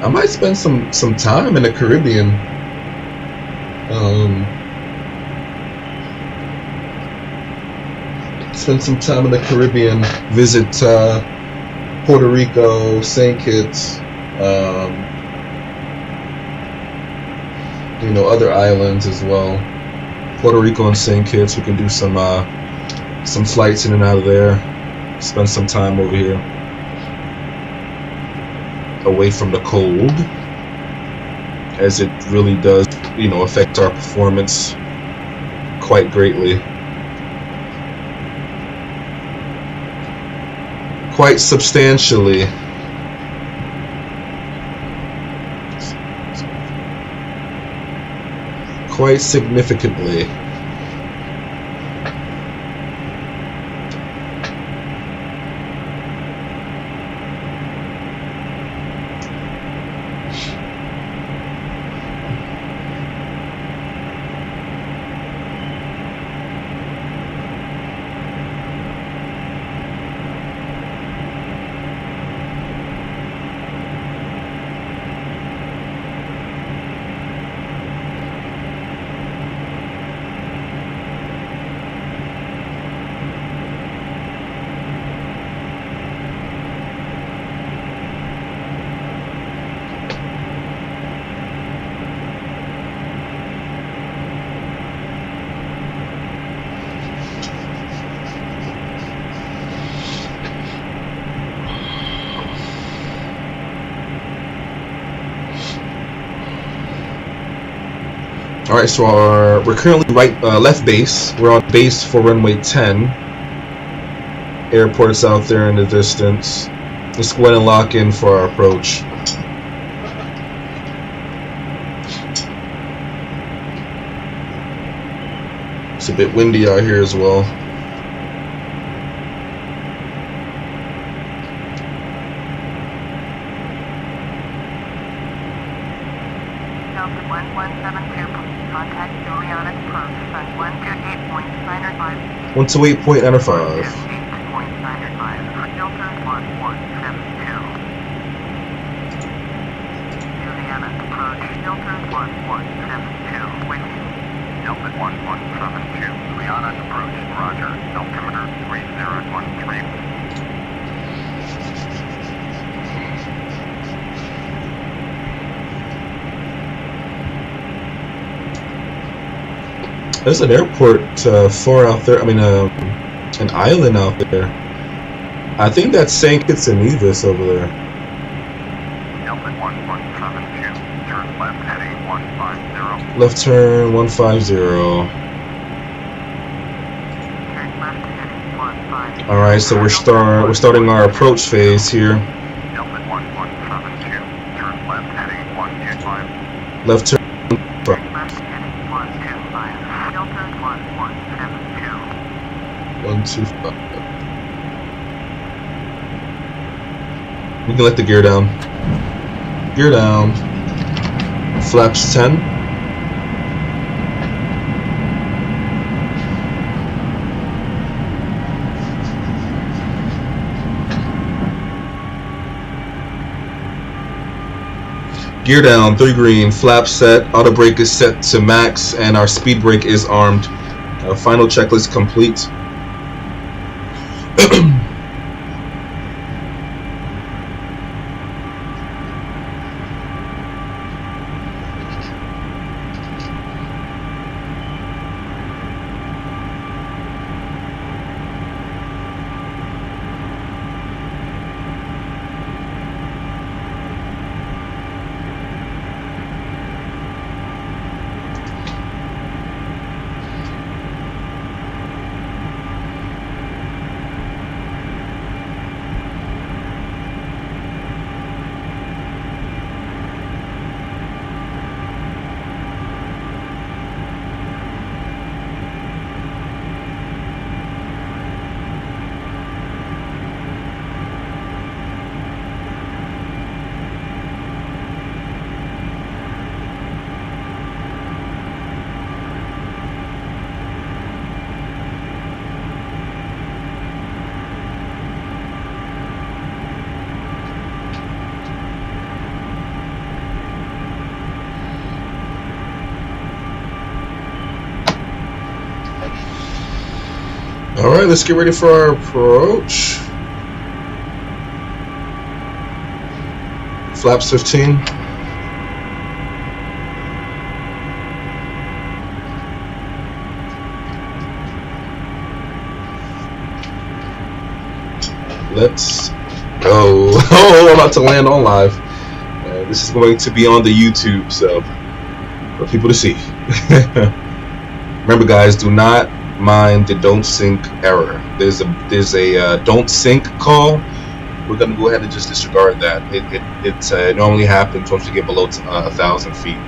I might spend some time in the Caribbean. Spend some time in the Caribbean. Visit Puerto Rico, St. Kitts, you know, other islands as well. Puerto Rico and St. Kitts. We can do some flights in and out of there. Spend some time over here, away from the cold, as it really does, you know, affect our performance quite greatly, quite substantially. Quite significantly. All right, so we're currently left base. We're on base for runway 10. Airport's out there in the distance. Let's go ahead and lock in for our approach. It's a bit windy out here as well. Delta 1172, contact Juliana approach, sun 128.905. 128.905. 128.905 for Delta 1172. Juliana approach, Delta 1172, with you. Delta 1172, Juliana approach, roger, altimeter 3013. There's an airport far out there. I mean, an island out there. I think that's St. Kitts and Nevis over there. Delta 1172, turn left heading 150. Left turn 150. Turn left heading 150. All right, so we're starting our approach phase here. Delta 1172, turn left heading 125. Left turn. Turn left heading 125. Delta 1172. 125. We can let the gear down. Gear down. Flaps 10. Gear down, 3 green, flap set, auto brake is set to max, and our speed brake is armed. Final checklist complete. All right, let's get ready for our approach. Flaps 15. Let's go. Oh, I'm about to land on live. This is going to be on the YouTube, so for people to see. Remember, guys, do not mind the don't sync error. There's a don't sync call. We're gonna go ahead and just disregard that. It normally happens once we get below 1,000 feet.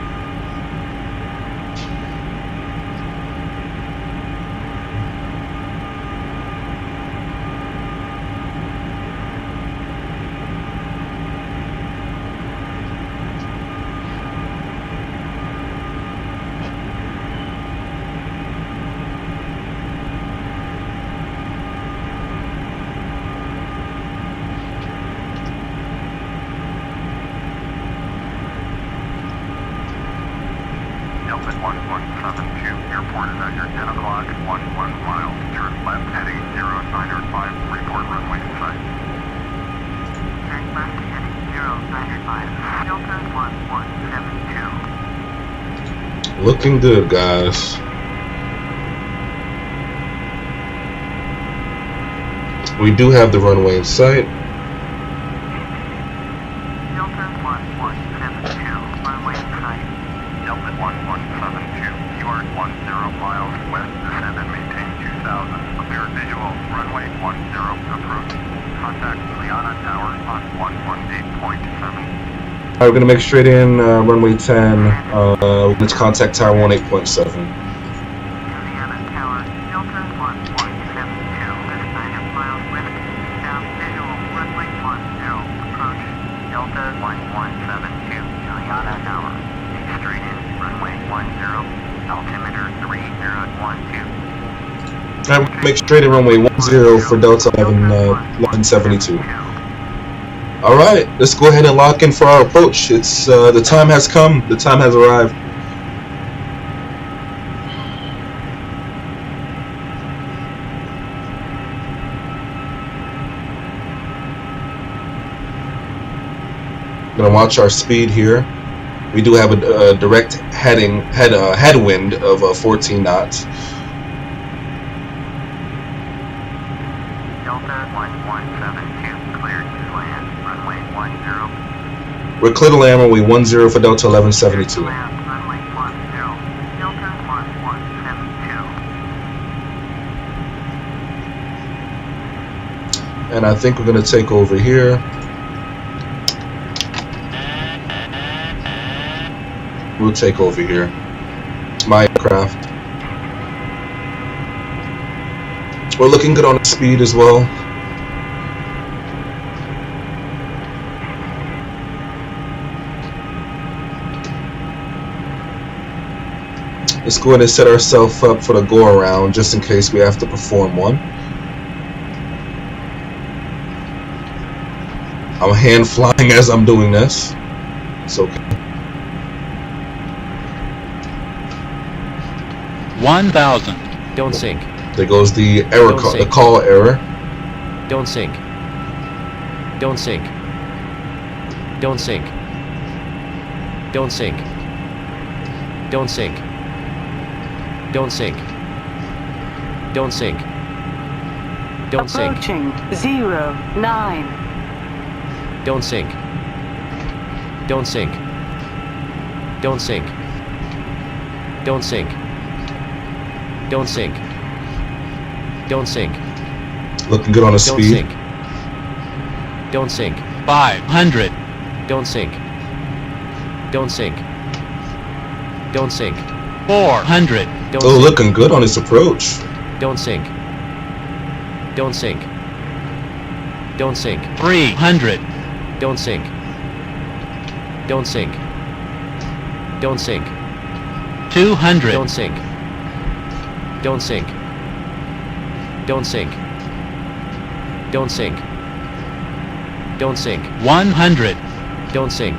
Delta 1172, airport is at your 10 o'clock, 11 miles. Turn left heading 0905, report runway in sight. Turn left heading 0905, Delta 1172. Looking good, guys. We do have the runway in sight. Delta 1172, runway in sight. Delta 1172, you are 10 miles west, descend and maintain 2000. Clear visual, runway 10, approach. Contact Liana Tower on 118.7. Alright, we're gonna make straight in runway 10. Let's contact tower 18.7. Liana Tower, Delta 1172, 9 miles west, south visual, runway 10, approach. Delta 1172, Liana Tower. Straight in, runway 10, altimeter 3012. Alright, make straight in runway 10 for Delta 1172. Alright, let's go ahead and lock in for our approach. It's the time has come, the time has arrived. Gonna watch our speed here. We do have a direct headwind of 14 knots. Delta 1172, cleared to land, runway 10. We're clear to land runway 10 for Delta 1172. Land, runway 10, Delta 1172. And I think we're gonna take over here. We'll take over here. My aircraft. We're looking good on the speed as well. Let's go ahead and set ourselves up for the go around just in case we have to perform one. I'm hand flying as I'm doing this. It's okay. 1,000. Don't sink. There goes the error Don't call, the sink. call error. Don't sink. Don't sink. Don't sink. Don't sink. Don't sink. Don't sink. Don't sink. Don't sink. Approaching 09. Don't sink. Don't sink. Don't sink. Don't sink. Don't sink. Don't sink. Looking good on the Don't speed. sink. Don't sink. 500. Don't sink. Don't sink. Don't sink. 400. Don't Oh, sink. looking good on this approach. Don't sink. Don't sink. Don't sink. 300. Don't sink. Don't sink. Don't sink. 200. Don't sink. Don't sink. Don't sink. Don't sink. Don't sink. 100. Don't sink.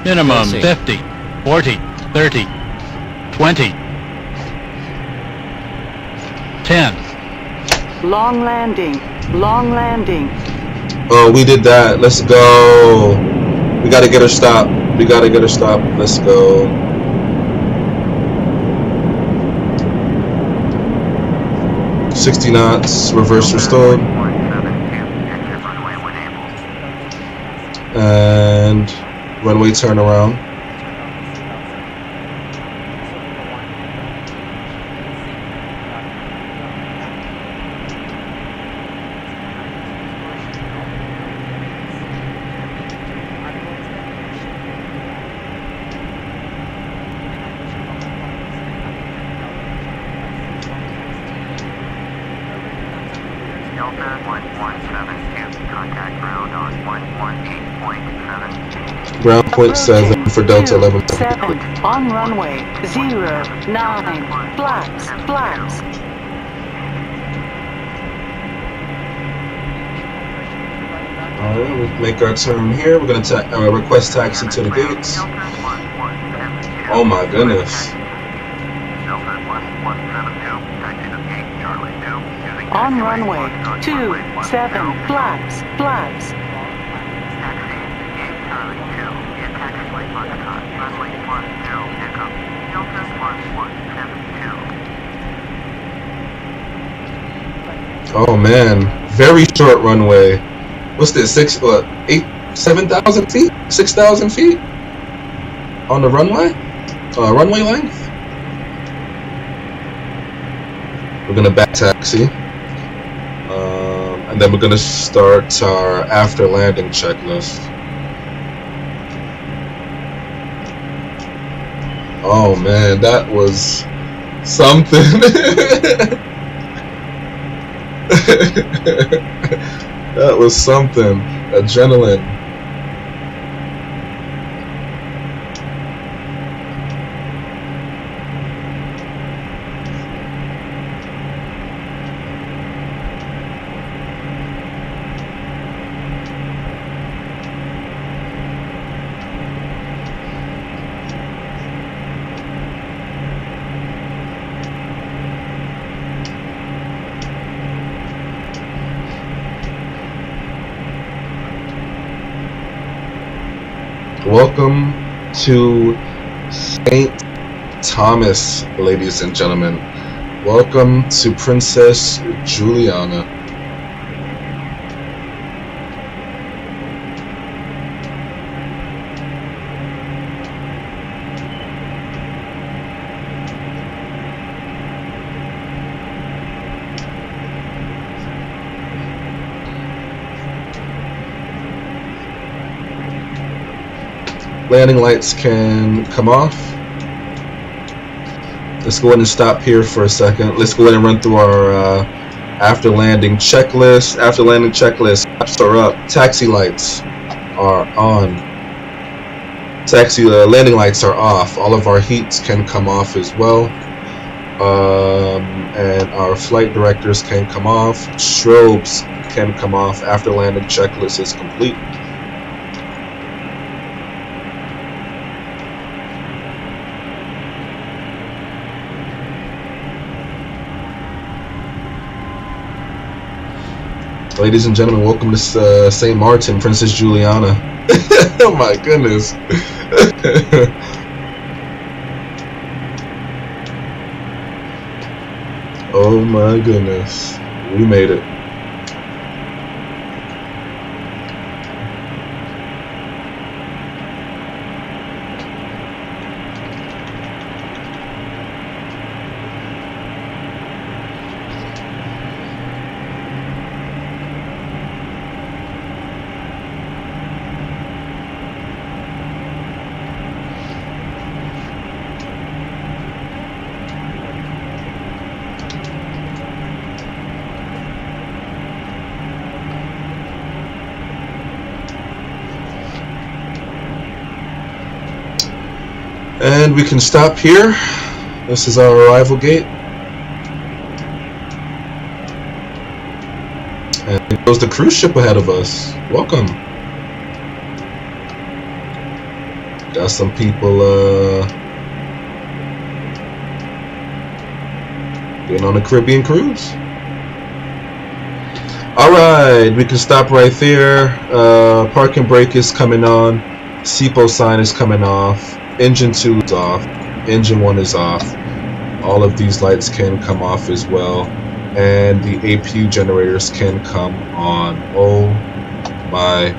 Minimum Don't sink. 50. 40. 30. 20. 10. Long landing. Long landing. Oh, we did that. Let's go. We gotta get her stopped. We gotta get her stopped. Let's go. $60 knots. Reverse restored. And runway turnaround. Delta 1172, contact ground on 118.7. Ground point 7 for Delta 11. 7 on runway 09. Flaps. Flaps. Alright, we'll make our turn here. We're going to request taxi to the gates. Oh my goodness. Delta 1172, taxi to gate Charlie 2, using On taxiway runway 27. Flaps. Flaps. Taxi, gate Charlie 2, via taxiway Foxtrot, runway 10, pickup, Delta 1172. Oh man, very short runway. What's this? 7,000 feet? 6,000 feet on the runway? Runway length. We're gonna back taxi, and then we're gonna start our after landing checklist. Oh man, that was something. That was something. Adrenaline. Welcome to St. Thomas, ladies and gentlemen. Welcome to Princess Juliana. Landing lights can come off. Let's go ahead and stop here for a second. Let's go ahead and run through our after landing checklist. After landing checklist, apps are up. Taxi lights are on. Taxi landing lights are off. All of our heats can come off as well. And our flight directors can come off. Strobes can come off. After landing checklist is complete. Ladies and gentlemen, welcome to St. Martin, Princess Juliana. Oh my goodness. Oh my goodness. We made it. And we can stop here. This is our arrival gate. And there goes the cruise ship ahead of us. Welcome. Got some people getting on a Caribbean cruise. right, we can stop right there. Parking brake is coming on. SEPO sign is coming off. Engine 2 is off. Engine 1 is off. All of these lights can come off as well. And the APU generators can come on. Oh my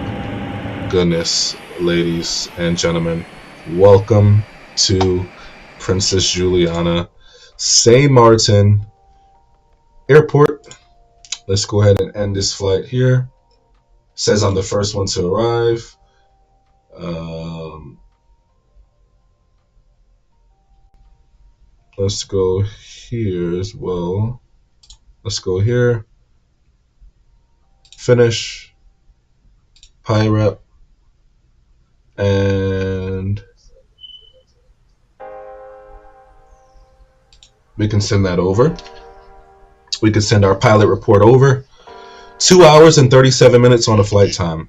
goodness, ladies and gentlemen. Welcome to Princess Juliana St. Martin Airport. Let's go ahead and end this flight here. Says I'm the first one to arrive. Let's go here as well. Let's go here. Finish. Pirate. And we can send that over. We can send our pilot report over. 2 hours and 37 minutes on the flight time.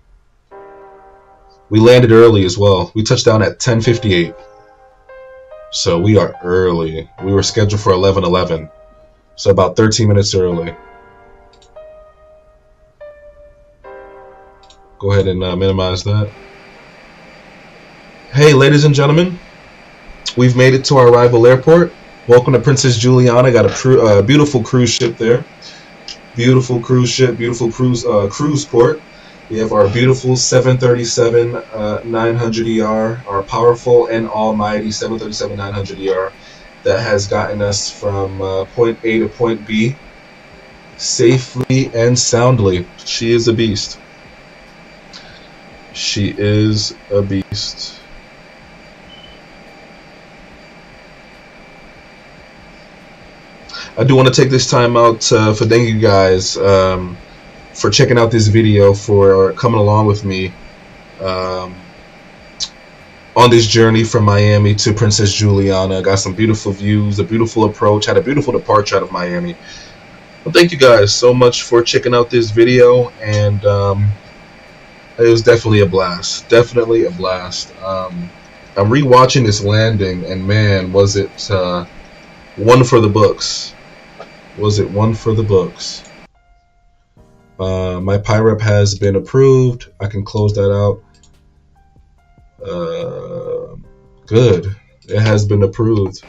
We landed early as well. We touched down at 10:58. So we are early. We were scheduled for 11:11. So about 13 minutes early. Go ahead and minimize that. Hey, ladies and gentlemen. We've made it to our arrival airport. Welcome to Princess Juliana. Got a beautiful cruise ship there. Beautiful cruise ship, beautiful cruise port. We have our beautiful 737-900ER, our powerful and almighty 737-900ER that has gotten us from point A to point B safely and soundly. She is a beast. She is a beast. I do want to take this time out for thank you guys for checking out this video, for coming along with me on this journey from Miami to Princess Juliana. Got some beautiful views, a beautiful approach, had a beautiful departure out of Miami. Well, thank you guys so much for checking out this video, and it was definitely a blast. Definitely a blast. I'm rewatching this landing, and man, was it one for the books. Was it one for the books? My PIREP has been approved. I can close that out. Good. It has been approved.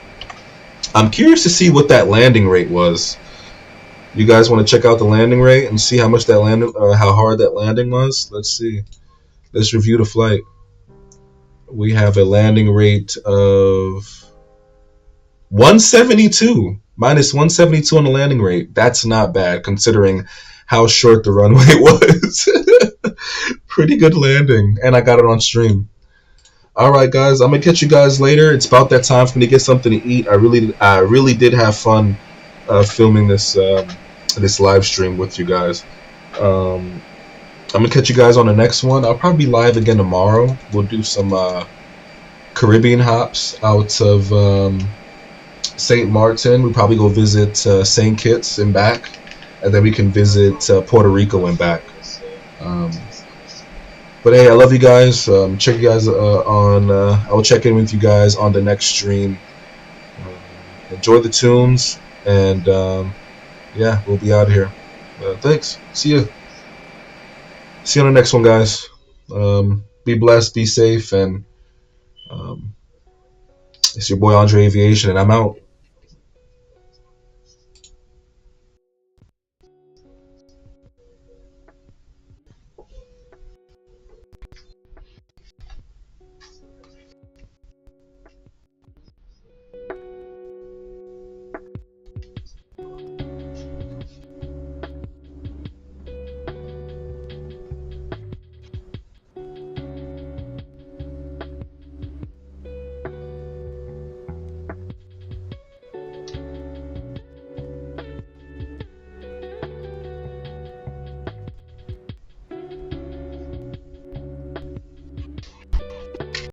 I'm curious to see what that landing rate was. You guys want to check out the landing rate and see how much that landing, how hard that landing was? Let's see. Let's review the flight. We have a landing rate of 172. Minus 172 on the landing rate. That's not bad considering how short the runway was. Pretty good landing. And I got it on stream. Alright guys, I'm going to catch you guys later. It's about that time for me to get something to eat. I really did have fun filming this this live stream with you guys. I'm going to catch you guys on the next one. I'll probably be live again tomorrow. We'll do some Caribbean hops out of St. Martin. We probably go visit St. Kitts and back, and then we can visit Puerto Rico and back. But hey, I love you guys. Check you guys on. I'll check in with you guys on the next stream. Enjoy the tunes, and yeah, we'll be out of here. Thanks. See you. See you on the next one, guys. Be blessed, be safe, and it's your boy Andre Aviation, and I'm out.